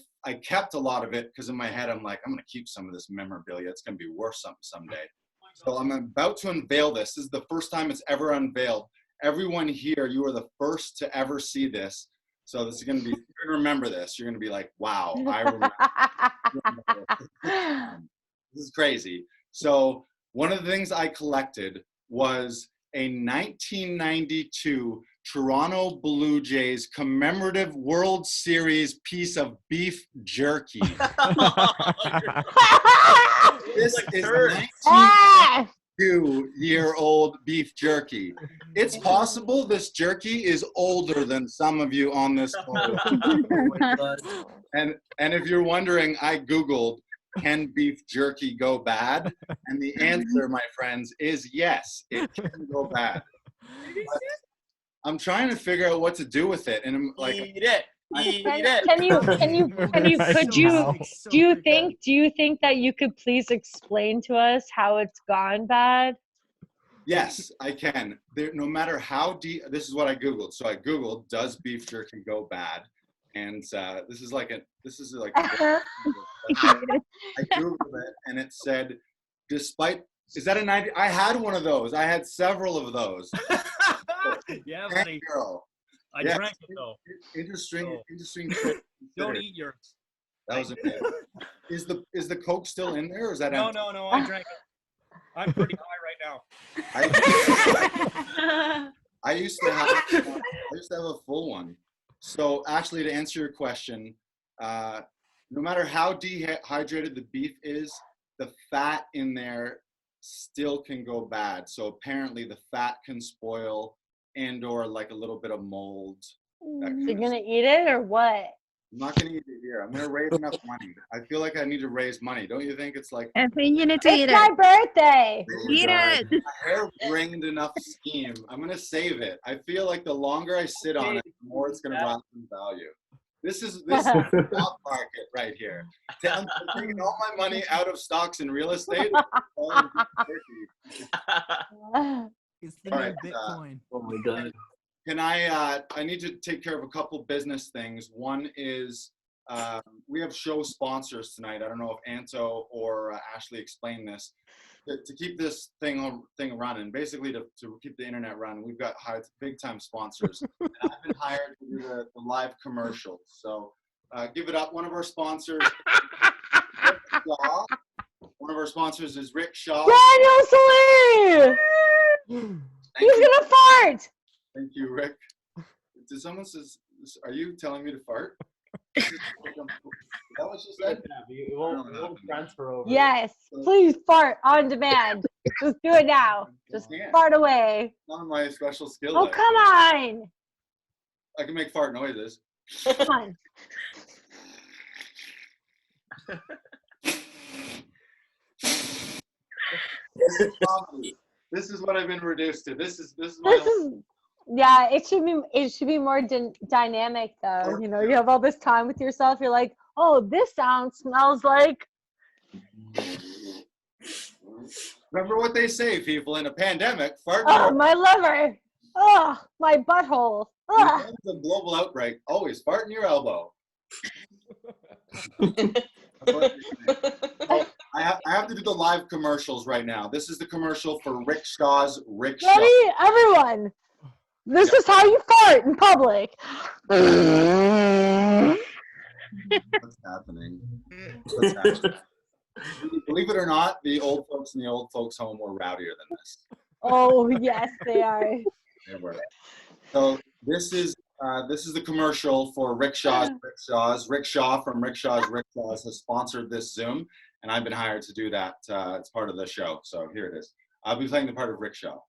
kept a lot of it because in my head, I'm like, I'm going to keep some of this memorabilia. It's going to be worth something someday. So I'm about to unveil this. This is the first time it's ever unveiled. Everyone here, you are the first to ever see this. So this is going to be, you're going to remember this. You're going to be like, wow, I remember. This is crazy. So one of the things I collected was a 1992 Toronto Blue Jays commemorative World Series piece of beef jerky. This is 92-year-old beef jerky. It's possible this jerky is older than some of you on this photo. And if you're wondering, I Googled, can beef jerky go bad? And the answer, my friends, is yes, it can go bad. But I'm trying to figure out what to do with it, and I'm like, eat it. Do you think that you could please explain to us how it's gone bad? Yes, I can. No matter how deep, this is what I Googled. So I Googled, does beef jerky go bad? And this is like I Googled it, and it said, despite, is that a 90? I had one of those. I had several of those. Yeah, buddy. I drank it though. Interesting. Don't eat yours. That was amazing. Is the Coke still in there, or is that No, empty? no, I drank it. I'm pretty high right now. I used to have a full one. So actually, to answer your question, no matter how dehydrated the beef is, the fat in there still can go bad. So apparently the fat can spoil and or like a little bit of mold. You're gonna eat it or what? I'm not gonna eat it here. I'm gonna raise enough money. I feel like I need to raise money. Don't you think? It's like I think you need to eat It's my it. birthday. Eat it. a hair-brained enough scheme. I'm gonna save it. I feel like the longer I sit on it, the more it's gonna rise in value. This is the stock market right here. I'm taking all my money out of stocks and real estate. It's the All new right, Bitcoin. Oh my god. Can I need to take care of a couple business things. One is we have show sponsors tonight. I don't know if Anto or Ashley explained this. To keep this thing running, basically to keep the internet running, we've got hired big time sponsors. And I've been hired to do the live commercials. So give it up. One of our sponsors, Rick Shaw. One of our sponsors is Rick Shaw. Daniel Salee! He's gonna fart! Thank you, Rick. Did someone says, are you telling me to fart? Is that what you said? It won't transfer over. Yes, please fart on demand. Just do it now. Just fart away. None of my special skills. Oh, come on. I can make fart noises. Come on. This is what I've been reduced to. This is my Yeah, it should be more dynamic though. You know, you have all this time with yourself. You're like, oh, this sound smells like. Remember what they say, people, in a pandemic, fart. Oh, my liver. Oh, my butthole. In times of global outbreak, always fart in your elbow. I have to do the live commercials right now. This is the commercial for Rick Shaw's Rick Shaw. Ready, everyone? This is how you fart in public. What's happening? What's happening? Believe it or not, the old folks in the old folks home were rowdier than this. Oh yes, they are. They were. So this is the commercial for Rick Shaw's Rick Shaw's. Rick Shaw from Rick Shaw's has sponsored this Zoom, and I've been hired to do that. It's part of the show. So here it is. I'll be playing the part of Rick Shaw.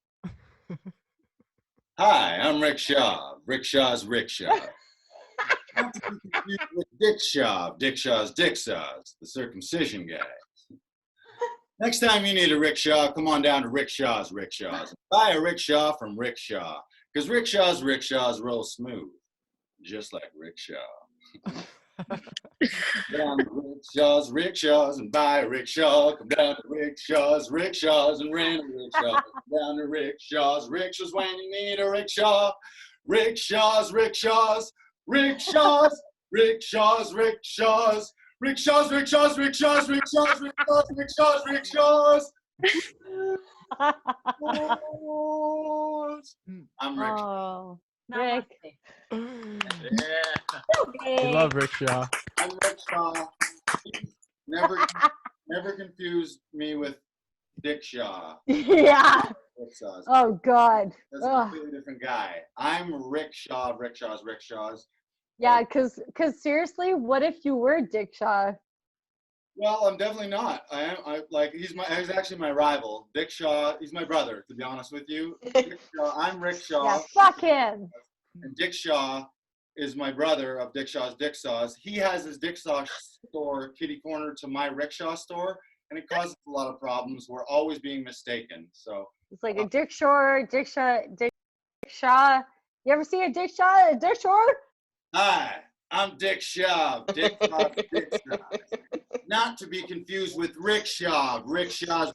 Hi, I'm Rick Shaw. Rick Shaw's Rick Shaw. Not to be confused with Dick Shaw. Dick Shaw's, the circumcision guy. Next time you need a rickshaw, come on down to Rick Shaw's. Buy a rickshaw from Rick Shaw, because Rick Shaw's roll smooth, just like Rick Shaw. Down to Rickshaws, and buy a rickshaw. Come down to Rickshaws, and rent a rickshaw. Come down to Rickshaws when you need a rickshaw. Rickshaws. Rickshaws. I'm Rick. Oh, Rick. We love Rick Shaw. I'm Rick Shaw. Never confuse me with Dick Shaw. Yeah. Rick Shaw's. Oh God. That's a completely different guy. I'm Rick Shaw. Rick Shaw's. Yeah, cause seriously, what if you were Dick Shaw? Well, I'm definitely not. He's actually my rival. Dick Shaw, he's my brother, to be honest with you. Rick Shaw, I'm Rick Shaw. Yeah, fuck him. And Dick Shaw is my brother of Dick Shaw's. He has his Dick Shaw store kitty corner to my rickshaw store, and it causes a lot of problems. We're always being mistaken. So it's like a Dick Shaw. You ever see a Dick Shaw? A Dick Shaw? Hi, I'm Dick Shaw. Dick Shaw. Not to be confused with Rick Shaw. Rick Shaw's,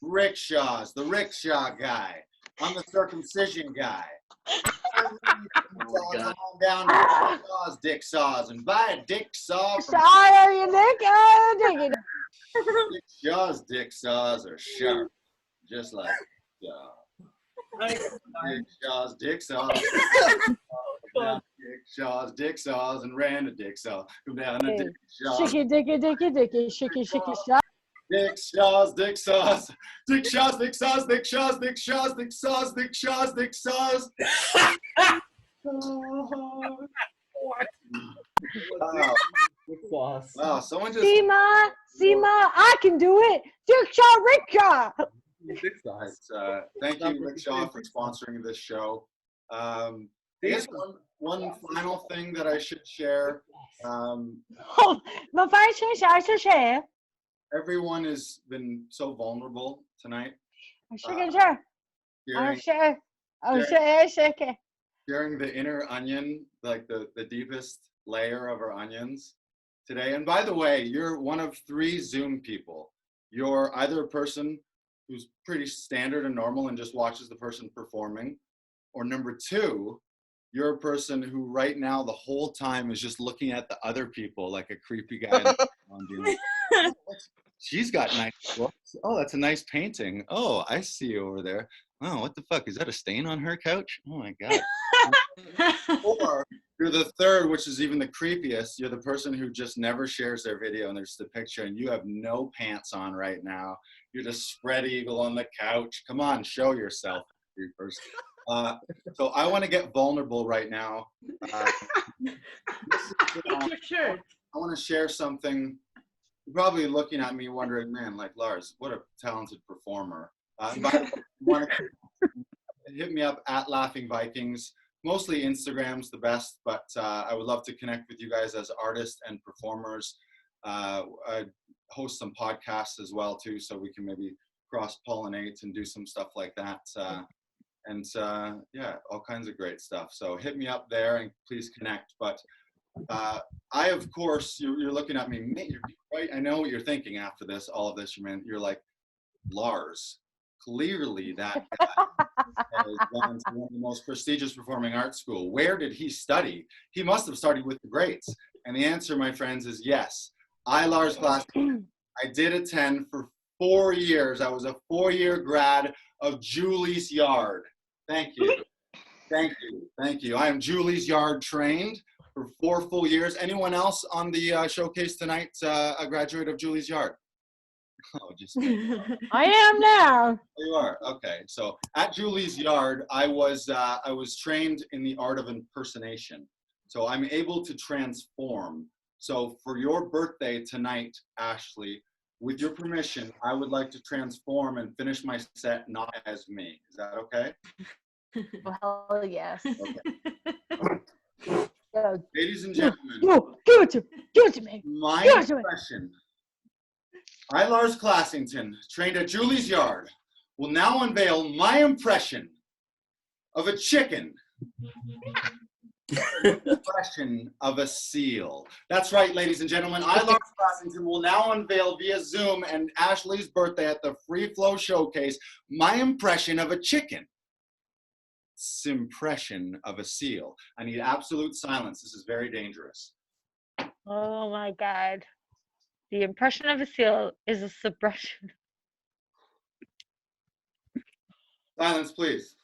the rickshaw guy. I'm the circumcision guy. Come on down to Dick Shaw's and buy a Dick Saw. Are you Dick? Dick Shaw's are sharp, just like Dick Shaw's Dick Saws. Dick Shaw's Dick Saws and ran a Dick Saw. Come down to Dick Shaw's. Shicky, shicky, shaw. Dick Shaw's Dick Saws. Dick Shaw's Dick Saws. Dick Shaw's Dick Shaw's Dick Saws. Dick Shaw's Dick Saws. Wow, someone just. Seema, I can do it. Dick Shaw, Rick Shaw. Thank you, Rick Shaw, for sponsoring this show. I guess one final thing that I should share. Everyone has been so vulnerable tonight. Sharing the inner onion, like the deepest layer of our onions today. And by the way, you're one of 3 Zoom people. You're either a person who's pretty standard and normal and just watches the person performing, or number 2, you're a person who right now the whole time is just looking at the other people like a creepy guy. Being like, oh, she's got nice books. Oh, that's a nice painting. Oh, I see you over there. Oh, what the fuck? Is that a stain on her couch? Oh my God. Or you're the third, which is even the creepiest. You're the person who just never shares their video and there's the picture and you have no pants on right now. You're just spread eagle on the couch. Come on, show yourself. So I want to get vulnerable right now. I want to share something. You're probably looking at me wondering, man, like Lars, what a talented performer. Hit me up at Laughing Vikings. Mostly Instagram's the best, but I would love to connect with you guys as artists and performers. I host some podcasts as well too, so we can maybe cross-pollinate and do some stuff like that. Yeah, all kinds of great stuff. So hit me up there and please connect. But I, of course, you're looking at me, right? I know what you're thinking after this, all of this, you're like, Lars, clearly that guy has gone to one of the most prestigious performing arts school. Where did he study? He must have studied with the greats. And the answer, my friends, is yes. Lars Glassman, I did attend for 4 years. I was a 4-year grad of Julie's Yard. Thank you. Thank you. Thank you. I am Julie's Yard trained for 4 full years. Anyone else on the showcase tonight a graduate of Julie's Yard? Oh, just I am now. You are. Okay. So at Julie's Yard, I was trained in the art of impersonation. So I'm able to transform. So for your birthday tonight, Ashley, with your permission, I would like to transform and finish my set not as me. Is that okay? Well, yes. Okay. Ladies and gentlemen. Give it to me. My impression. I, Lars Classington, trained at Julie's Yard, will now unveil my impression of a chicken. Impression of a seal. That's right, ladies and gentlemen. I, Lars Classington, will now unveil via Zoom and Ashley's birthday at the FreeFlow Showcase my impression of a chicken. Impression of a seal. I need absolute silence. This is very dangerous. Oh my God. The impression of a seal is a suppression. Silence, please.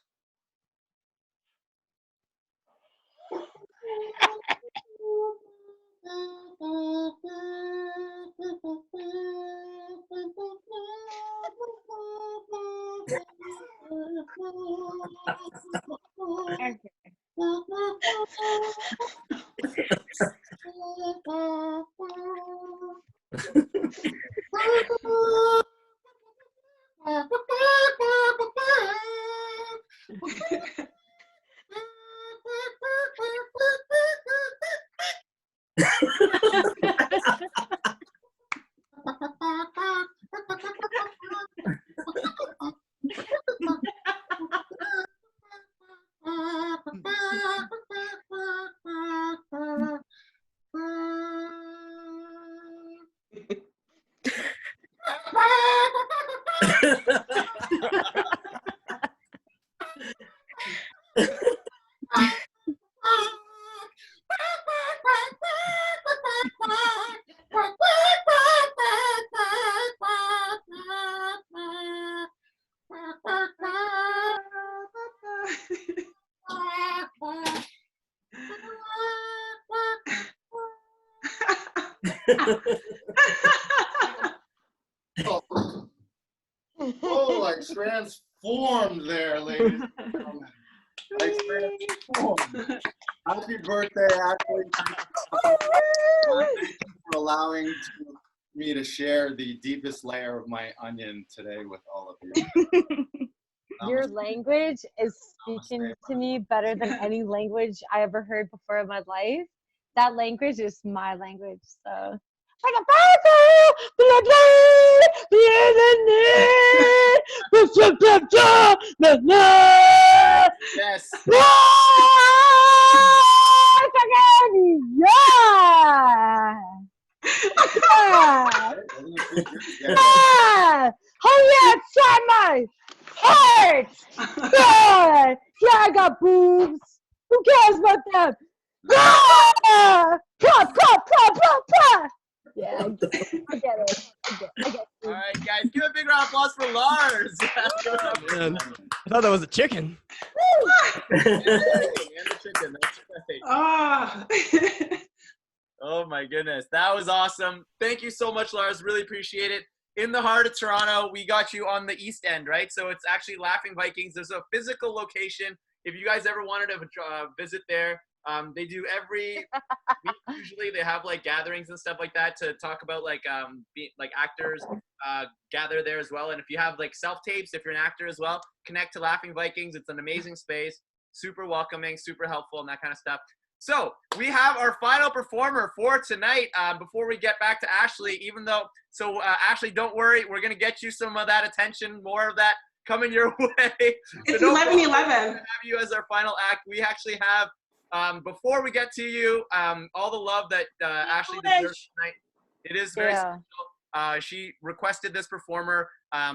Oh, I transformed there, ladies and gentlemen. I transformed. Happy birthday, Ashley. Thank you for allowing me to share the deepest layer of my onion today with all of you. your language is speaking to me better than any language I ever heard before in my life. That language is my language. So Yes. Yeah! Oh yeah, it's on my heart! God! Yeah, I got boobs. Who cares about them? Ah! Pop, pop, pop, pop, pop! Yeah, I get it. I get All right, guys, give a big round of applause for Lars. Man, I thought that was a chicken. And the chicken. That's right. Ah. Oh my goodness, that was awesome. Thank you so much, Lars. Really appreciate it. In the heart of Toronto, we got you on the East End, right? So it's actually Laughing Vikings. There's a physical location. If you guys ever wanted to visit there, they do every week. Usually, they have like gatherings and stuff like that to talk about like actors gather there as well. And if you have like self tapes, if you're an actor as well, connect to Laughing Vikings. It's an amazing space, super welcoming, super helpful, and that kind of stuff. So we have our final performer for tonight. Before we get back to Ashley, Ashley, don't worry, we're gonna get you some of that attention, more of that coming your way. It's So 11:11. Have you as our final act. We actually have, before we get to you, all the love that Ashley deserves tonight. It is very special. She requested this performer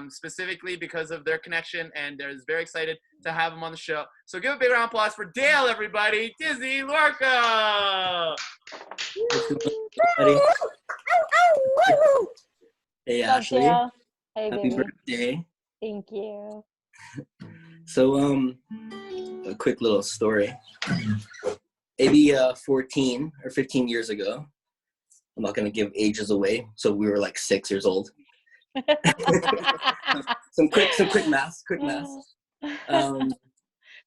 specifically because of their connection, and is very excited to have him on the show. So give a big round of applause for Dale, everybody. Disney Lorca. Hey, What's up, Ashley. Dale? Hey, Happy baby. birthday. Thank you. So, a quick little story. Maybe 14 or 15 years ago, I'm not going to give ages away, so we were like 6 years old. some quick math.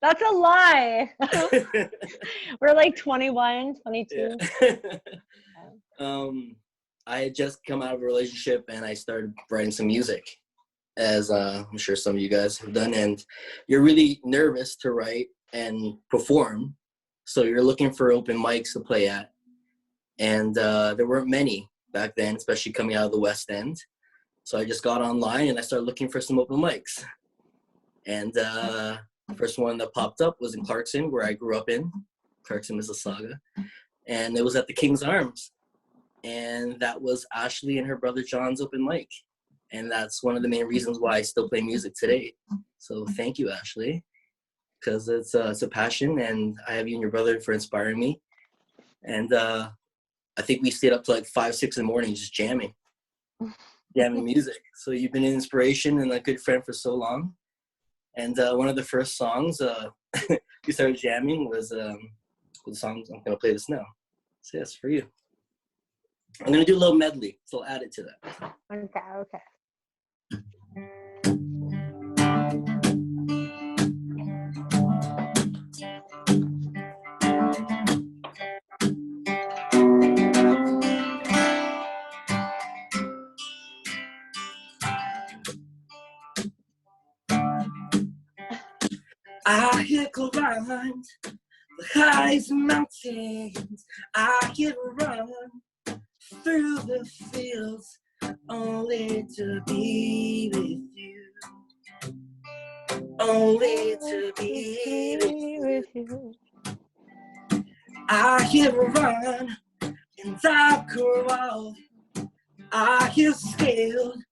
That's a lie. We're like 21, 22. Yeah. I had just come out of a relationship and I started writing some music, as I'm sure some of you guys have done. And you're really nervous to write and perform, so you're looking for open mics to play at. And there weren't many back then, especially coming out of the West End. So I just got online and I started looking for some open mics. And the first one that popped up was in Clarkson, where I grew up in, Clarkson, Mississauga. And it was at the King's Arms. And that was Ashley and her brother John's open mic. And that's one of the main reasons why I still play music today. So thank you, Ashley, because it's a passion, and I have you and your brother for inspiring me. And I think we stayed up to like 5, 6 in the morning just jamming music. So you've been an inspiration and a good friend for so long. And one of the first songs we started jamming was the song I'm gonna play this now. So yes, for you. I'm gonna do a little medley, so I'll add it to that. Okay. I have climbed the highest mountains. I have run through the fields only to be with you. Only to be with you. I have run and I've crawled. I have scaled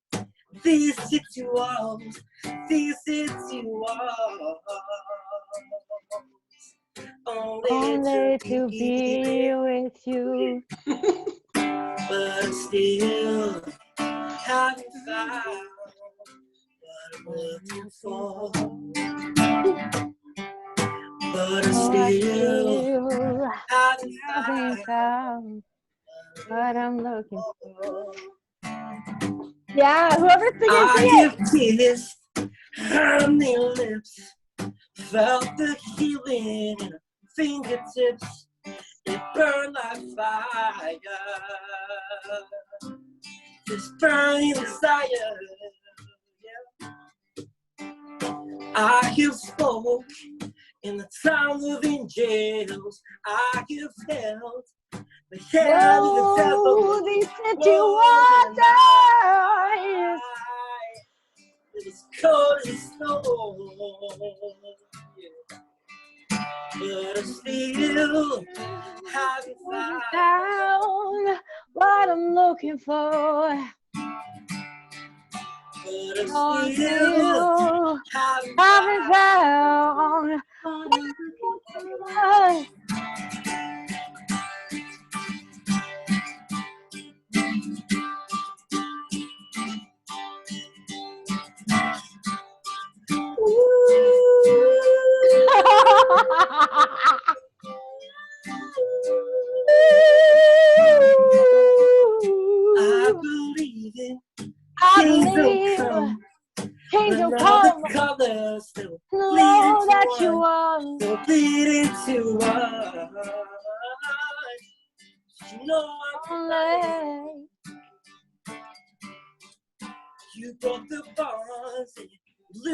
these city walls. These city walls. Only to be with you. But still haven't found what I'm looking for. But still haven't found what I'm looking for. Yeah, whoever's singing, I have kissed honey lips, felt the healing in her fingertips. It burned like fire. This burning desire. Yeah. I have spoke in the tongue of angels. I have held the hand of the devil. These city Walls and waters. it was cold as snow. But I'm still haven't Found what I'm looking for. But I'm Oh, still haven't haven't found what I'm looking for. I believe it. I Kings don't believe come. kings will Another come. color still Know bleeding that to you one. won. Still bleeding to one. You know I'm Only you broke the bonds and you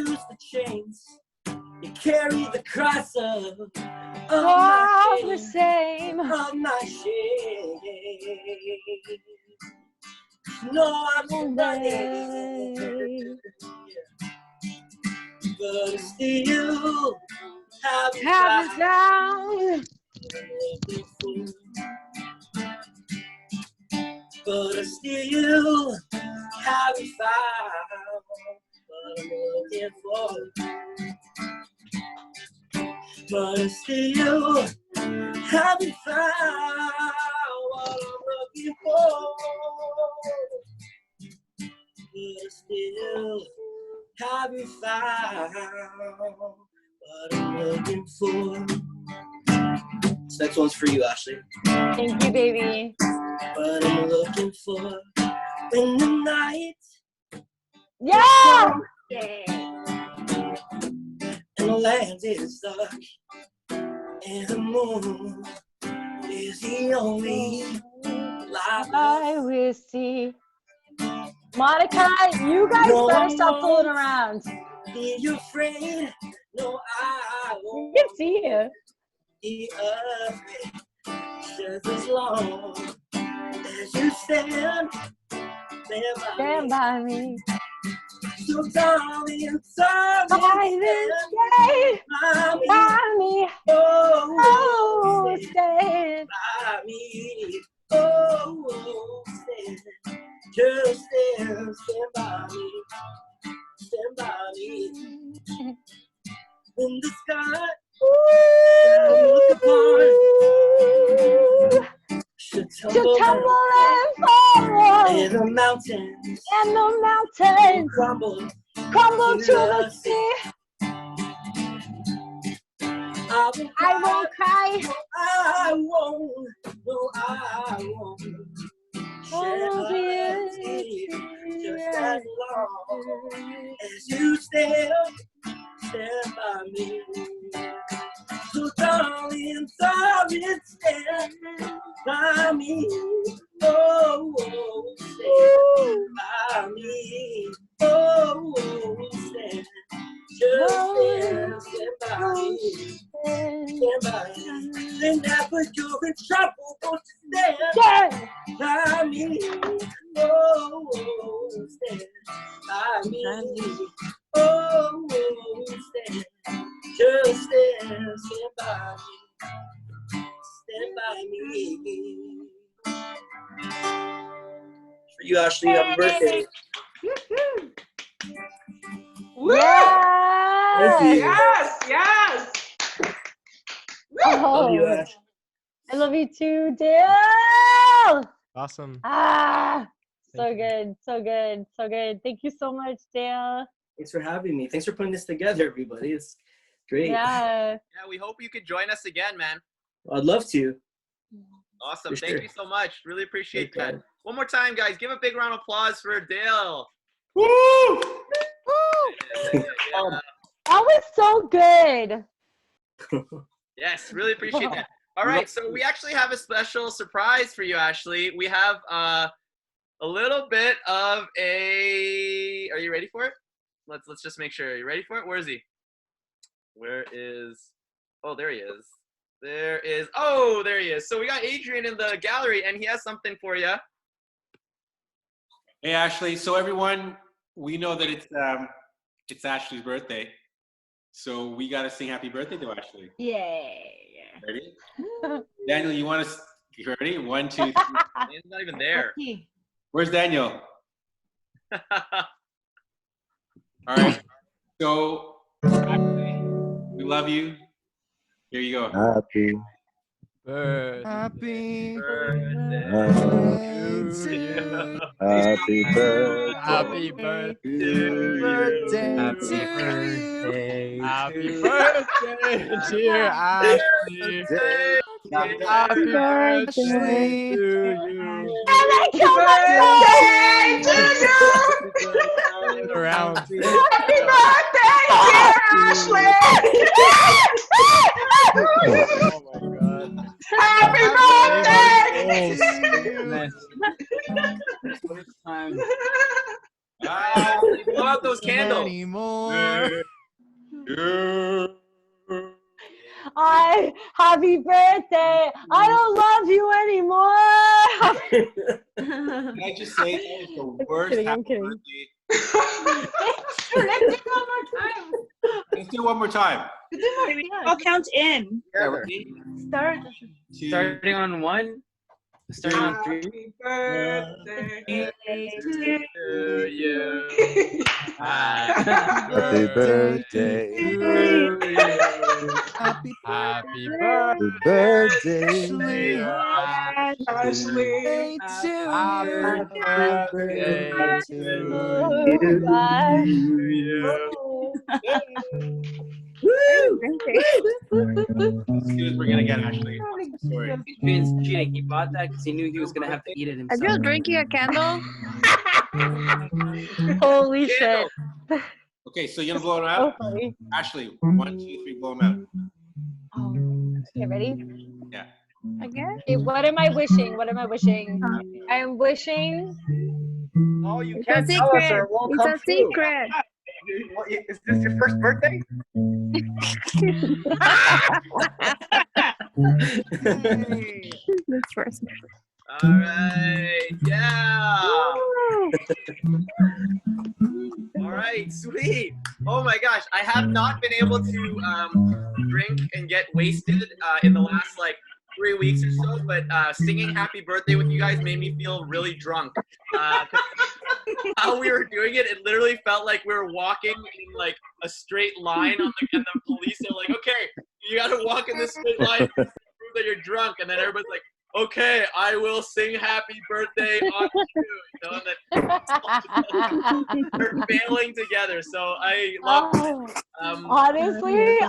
lose the chains. You carry the cross of all the my same. shame, of my shame. No, I'm running, but still Haven't found. but I still haven't found what I'm looking for. But I still haven't found what I'm looking for. But I still haven't found what I'm looking for. This next one's for you, Ashley. Thank you, baby. What I'm looking for in the night. Yeah! And the land is dark. And the moon is the only light I will see. Monica, you guys no better one stop fooling won't around. be afraid. No, I You won't can see you. be afraid. Just as long as you stand Stand by me. So darling, By this day, by me. Oh, stand. by me. Oh, stand. Just stand by me. Stand by me. In the sky, look upon. Should tumble and fall. And the mountains. And the mountains crumble to the sea. I won't cry. No, I won't. No, I won't. Shed a tear. Just as long as you stand by me. So darling, stand by me. Oh, stand by me. Oh, stand. Just stand by me. Stand by me. Whenever you're in trouble, won't you stand by me? Oh, stand by me. Oh, stand. Just stand by me. Stand by me. For you, Ashley, happy birthday. Yes. Thank you. Yes, yes. Love you, Oh, Ash. I love you too, Dale. Awesome. Ah, so Thank you. good, so good, so good. Thank you so much, Dale. Thanks for having me. Thanks for putting this together, everybody. It's great. Yeah. Yeah, we hope you could join us again, man. I'd love to. Awesome. For Thank sure. you so much. Really appreciate Thank that. you. One more time, guys. Give a big round of applause for Dale. Woo! Yeah. That was so good. Yes, really appreciate that. All right, so we actually have a special surprise for you, Ashley. We have a little bit of a. Are you ready for it? Let's just make sure. Are you ready for it? Where is he? Where is? Oh, there he is. There is. Oh, there he is. So we got Adrian in the gallery, and he has something for you. Hey, Ashley. So everyone, we know that it's Ashley's birthday. So we got to sing happy birthday to Ashley. Yay. Ready? Daniel, you want to, you ready? 1, 2, 3. He's not even there. Where's Daniel? All right. So, Ashley, we love you. Here you go. Happy Happy birthday to you. Happy birthday. Happy birthday to you. Happy to birthday, dear Ashley. Happy birthday to you. Happy Around. Happy birthday, dear Ashley! Oh my God. Happy birthday! Time. Blow out those candles. Anymore. Happy birthday. I don't love you anymore. Can I just say that was the worst I'm happy kidding. birthday? Let's do it one more time. Let's do it one more time. I'll count in. Yeah, ready? Start. Starting on 1. Starting on 3. Birthday To you. Happy birthday. Happy Happy birthday, birthday. Ashley. Happy birthday to you. As soon as we're gonna get Ashley. Sorry. Adrian's cheating. He bought that because he knew he was gonna have to eat it Are himself. you drinking a candle? Holy shit. Okay, so you're gonna blow it So out? funny. Ashley, 1, 2, 3, blow them out. Okay, ready? Yeah. Again? Okay, what am I wishing? What am I wishing? I am wishing. Oh, you It's can't a tell us or secret. it won't It's come a true. secret. Is this your first birthday? That's first. All right. Yeah. All right. Sweet. Oh my gosh. I have not been able to drink and get wasted in the last like 3 weeks or so, but singing happy birthday with you guys made me feel really drunk. How we were doing it, it literally felt like we were walking in like a straight line and the police are like, okay, you gotta walk in this straight line to prove that you're drunk. And then everybody's like, okay, I will sing happy birthday on you. You know, and then they're bailing together. So I love it.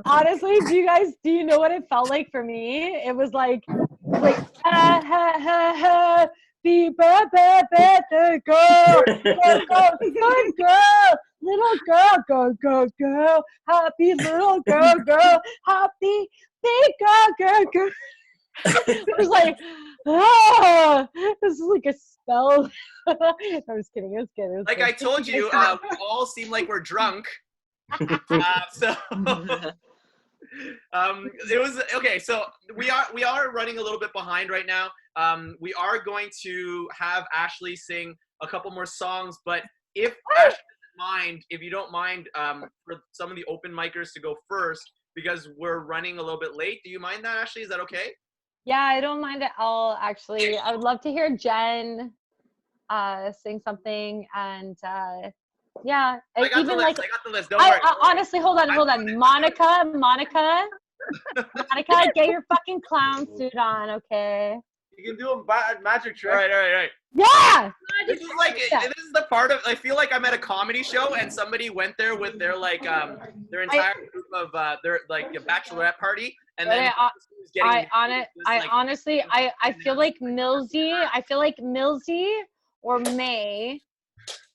Honestly, do you know what it felt like for me? It was like happy birthday, girl, go, good girl, little girl, go, happy little girl, happy big girl. I was like, this is like a spell. I was kidding. Like I told you, we all seem like we're drunk. So it was okay. So we are running a little bit behind right now. We are going to have Ashley sing a couple more songs, but if Ashley if you don't mind, for some of the open micers to go first because we're running a little bit late. Do you mind that, Ashley? Is that okay? Yeah, I don't mind at all. Actually, I would love to hear Jen sing something, and yeah, I got even the list. like I got the list. Don't worry. honestly, hold on, Monica, get your fucking clown suit on, okay? You can do a magic trick. All right. Yeah. This is like this is the part of I feel like I'm at a comedy show and somebody went there with their like their entire group of their like a bachelorette party and then honestly feel like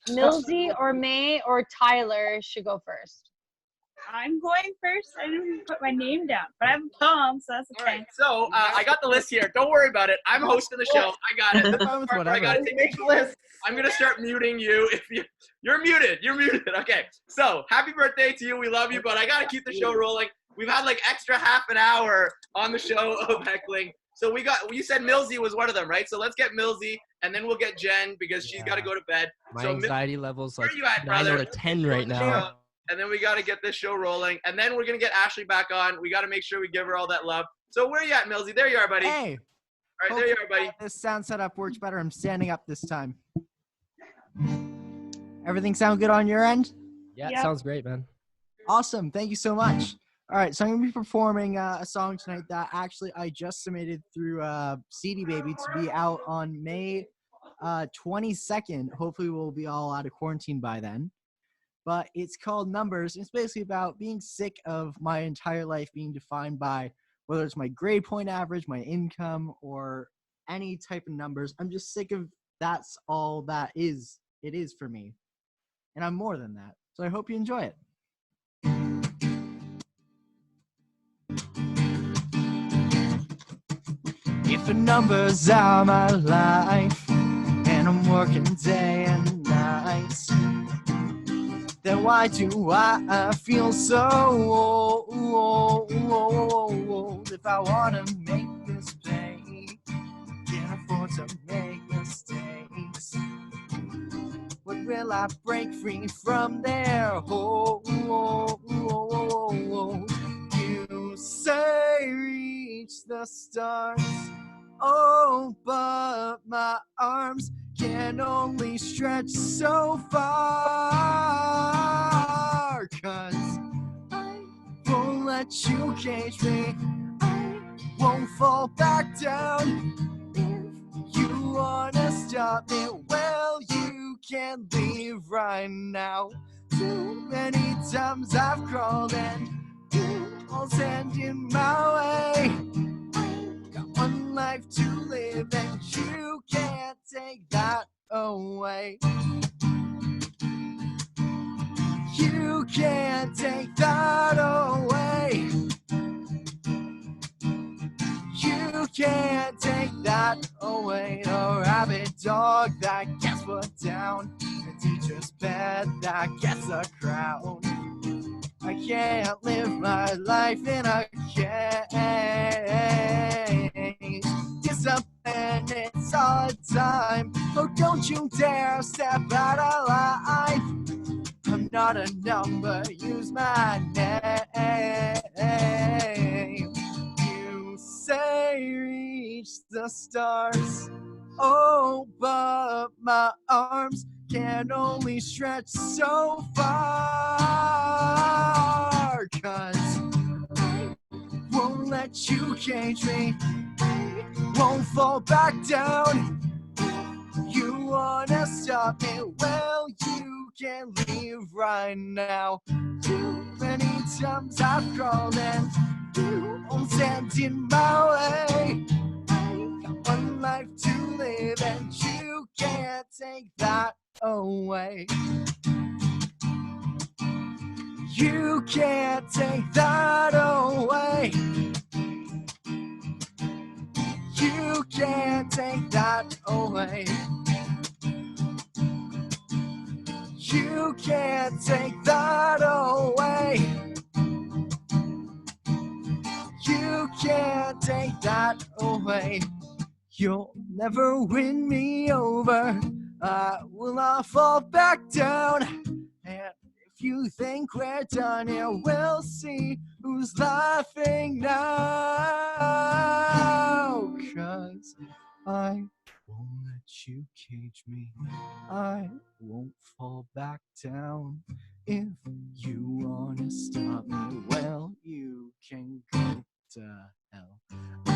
Millsy or May or Tyler should go first. I'm going first. I didn't even put my name down, but I have a poem, so that's okay. All right, so I got the list here. Don't worry about it. I'm hosting the show. I got it. I got to take the list. I'm gonna start muting you if you're muted. You're muted. Okay. So happy birthday to you. We love you, but I gotta keep the show rolling. we've had like extra half an hour on the show of heckling. So you said Millsy was one of them, right? So let's get Millsy, and then we'll get Jen because she's got to go to bed. My So anxiety level's where like are you at, 9 brother? out of 10 right now. And then we got to get this show rolling, and then we're gonna get Ashley back on. We got to make sure we give her all that love. So where are you at, Millsy? There you are, buddy. Hey. All right, there you are, buddy. This sound setup works better. I'm standing up this time. Everything sound good on your end? Yeah, it sounds great, man. Awesome. Thank you so much. All right, so I'm going to be performing a song tonight that actually I just submitted through CD Baby to be out on May 22nd. Hopefully we'll be all out of quarantine by then. But it's called Numbers. It's basically about being sick of my entire life being defined by whether it's my grade point average, my income, or any type of numbers. I'm just sick of that's all that is. It is for me. And I'm more than that. So I hope you enjoy it. If the numbers are my life and I'm working day and night, then why do I feel so old? If I want to make this pay, can't afford to make mistakes. When will I break free from there? You say reach the stars, oh, but my arms can only stretch so far. 'Cause I won't let you cage me, I won't fall back down. If you wanna stop me, well, you can leave right now. Too many times I've crawled and you all stand in my way. Got one life to live and you can't take that away. You can't take that away. You can't take that away. The rabid dog that gets put down, the teacher's pet that gets a crown. I can't live my life in a cage. Discipline, it's all the time. Oh, don't you dare step out of line. I'm not a number, use my name. You say reach the stars, oh, but my arms can only stretch so far. 'Cause I won't let you cage me, I won't fall back down. You wanna stop me, well, you can leave right now. Too many times I've crawled and you won't stand in my way. I got one life to live and you can't take that away. You can't take that away. You can't take that away. You can't take that away. You can't take that away. You'll never win me over. I will not fall back down. And if you think we're done here, we'll see who's laughing now. 'Cause I won't let you cage me, I won't fall back down. If you wanna stop me, well, you can go to hell. I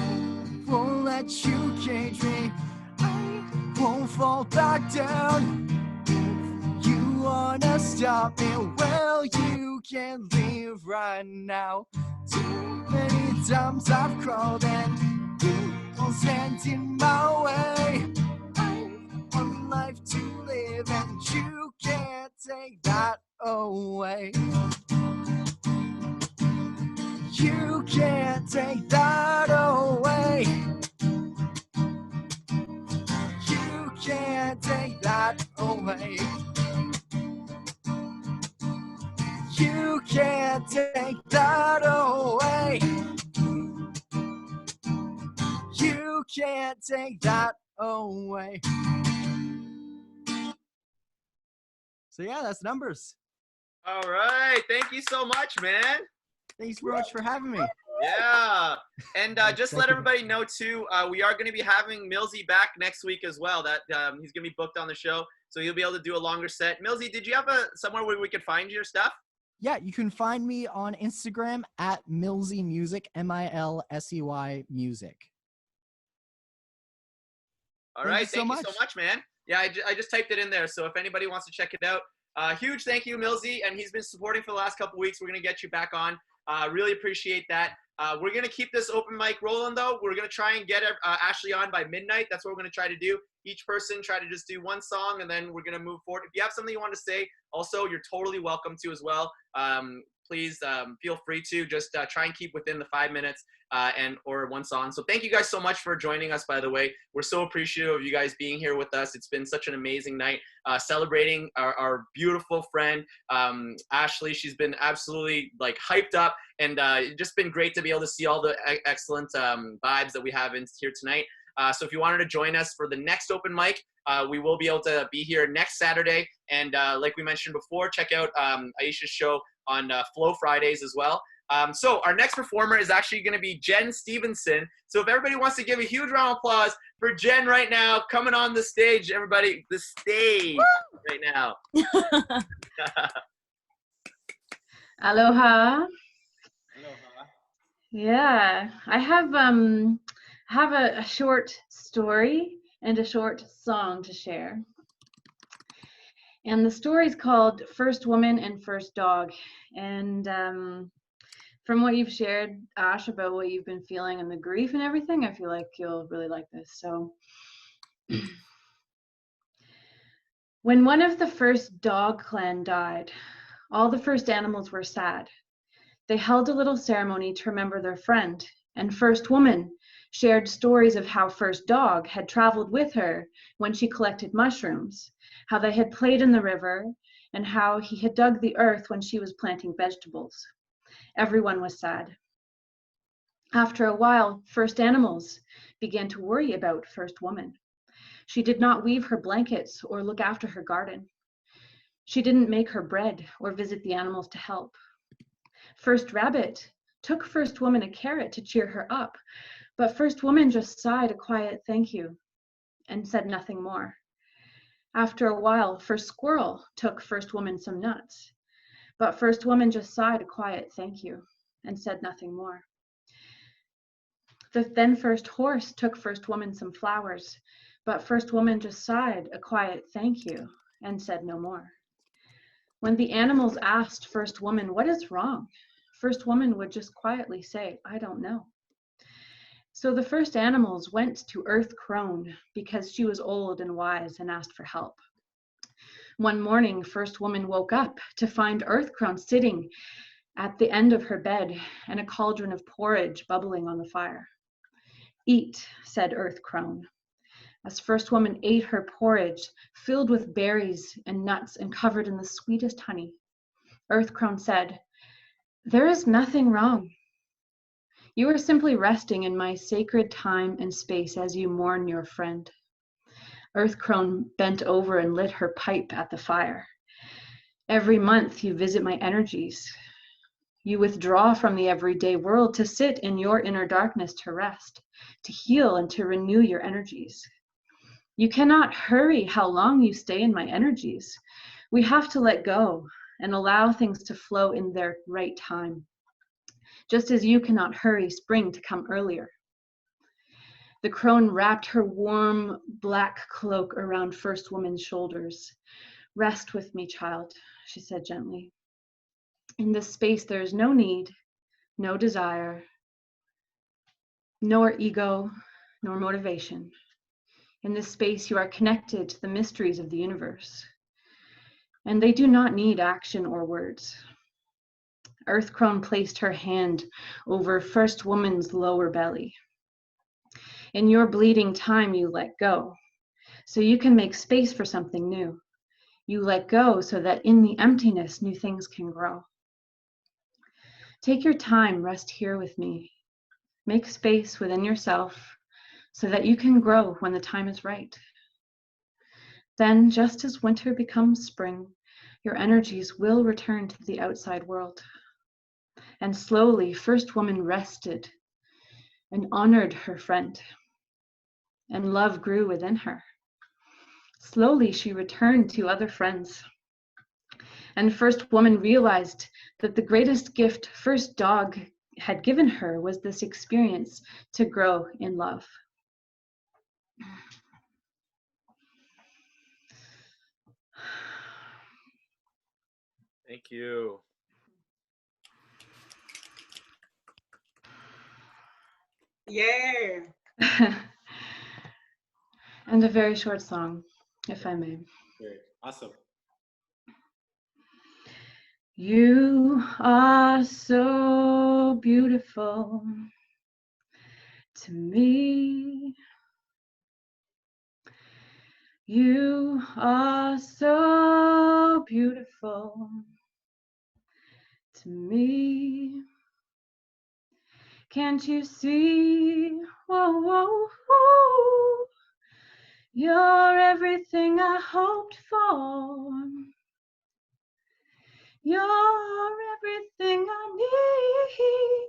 won't let you cage me, I won't fall back down. If you wanna stop me, well, you can leave right now. Too many times I've crawled and you won't stand in my way. I've one life to live and you can't take that away. You can't take that away. You can't take that away. You can't take that away. You can't take that away. So yeah, that's Numbers. All right. Thank you so much, man. Thanks very much for having me. Yeah. And just Thank let you. everybody know, too, we are going to be having Millsy back next week as well. That he's going to be booked on the show, so he'll be able to do a longer set. Millsy, did you have somewhere where we could find your stuff? Yeah, you can find me on Instagram at Millsy Music, MILSEY Music. All Thank right. you so Thank you so much, man. Yeah, I just typed it in there, so if anybody wants to check it out, huge thank you, Millsy, and he's been supporting for the last couple weeks. We're going to get you back on. Really appreciate that. We're going to keep this open mic rolling, though. We're going to try and get Ashley on by midnight. That's what we're going to try to do. Each person try to just do one song, and then we're going to move forward. If you have something you want to say, also, you're totally welcome to as well. Please feel free to just try and keep within the 5 minutes or one song. So thank you guys so much for joining us, by the way. We're so appreciative of you guys being here with us. It's been such an amazing night celebrating our beautiful friend, Ashley. She's been absolutely like hyped up, and just been great to be able to see all the excellent vibes that we have in here tonight. So if you wanted to join us for the next open mic, we will be able to be here next Saturday. And like we mentioned before, check out Aisha's show on Flow Fridays as well. So our next performer is actually going to be Jen Stevenson. So if everybody wants to give a huge round of applause for Jen right now, coming on the stage, everybody, the stage right now. Aloha. Yeah, I have a short story and a short song to share. And the story is called First Woman and First Dog. And from what you've shared, Ash, about what you've been feeling and the grief and everything, I feel like you'll really like this. So when one of the first dog clan died, all the first animals were sad. They held a little ceremony to remember their friend, and First Woman shared stories of how First Dog had traveled with her when she collected mushrooms, how they had played in the river, and how he had dug the earth when she was planting vegetables. Everyone was sad. After a while, First Animals began to worry about First Woman. She did not weave her blankets or look after her garden. She didn't make her bread or visit the animals to help. First Rabbit took First Woman a carrot to cheer her up, but First Woman just sighed a quiet thank you and said nothing more. After a while, First Squirrel took First Woman some nuts, but First Woman just sighed a quiet thank you and said nothing more. Then First Horse took First Woman some flowers, but First Woman just sighed a quiet thank you and said no more. When the animals asked First Woman, "What is wrong?" First Woman would just quietly say, "I don't know." So the first animals went to Earth Crone because she was old and wise and asked for help. One morning, First Woman woke up to find Earth Crone sitting at the end of her bed and a cauldron of porridge bubbling on the fire. "Eat," said Earth Crone. As First Woman ate her porridge, filled with berries and nuts and covered in the sweetest honey, Earth Crone said, "There is nothing wrong. You are simply resting in my sacred time and space as you mourn your friend." Earth Crone bent over and lit her pipe at the fire. "Every month you visit my energies. You withdraw from the everyday world to sit in your inner darkness to rest, to heal and to renew your energies. You cannot hurry how long you stay in my energies. We have to let go and allow things to flow in their right time, just as you cannot hurry spring to come earlier." The crone wrapped her warm black cloak around First Woman's shoulders. "Rest with me, child," she said gently. "In this space there is no need, no desire, nor ego, nor motivation. In this space you are connected to the mysteries of the universe, and they do not need action or words." Earth Crone placed her hand over First Woman's lower belly. "In your bleeding time, you let go, so you can make space for something new. You let go so that in the emptiness, new things can grow. Take your time, rest here with me. Make space within yourself so that you can grow when the time is right. Then, just as winter becomes spring, your energies will return to the outside world. And slowly, First Woman rested and honored her friend, and love grew within her. Slowly, she returned to other friends. And First Woman realized that the greatest gift First Dog had given her was this experience to grow in love. Thank you. Yeah. And a very short song, if I may. Great. Awesome. You are so beautiful to me. You are so beautiful to me. Can't you see? Whoa, whoa, whoa. You're everything I hoped for. You're everything I need.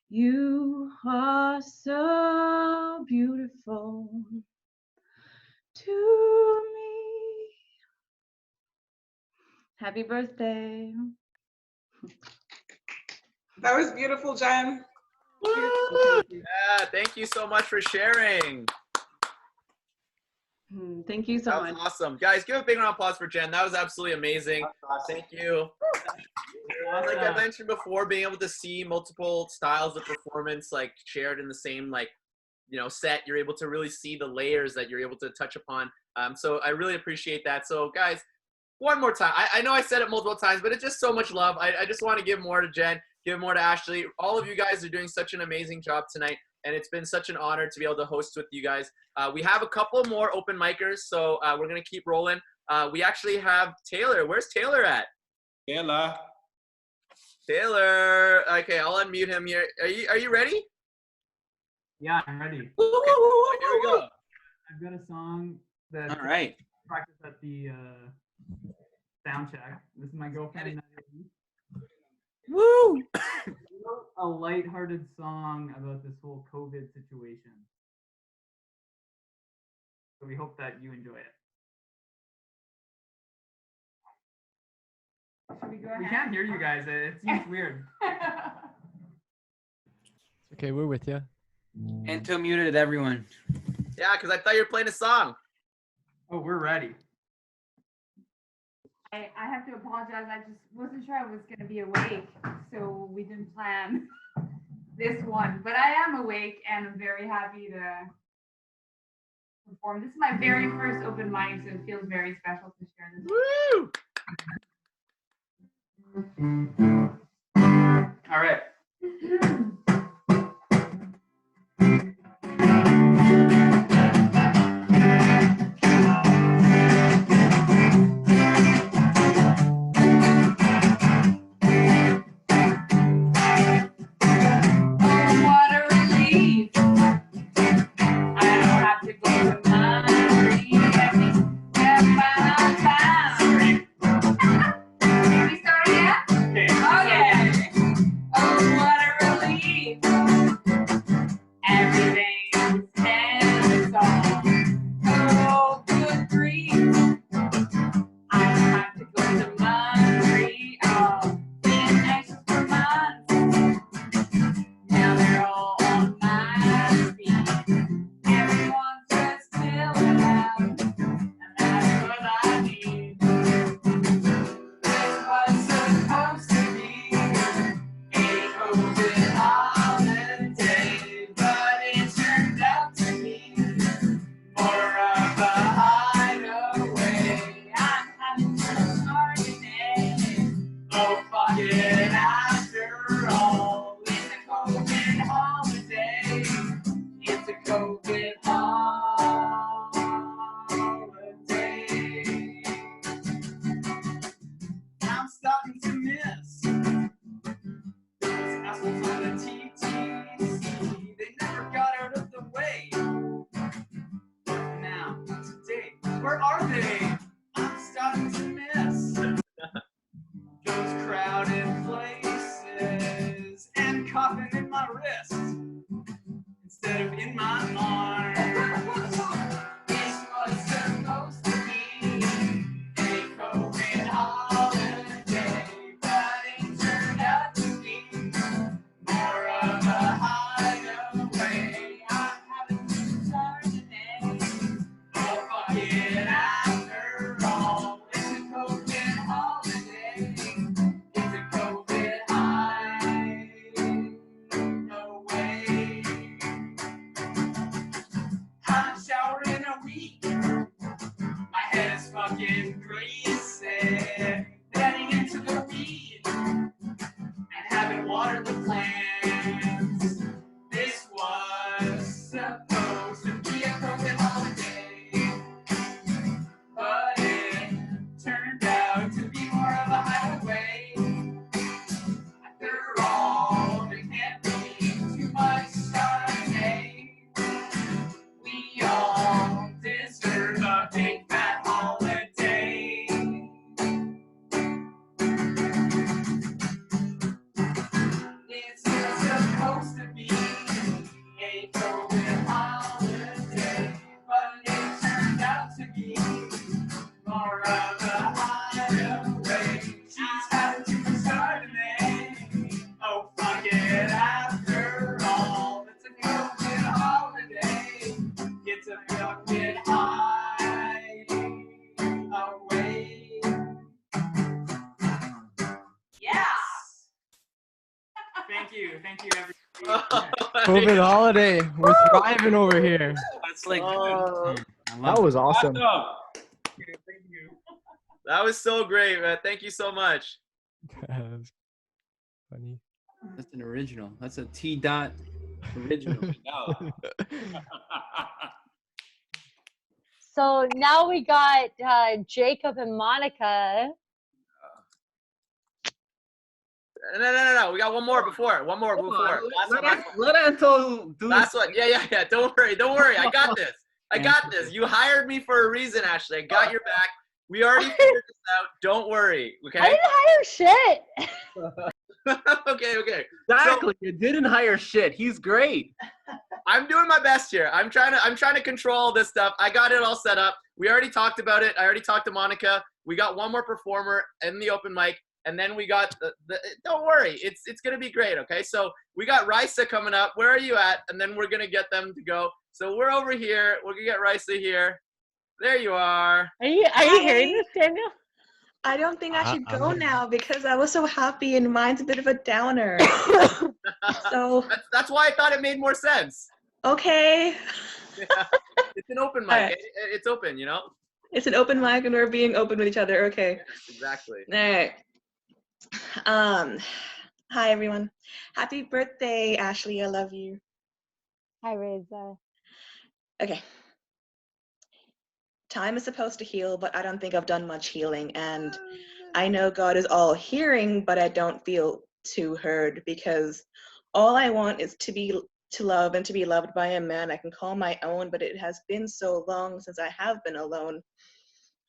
You are so beautiful to me. Happy birthday. That was beautiful, Jen. Yeah, thank you so much for sharing. Thank you so That much. was awesome. Guys, give a big round of applause for Jen. That was absolutely amazing. Thank you. Like I mentioned before, being able to see multiple styles of performance like shared in the same set, you're able to really see the layers that you're able to touch upon. So I really appreciate that. So guys, one more time. I know I said it multiple times, but it's just so much love. I just want to give more to Jen, give more to Ashley. All of you guys are doing such an amazing job tonight, and it's been such an honor to be able to host with you guys. We have a couple more open micers, so we're going to keep rolling. We actually have Taylor. Where's Taylor at? Taylor. Taylor. Okay, I'll unmute him here. Are you ready? Yeah, I'm ready. Okay, here we go. I've got a song that All right. practice at the sound check. This is my girlfriend. Woo! A lighthearted song about this whole COVID situation. So we hope that you enjoy it. We can't hear you guys. It seems weird. Okay, we're with you. Anto muted everyone. Yeah, because I thought you were playing a song. Oh, we're ready. I have to apologize. I just wasn't sure I was going to be awake, so we didn't plan this one. But I am awake, and I'm very happy to perform. This is my very first open mic, so it feels very special to share this. Woo! All right. it, getting into the weeds, and haven't watered the plants. This was supposed to be a COVID holiday, but it turned out to be more of a hideaway. After all, there can't be too much Chardonnay. We all deserve a big fat holiday. This is supposed to be a COVID holiday, but it turned out to be more of a hideaway. She's having too much Chardonnay. Oh, fuck it, after all, it's a COVID holiday. It's a COVID hideaway. Yeah! Thank you, everybody. COVID holiday. We're thriving over here. That's like That was awesome. Thank you. That was so great, man. Thank you so much. That's funny. That's an original. That's a T dot original. So now we got Jacob and Monica. No. We got one more before. One more before. Let Anto do Last one. Yeah. Don't worry. I got this. I got this. You hired me for a reason, Ashley. I got your back. We already figured this out. Don't worry. Okay. I didn't hire shit. Okay. Exactly. You didn't hire shit. He's great. I'm doing my best here. I'm trying to control this stuff. I got it all set up. We already talked about it. I already talked to Monica. We got one more performer in the open mic, and then we got the don't worry. It's gonna be great. Okay. So we got Risa coming up. Where are you at? And then we're gonna get them to go. So we're over here. We're gonna get Risa here. There you are. Are you hearing this, Daniel? I don't think I should go now because I was so happy and mine's a bit of a downer. So that's why I thought it made more sense. Okay. Yeah. It's an open mic. Right. It's open, you know? It's an open mic and we're being open with each other. Okay. Exactly. All right. Hi everyone. Happy birthday, Ashley. I love you. Hi, Reza. Okay. Time is supposed to heal, but I don't think I've done much healing. And I know God is all hearing, but I don't feel too heard because all I want is to love and to be loved by a man I can call my own, but it has been so long since I have been alone.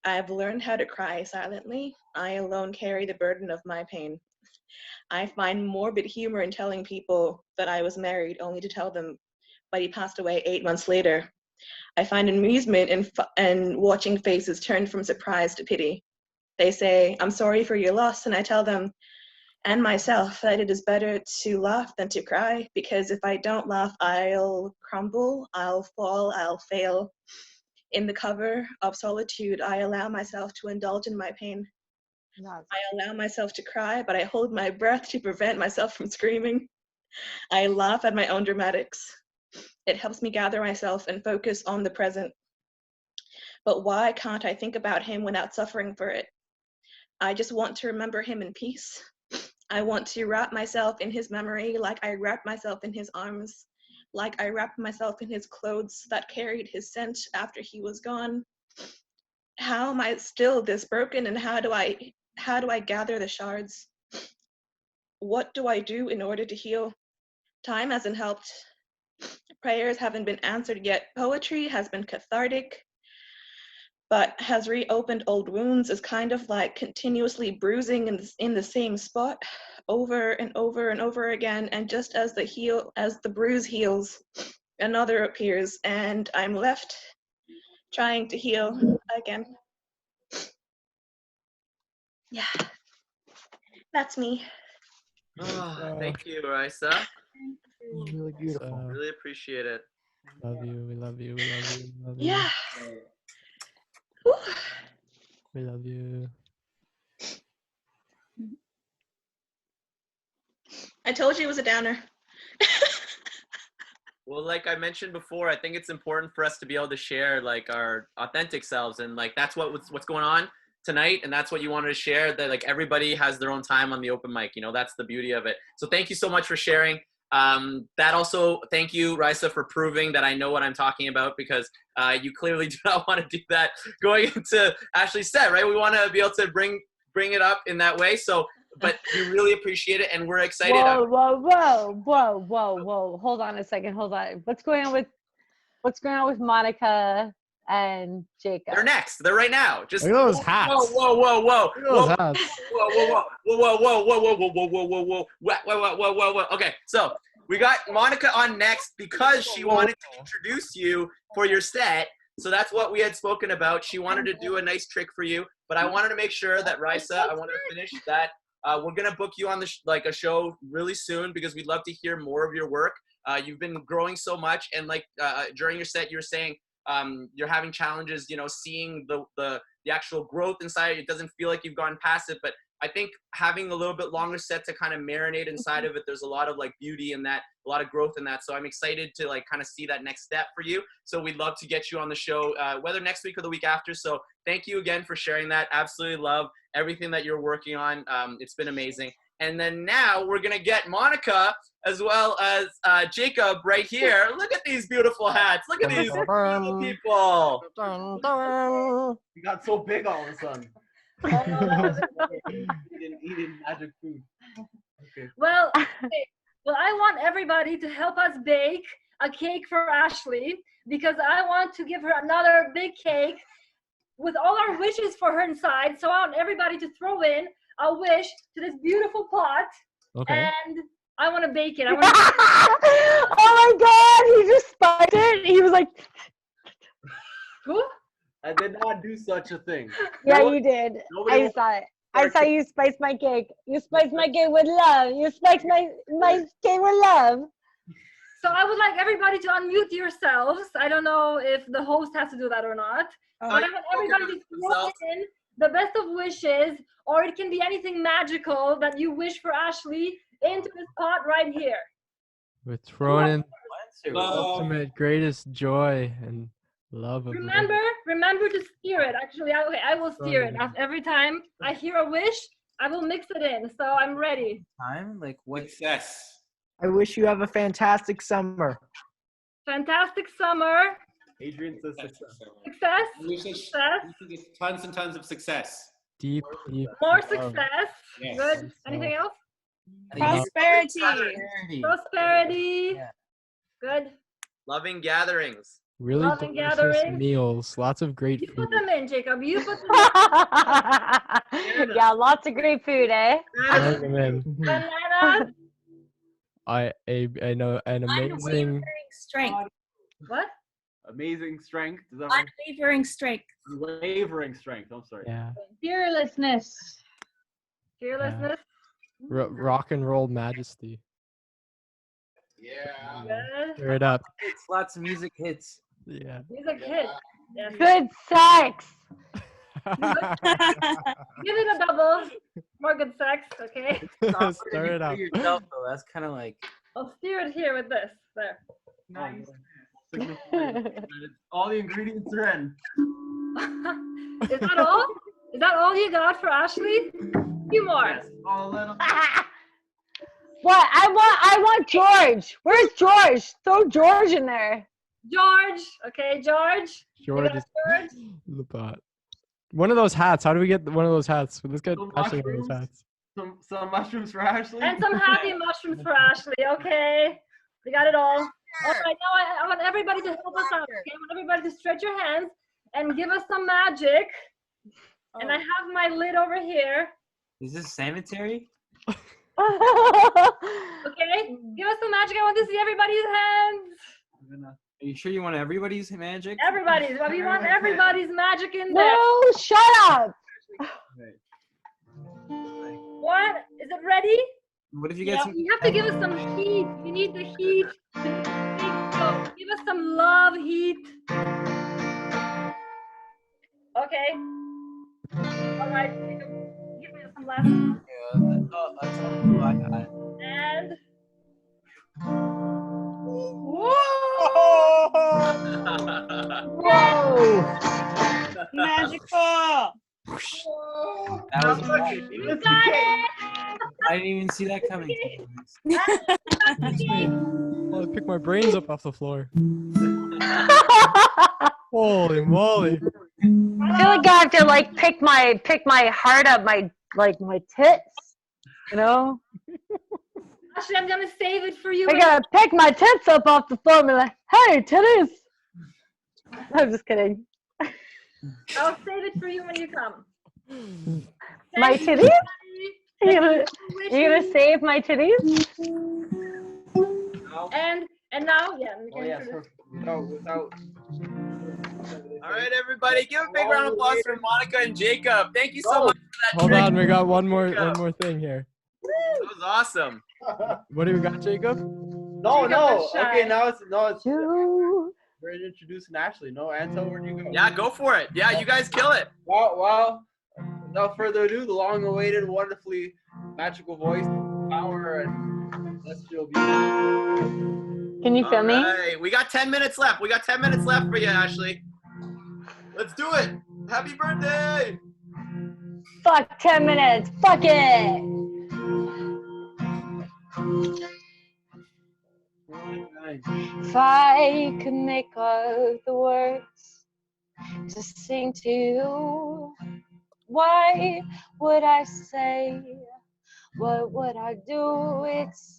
I've learned how to cry silently. I alone carry the burden of my pain. I find morbid humor in telling people that I was married only to tell them, but he passed away 8 months later. I find amusement in watching faces turn from surprise to pity. They say, I'm sorry for your loss, and I tell them, and myself, that it is better to laugh than to cry, because if I don't laugh, I'll crumble, I'll fall, I'll fail. In the cover of solitude, I allow myself to indulge in my pain. I allow myself to cry, but I hold my breath to prevent myself from screaming. I laugh at my own dramatics. It helps me gather myself and focus on the present. But why can't I think about him without suffering for it? I just want to remember him in peace. I want to wrap myself in his memory like I wrapped myself in his arms, like I wrapped myself in his clothes that carried his scent after he was gone. How am I still this broken, and how do I gather the shards? What do I do in order to heal? Time hasn't helped. Prayers haven't been answered yet. Poetry has been cathartic, but has reopened old wounds. Is kind of like continuously bruising in the same spot over and over and over again. And just as the bruise heals, another appears, and I'm left trying to heal again. Yeah, that's me. Oh, thank you, Risa. Really beautiful. Really appreciate it. Love you. We love you. We love you. We love you. Yeah. We love you. I told you it was a downer. Well, like I mentioned before, I think it's important for us to be able to share like our authentic selves, and like that's what's going on. tonight, and that's what you wanted to share, that like everybody has their own time on the open mic. You know, that's the beauty of it. So thank you so much for sharing. That also, thank you, Raisa, for proving that I know what I'm talking about, because you clearly do not want to do that going into Ashley's set, right? We want to be able to bring it up in that way. So, but we really appreciate it, and we're excited. Whoa, whoa, whoa, whoa, whoa, whoa! Hold on a second. Hold on. What's going on with Monica and Jacob? They're next. They're right now. Just look at those hats. Whoa, whoa, whoa, Look at those hats. whoa. Okay, so we got Monica on next because she wanted to introduce you for your set. So that's what we had spoken about. She wanted to do a nice trick for you, but I wanted to make sure that Raisa, I wanted to finish that. We're gonna book you on the like a show really soon, because we'd love to hear more of your work. You've been growing so much, and like during your set, you were saying you're having challenges, you know, seeing the actual growth inside. It doesn't feel like you've gone past it, but I think having a little bit longer set to kind of marinate inside of it, there's a lot of like beauty in that, a lot of growth in that. So I'm excited to like kind of see that next step for you. So we'd love to get you on the show, whether next week or the week after. So thank you again for sharing that. Absolutely love everything that you're working on. It's been amazing. And then now we're going to get Monica as well as Jacob right here. Look at these beautiful hats. Look at these beautiful people. You got so big all of a sudden. Eating magic food. Okay. Well, okay. Well, I want everybody to help us bake a cake for Ashley, because I want to give her another big cake with all our wishes for her inside. So I want everybody to throw in a wish to this beautiful pot. Okay. And I want to bake it. Oh my God, he just spiked it. He was like, who? I did not do such a thing. yeah, you did. I saw it. I saw you spice my cake. You spice my cake with love. You spice my cake with love. So I would like everybody to unmute yourselves. I don't know if the host has to do that or not. But I want everybody to throw in the best of wishes, or it can be anything magical that you wish for Ashley into this pot right here. We're throwing in ultimate greatest joy and love of Remember to steer it. Actually, I will steer it. Every time I hear a wish, I will mix it in. So I'm ready. Time? Like what? Success. I wish you have a fantastic summer. Fantastic summer. Adrian says Success. Tons and tons of success. Deep. More success. Yes. Good. Anything else? Prosperity. Yeah. Good. Loving gatherings. Really Loving delicious gatherings. meals. Lots of great You food. put them in, Jacob. You put them in. Yeah, lots of great food, eh? Throwing them in. Bananas. I know an amazing. Unwavering strength. What? amazing strength. Is that right? Unwavering strength. Unwavering strength. I'm sorry. Yeah. Fearlessness. Fearlessness. Rock and roll majesty. Yeah. Good. Stir it up. It's lots of music hits. Yeah. Music hit. Yes. Good sex. Give it a double. More good sex, okay? Stir it up. Yourself, though. That's kind of like. I'll steer it here with this. There. Nice. All the ingredients are in. Is that all? Is that all you got for Ashley? A few more. Yes, all a little. What? I want George. Where's George? Throw George in there. George. Okay, George. George You is got George? in the pot. One of those hats. How do we get one of those hats? Let's get Some Ashley one of those mushrooms. hats. Some mushrooms for Ashley. And some happy mushrooms for Ashley. Okay. We got it all. All right, now I want everybody to help us out. Okay? I want everybody to stretch your hands and give us some magic. And I have my lid over here. Is this sanitary? Okay, give us some magic. I want to see everybody's hands. Are you sure you want everybody's magic? Everybody's. We want everybody's magic in there. No, shut up. What? Is it ready? What if you get some? You have to give us some heat. You need the heat. So give us some love heat. Okay. All right. Give me some last. That's all I got. And. Whoa! Magical! That was You got it! I didn't even see that coming. It's me. Well, I picked my brains up off the floor. Holy moly. I feel like I have to like pick my heart up, my tits, you know? Ashley, I'm gonna save it for you. I gotta pick my tits up off the floor and be like, hey, titties! I'm just kidding. I'll save it for you when you come. My Thank you, titties? everybody. You're gonna save my titties? And now, yeah. We Oh can yes, introduce- without. All right, everybody, give a big round of applause for Monica and Jacob. Thank you so much for that Hold trick. on, we got one more thing here. That was awesome. What do we got, Jacob? No. Okay, now it's we're introducing Ashley. No, Anto, where'd you go? Yeah, go for it. Yeah, you guys kill it. Well, without further ado, the long-awaited, wonderfully magical voice, power, and celestial beauty. Can you feel me? All right, we got 10 minutes left. We got 10 minutes left for you, Ashley. Let's do it. Happy birthday. Fuck 10 minutes. Fuck it. If I could make up the words to sing to you, what would I say? What would I do? It's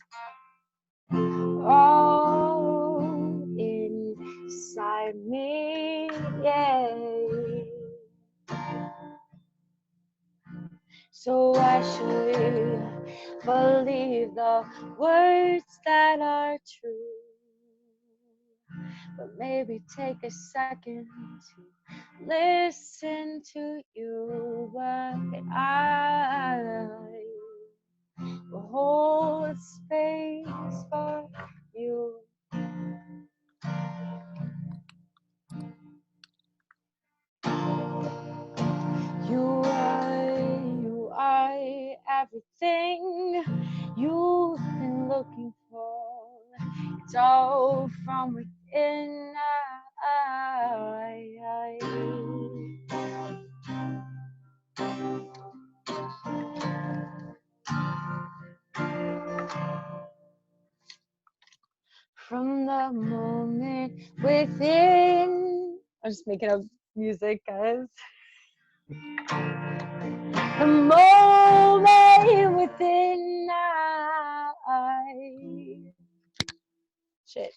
all inside me, yeah. So I should believe the words that are true. But maybe take a second to listen to you. But I will hold space for you. You are everything you've been looking for. It's all from within. From the moment within. I'm just making up music, guys. The moment within. Shit.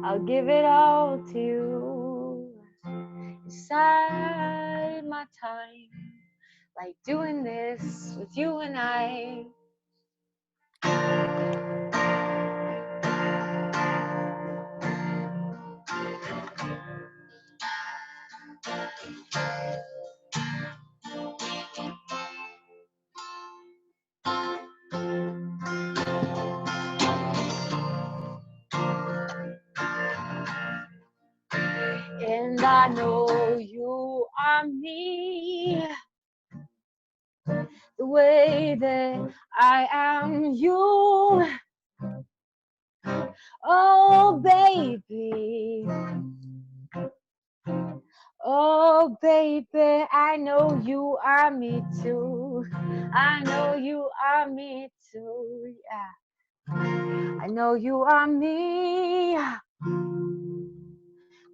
I'll give it all to you inside my time, like doing this with you and I. And I know you are me, the way that I am you. Oh, baby. Oh, baby, I know you are me too. I know you are me too, yeah. I know you are me,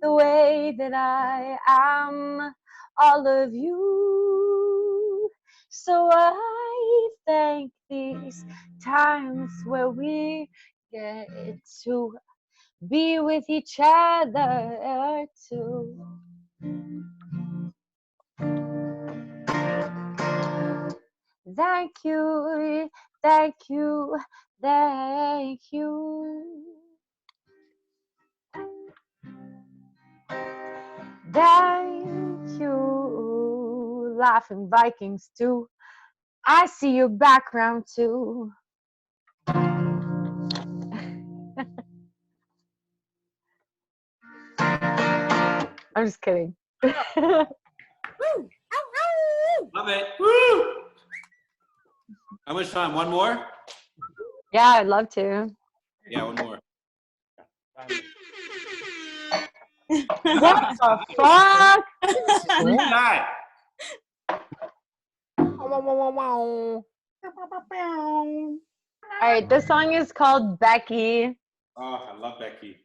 the way that I am all of you. So I thank these times where we get to be with each other too. Thank you, thank you, thank you. Thank you, Laughing Vikings too. I see your background too. I'm just kidding. Love it. Woo! How much time? One more? Yeah, I'd love to. Yeah, one more. What the fuck? Who's that? All right, this song is called Becky. Oh, I love Becky.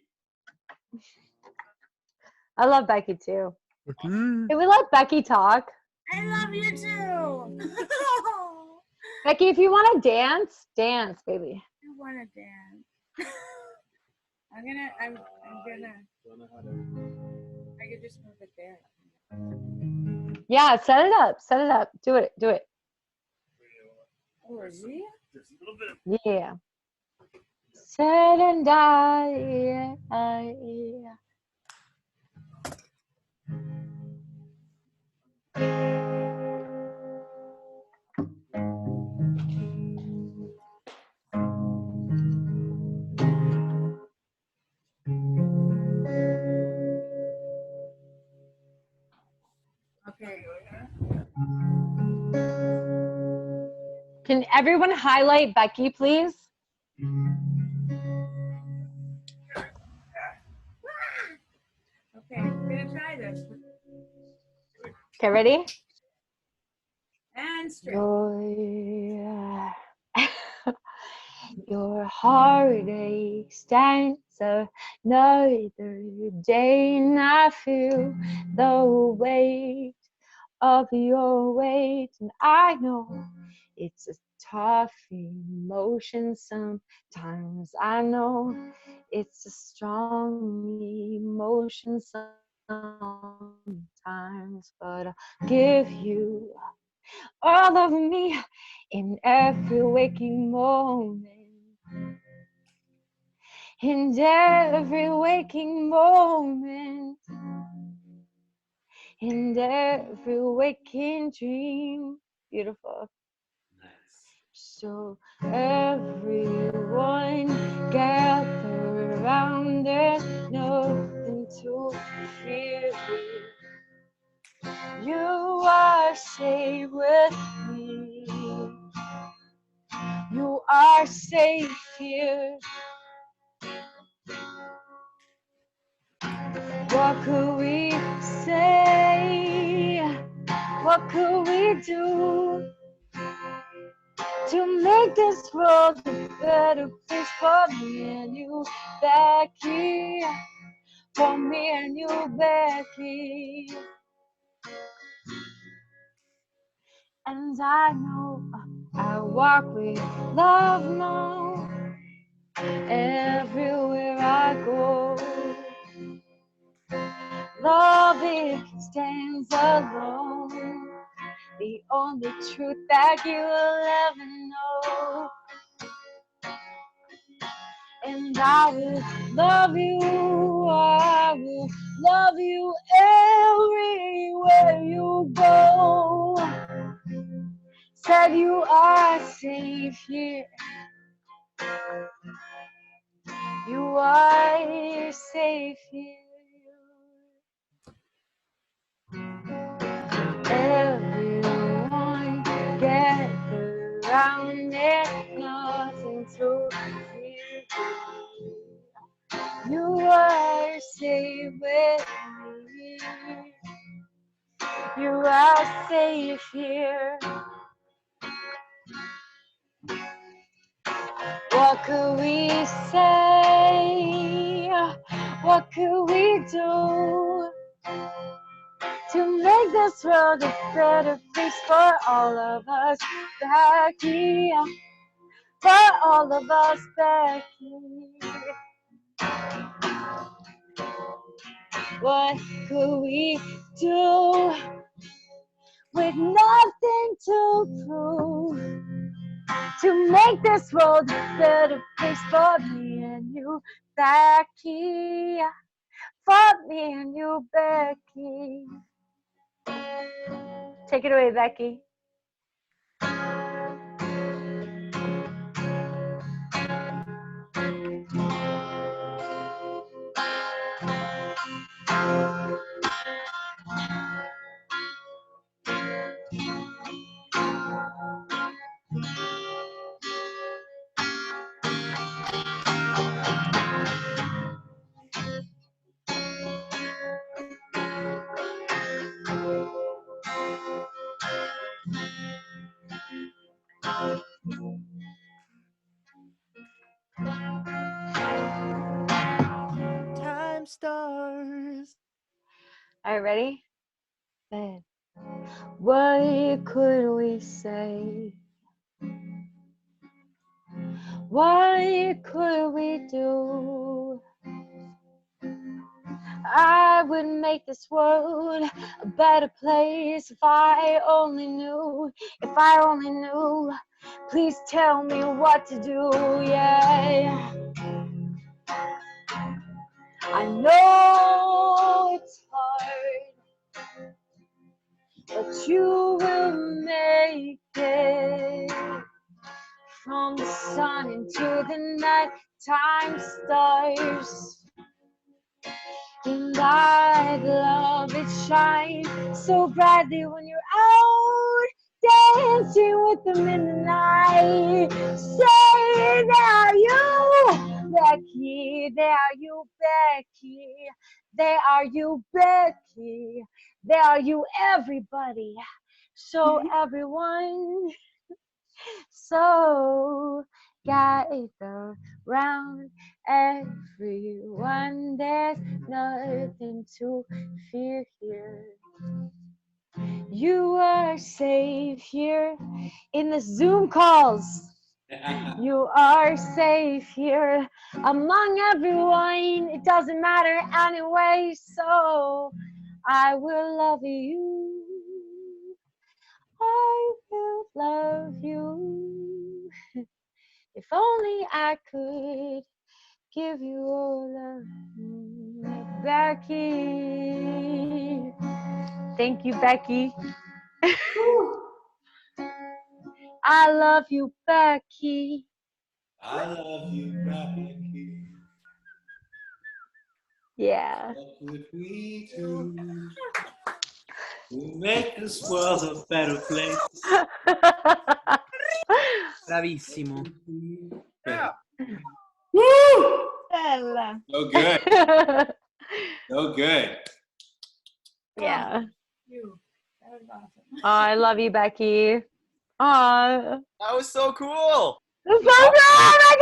I love Becky too. Can we let Becky talk? I love you too. Becky, if you want to dance, dance, baby. I want to dance. I'm gonna. I could just move it there. Yeah, set it up. Set it up. Do it. Do it. Oh, is he? Yeah. Said and I. Okay. Can everyone highlight Becky, please? Okay, I'm gonna try this. Okay, ready? And straight. Your heartache stands another day, and I feel the weight of your weight, and I know it's a tough emotion sometimes. I know it's a strong emotion sometimes, but I'll give you all of me in every waking moment. In every waking moment, in every waking dream. Beautiful. So everyone gather around, there's nothing to fear. You are safe with me. You are safe here. What could we say? What could we do to make this world a better place for me and you, Becky? For me and you, Becky. And I know I walk with love now everywhere I go. Love, it stands alone, the only truth that you will ever know. And I will love you, I will love you everywhere you go. Said you are safe here. You are safe here. Everyone gather around, there's nothing to fear. You are safe with me. You are safe here. What could we say? What could we do to make this world a better place for all of us, Becky? For all of us, Becky. What could we do with nothing to prove to make this world a better place for me and you, Becky? For me and you, Becky. Take it away, Becky. Time stars. All right, ready? Then, what could we say? What could we do? I would make this world a better place if I only knew, if I only knew. Please tell me what to do, yeah. I know it's hard, but you will make it. From the sun into the nighttime stars. And I'd love it shine so brightly when you're out dancing with them in the night. Say, there are you, Becky. There are you, Becky. There are you, Becky. There are you, everybody. So everyone. So gather round, everyone. There's nothing to fear here. You are safe here in the Zoom calls. You are safe here among everyone. It doesn't matter anyway. So I will love you. I will love you. If only I could give you all of Becky. Thank you, Becky. I love you, Becky. I love you, Becky. Yeah. What could we do to make this world a better place? Bravissimo. Yeah. Woo! Bella. So good. So good. Yeah. You. That was awesome. Oh, I love you, Becky. Oh, That was so cool. that's so good. Oh my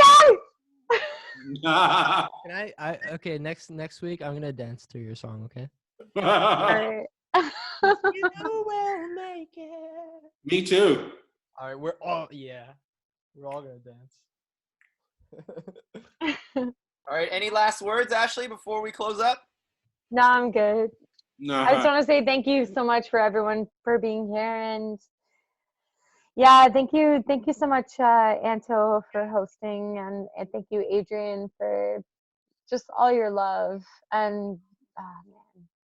God. Can okay, next week I'm gonna dance to your song, okay? All right. You will make it. Me too. All right, we're all gonna dance. All right. Any last words, Ashley, before we close up? No, I'm good. No. I just want to say thank you so much for everyone for being here, and yeah, thank you so much, Anto, for hosting, and thank you, Adrian, for just all your love, and man,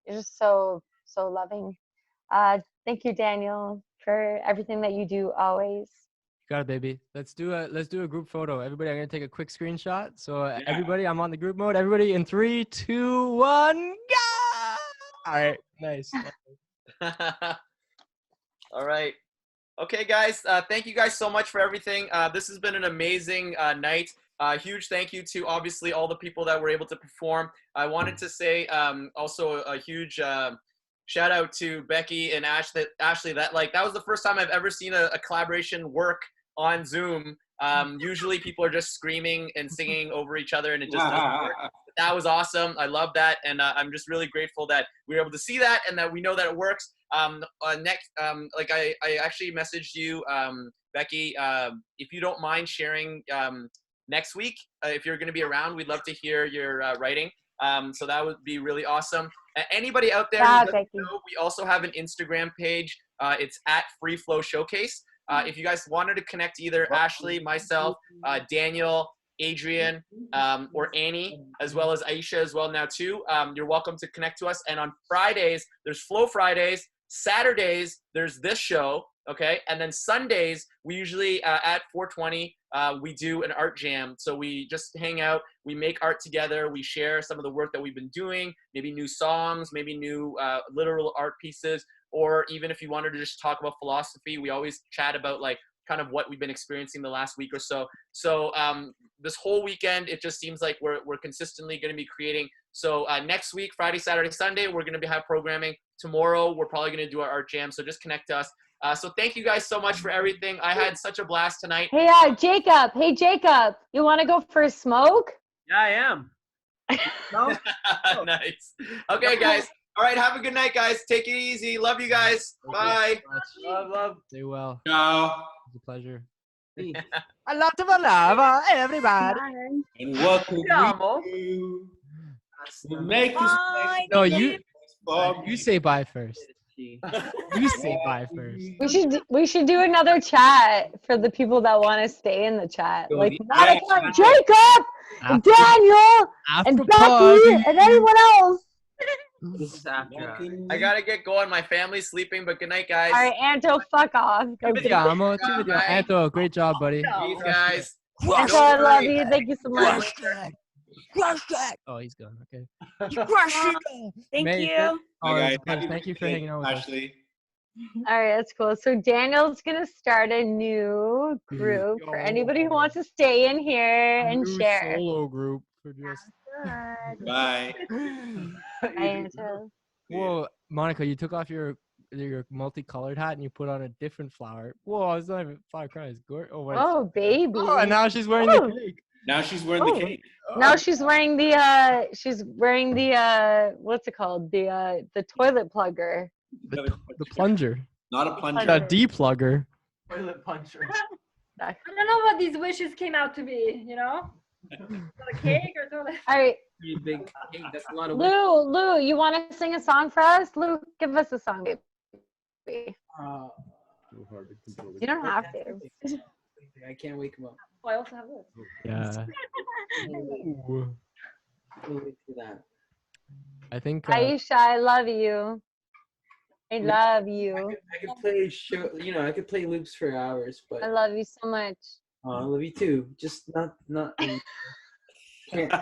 you're just so loving. Thank you, Daniel, for everything that you do always. Got it, baby. Let's do a group photo. Everybody, I'm gonna take a quick screenshot. So everybody, I'm on the group mode. Everybody, in 3, 2, 1, go! All right, nice. All right. Okay, guys. Thank you guys so much for everything. This has been an amazing night. Huge thank you to obviously all the people that were able to perform. I wanted to say also a huge shout out to Becky and Ashley. That was the first time I've ever seen a collaboration work on Zoom. Usually people are just screaming and singing over each other, and it just doesn't work. That was awesome. I love that, and I'm just really grateful that we were able to see that and that we know that it works. Next, I actually messaged you, Becky, if you don't mind sharing next week, if you're going to be around, we'd love to hear your writing. So that would be really awesome. Anybody out there who doesn't know, we also have an Instagram page. It's at FreeFlow Showcase. If you guys wanted to connect either Ashley, myself, Daniel, Adrian, or Annie, as well as Aisha as well now too, you're welcome to connect to us. And on Fridays, there's Flow Fridays. Saturdays, there's this show, okay? And then Sundays, we usually, at 420, we do an art jam. So we just hang out, we make art together, we share some of the work that we've been doing, maybe new songs, maybe new literal art pieces, or even if you wanted to just talk about philosophy, we always chat about like kind of what we've been experiencing the last week or so. So this whole weekend, it just seems like we're consistently going to be creating. So next week, Friday, Saturday, Sunday, we're going to have programming. Tomorrow, we're probably going to do our art jam. So just connect to us. So thank you guys so much for everything. I had such a blast tonight. Hey, Jacob. Hey, Jacob. You want to go for a smoke? Yeah, I am. No? Nice. Okay, guys. All right, have a good night, guys. Take it easy. Love you guys. Bye. Love. Stay well. Ciao. It's a pleasure. A lot of love, everybody. And what could we do to make this place No, for you say bye first. You say bye first. We should do another chat for the people that want to stay in the chat, like the Monica, Jacob, and Daniel, and Becky, party. and anyone else. This is after. I gotta get going. My family's sleeping, but good night, guys. All right, Anto, fuck off. Ci vediamo. Anto, great job, buddy. Peace, guys. Anto, I love you. Thank you so much. Oh, he's gone. Okay. Thank May, you. Oh, Bye, it's guys. good. Thank you for hanging out with us. Ashley. All right, that's cool. So Daniel's gonna start a new group for anybody who wants to stay in here and New share. solo group for just. Bye. Bye, Anto. Whoa, Monica, you took off your multicolored hat and you put on a different flower. Whoa, it's not even flower crown. It's gorgeous. Oh, what is Oh, baby. Oh, and now she's wearing Oh. the cake. Now she's wearing the cake. Now she's wearing the what's it called? The toilet plugger. The plunger. Not a plunger. A deplugger. Toilet puncher. I don't know what these wishes came out to be, you know? A cake or something. All right. Pretty big cake. That's a lot of. Lou, you want to sing a song for us? Lou, give us a song, baby. You don't have to. I can't wake him up. Oh, I also have this. Yeah. Ooh. We'll wait for that. I think. Aisha, I love you. I love you. I could play show. You know, I could play loops for hours, but I love you so much. oh, I love you too. Just not. Can't.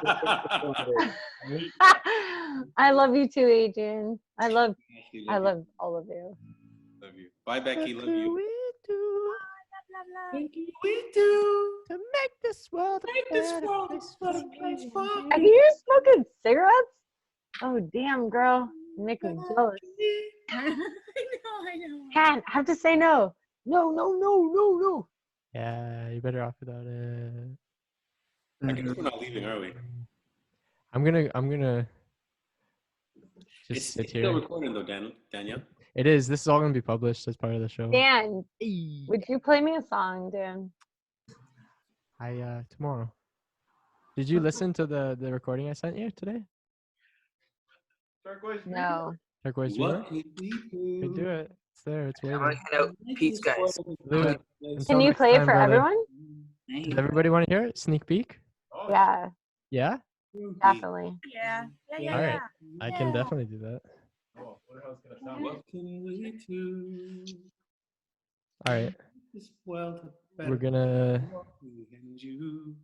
I love you too, Adrian. I love all of you. Love you. Bye, Becky. Love you. We do to make this world a better place for Are you smoking cigarettes? Oh, damn, girl. You make me jealous. I know. Can't. I have to say no. No. Yeah, you better off without it. I guess we're not leaving, are we? I'm gonna just It's sit still here. recording though, Daniel. It is. This is all gonna be published as part of the show. Dan, would you play me a song, Dan? Tomorrow. Did you listen to the recording I sent you today? Turquoise. No. Turquoise What Dreamer? could we Could do it. It's there. It's I waiting. want to hand out peace, guys. Lou, Can until you next play it time, for brother. everyone? Does everybody want to hear it? Sneak peek? Yeah, Yeah? definitely. Yeah. All right. I can definitely do that. What can we do? All right. This world a better We're gonna. Me and you.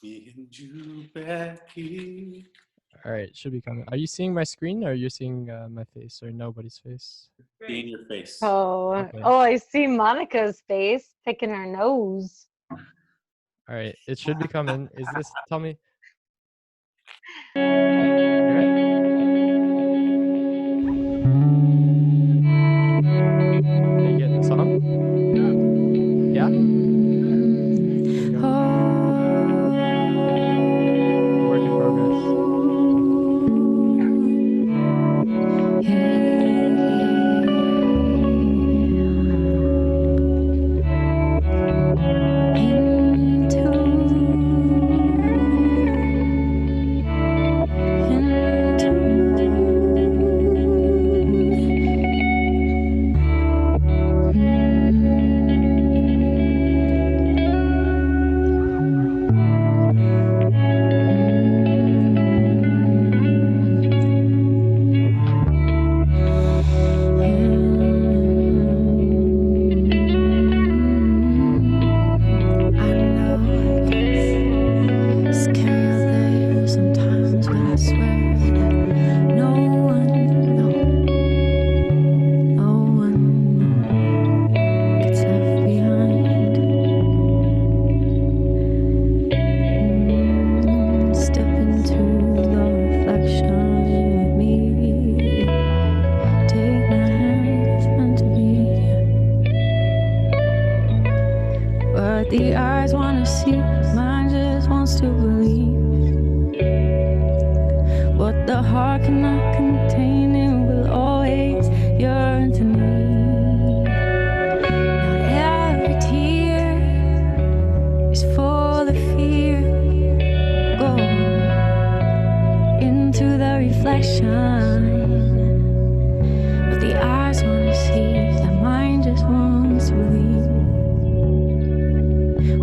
Me and you, Becky. All right. Should be coming. Are you seeing my screen or are you seeing my face or nobody's face? Be in your face. Oh, Okay. I see Monica's face picking her nose. All right. It should be coming. Is this? Tell me. Are you getting the song? Yeah? Here we go. Work in progress. the eyes wanna see, mind just wants to believe. What the heart cannot contain, it will always yearn to need. Not every tear is full of fear. Go into the reflection. What the eyes wanna see, the mind just wants to believe.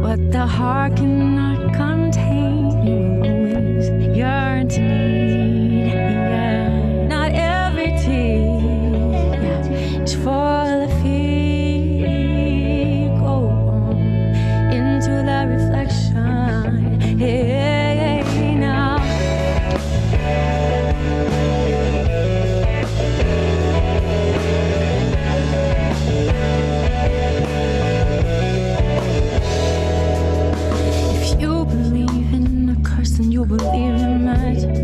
What the heart cannot contain, it will always yearn to need. Yeah. Not every tear is full of fear. Go on into the reflection. Hey, now. If you believe in a curse, then you believe in magic.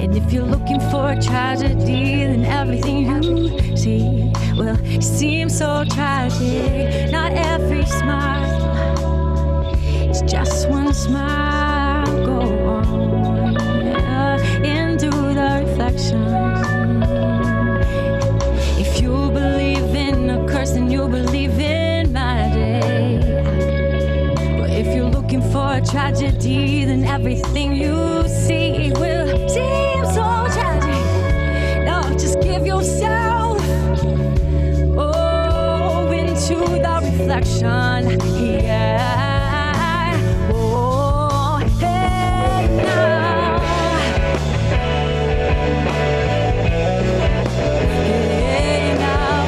And if you're looking for a tragedy, then everything you see will seem so tragic. Not every smile is just one smile. Go on into the reflection. If you believe in a curse, then you believe in magic. But if you're looking for a tragedy, then everything you see will seem so tragic. No, just give yourself into the reflection. Yeah. Oh, hey, now. Hey, now.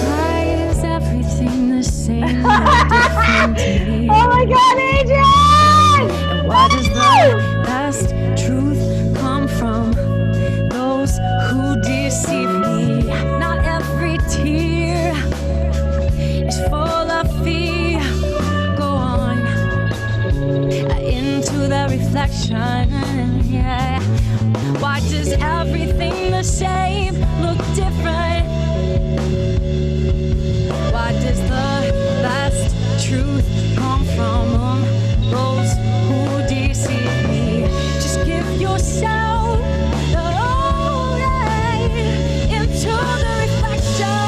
Why is everything the same or different to me? Oh my God, Adrian! And why does the best truth come from those who deceive me? Not every tear is full of fear. Go on into the reflection. Yeah. Why does everything the same look different? Why does the best truth come from those who deceive me? Just give yourself the light into the reflection.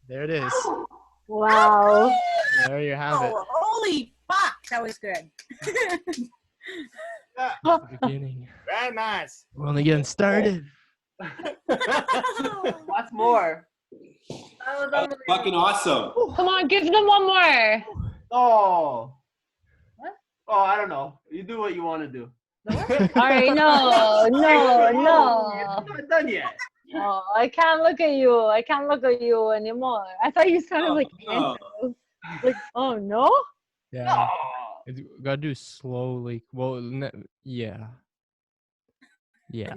There it is. Wow. There you have it. Oh, holy fuck, that was good. Beginning. Very nice. We're only getting started. What's more? That was Fucking awesome. Come on, give them one more. Oh. What? Oh, I don't know. You do what you want to do. All right, no. It's not done yet. Oh, I can't look at you. I can't look at you anymore. I thought you sounded like no. Andrew. Like, oh no? Yeah. Gotta do slowly. Well, yeah. Yeah.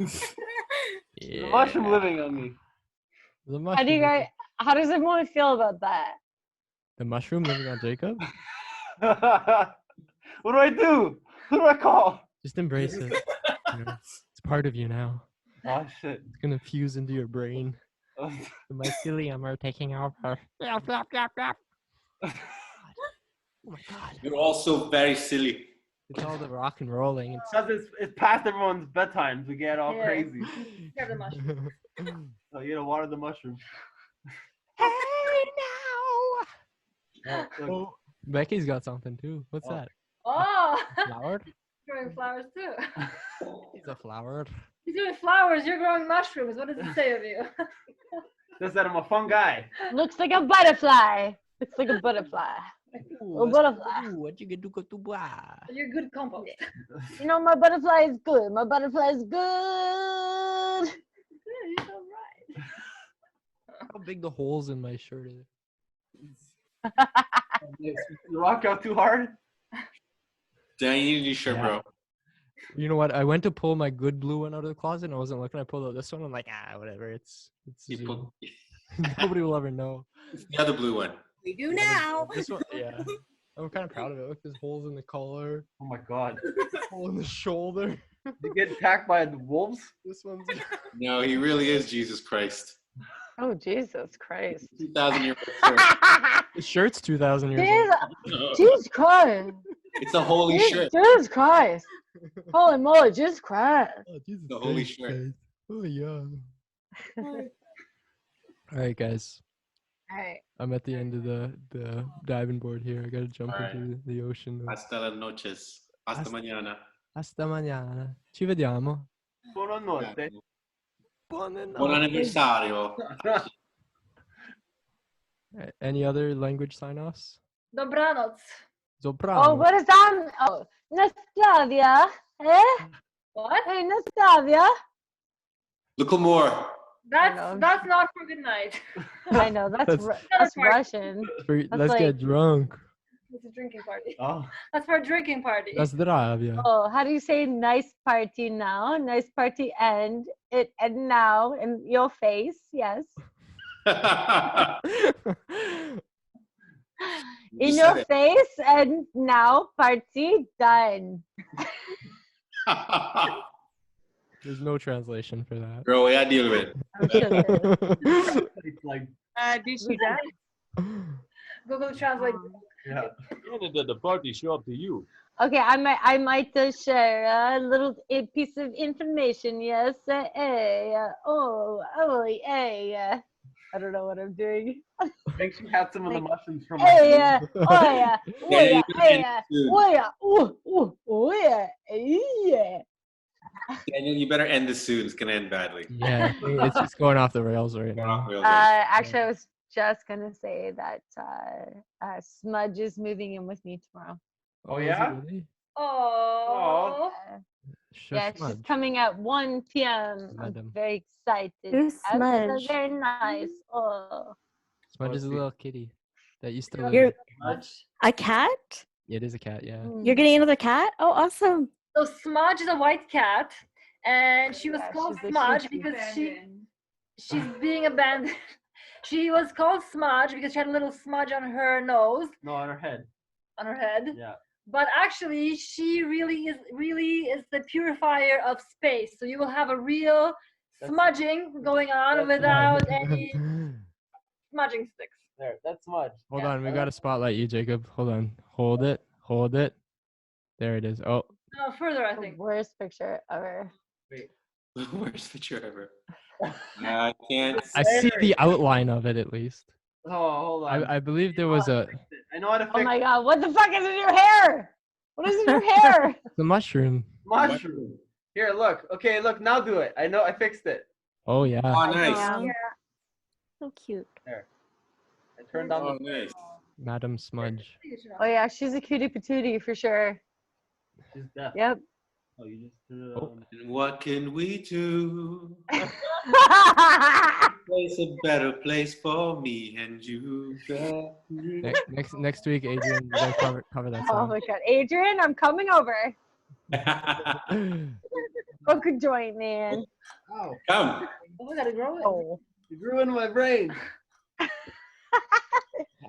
The mushroom living on me. The How do you mushroom. guys? How does everyone feel about that? The mushroom living on Jacob. What do I do? Who do I call? Just embrace it. You know, it's part of you now. Oh shit. It's gonna fuse into your brain. The mycelium are taking over. Flap, flap, flap, flap. Oh my god. You're also very silly. It's all the rock and rolling. Because it's past everyone's bedtimes. We get all Yeah. crazy. Grab the mushroom. So you gotta water the mushroom. Hey Oh, look. Oh, Becky's got something too. What's Oh. that? Oh, Flower? growing flowers too. He's a flower. He's doing flowers. You're growing mushrooms. What does it say of you? Says that I'm a fun guy. Looks like a butterfly. Looks like a butterfly. A butterfly. What you can do to You're good compost. You know, my butterfly is good. My butterfly is good. You're so right. How big the holes in my shirt is. You rock out too hard. Dan, you need a new shirt, bro. You know what? I went to pull my good blue one out of the closet and I wasn't looking. I pulled out this one. I'm like, whatever. It's Zoom. Nobody will ever know. It's the other blue one. We do now. This one, yeah. I'm kind of proud of it. Look, there's holes in the collar. Oh my god. Hole in the shoulder. You get attacked by the wolves? This one's. No, he really is Jesus Christ. Oh, Jesus Christ. 2,000 year old shirt. The shirt's 2,000 years Jesus, Jesus Christ. It's a holy shirt. Jesus Christ. Holy moly, Jesus Christ. Oh, Jesus The holy Christ, shirt. guys. Oh, yeah. All right, guys. All right. I'm at the end of the diving board here. I gotta jump All right. into the ocean. Hasta las noches. Hasta mañana. Hasta mañana. Ci vediamo. Buonanotte. Buon anniversario. Any other language sign-offs? Dobranoc. Soprano. Oh, what is that? Oh, Nastavia. Eh? What? Hey, Nastavia. Little more. That's not for good night. I know, that's Russian. Let's like- get drunk. It's a drinking party. Oh. That's for a drinking party. Zdravia. Oh, how do you say nice party now? Nice party and it and now in your face, yes. In your face and now party done. There's no translation for that. Bro, yeah, deal with it. I'm sure there is. It's like, Did she die? Google Translate. yeah. Canada, the party show up to you. Okay, I might share a little piece of information. Yes, I don't know what I'm doing. Make sure you have some of the mushrooms from Yeah, Yeah, Daniel, you better end this soon. It's gonna end badly. Yeah, it's just going off the rails right now. Actually, I was just gonna say that Smudge is moving in with me tomorrow. Oh yeah? Oh. Yeah, she's coming at 1 p.m. I'm Madam. very excited. Who's That's Smudge? very nice. Oh. Smudge is a little kitty that used to live. You're a cat? Yeah, it is a cat, yeah. You're getting another cat? Oh, awesome. So Smudge is a white cat, and she was called she's a Smudge cutie. because she's being abandoned. She was called Smudge because she had a little smudge on her nose, No, on her head. on her head. Yeah. But actually, she really is the purifier of space. So you will have a real smudging going on without any smudging sticks. There, that's Smudge. Hold on, we gotta spotlight you, Jacob. Hold on. Hold it. Hold it. There it is. Oh. No, further, I think. Worst picture ever. The worst picture ever. I can't. I see the outline of it at least. Oh, hold on. I believe there was a I know how to fix Oh my god, what the fuck is in your hair? What is in your hair? the mushroom. mushroom. Here, look. Okay, look. Now do it. I know. I fixed it. Oh yeah. Oh, nice. Yeah. So cute. There. I turned on Oh, the. nice. Madam Smudge. Oh yeah, she's a cutie patootie for sure. She's deaf. Yep. Oh, you just threw it Oh, on. and what can we do? Place a better place for me and you. Next week, Adrian, we're gonna cover that Oh song. my god, Adrian, I'm coming over. Smoke a joint, man. Oh. Come. Oh, I gotta grow it. Oh. You grew into my brain.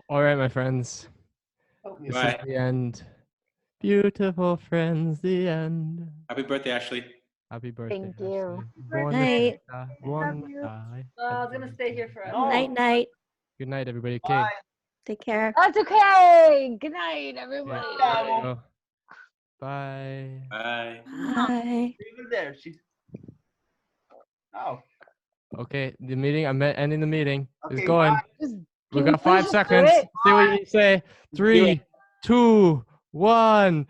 All right, my friends. Oh. This Bye. is the end. Beautiful friends, the end. Happy birthday, Ashley. Happy birthday, Thank you. Night. I was gonna stay here forever. Night, night. Good night, everybody. Okay. Take care. That's okay. Good night, everybody. There we go. Bye. Bye. Bye. Leave it there. She's. Oh. Okay, the meeting. I'm ending the meeting. It's Okay, going. bye. We've Can got we 5 just do seconds. it? See what you say. 3, 2, 1.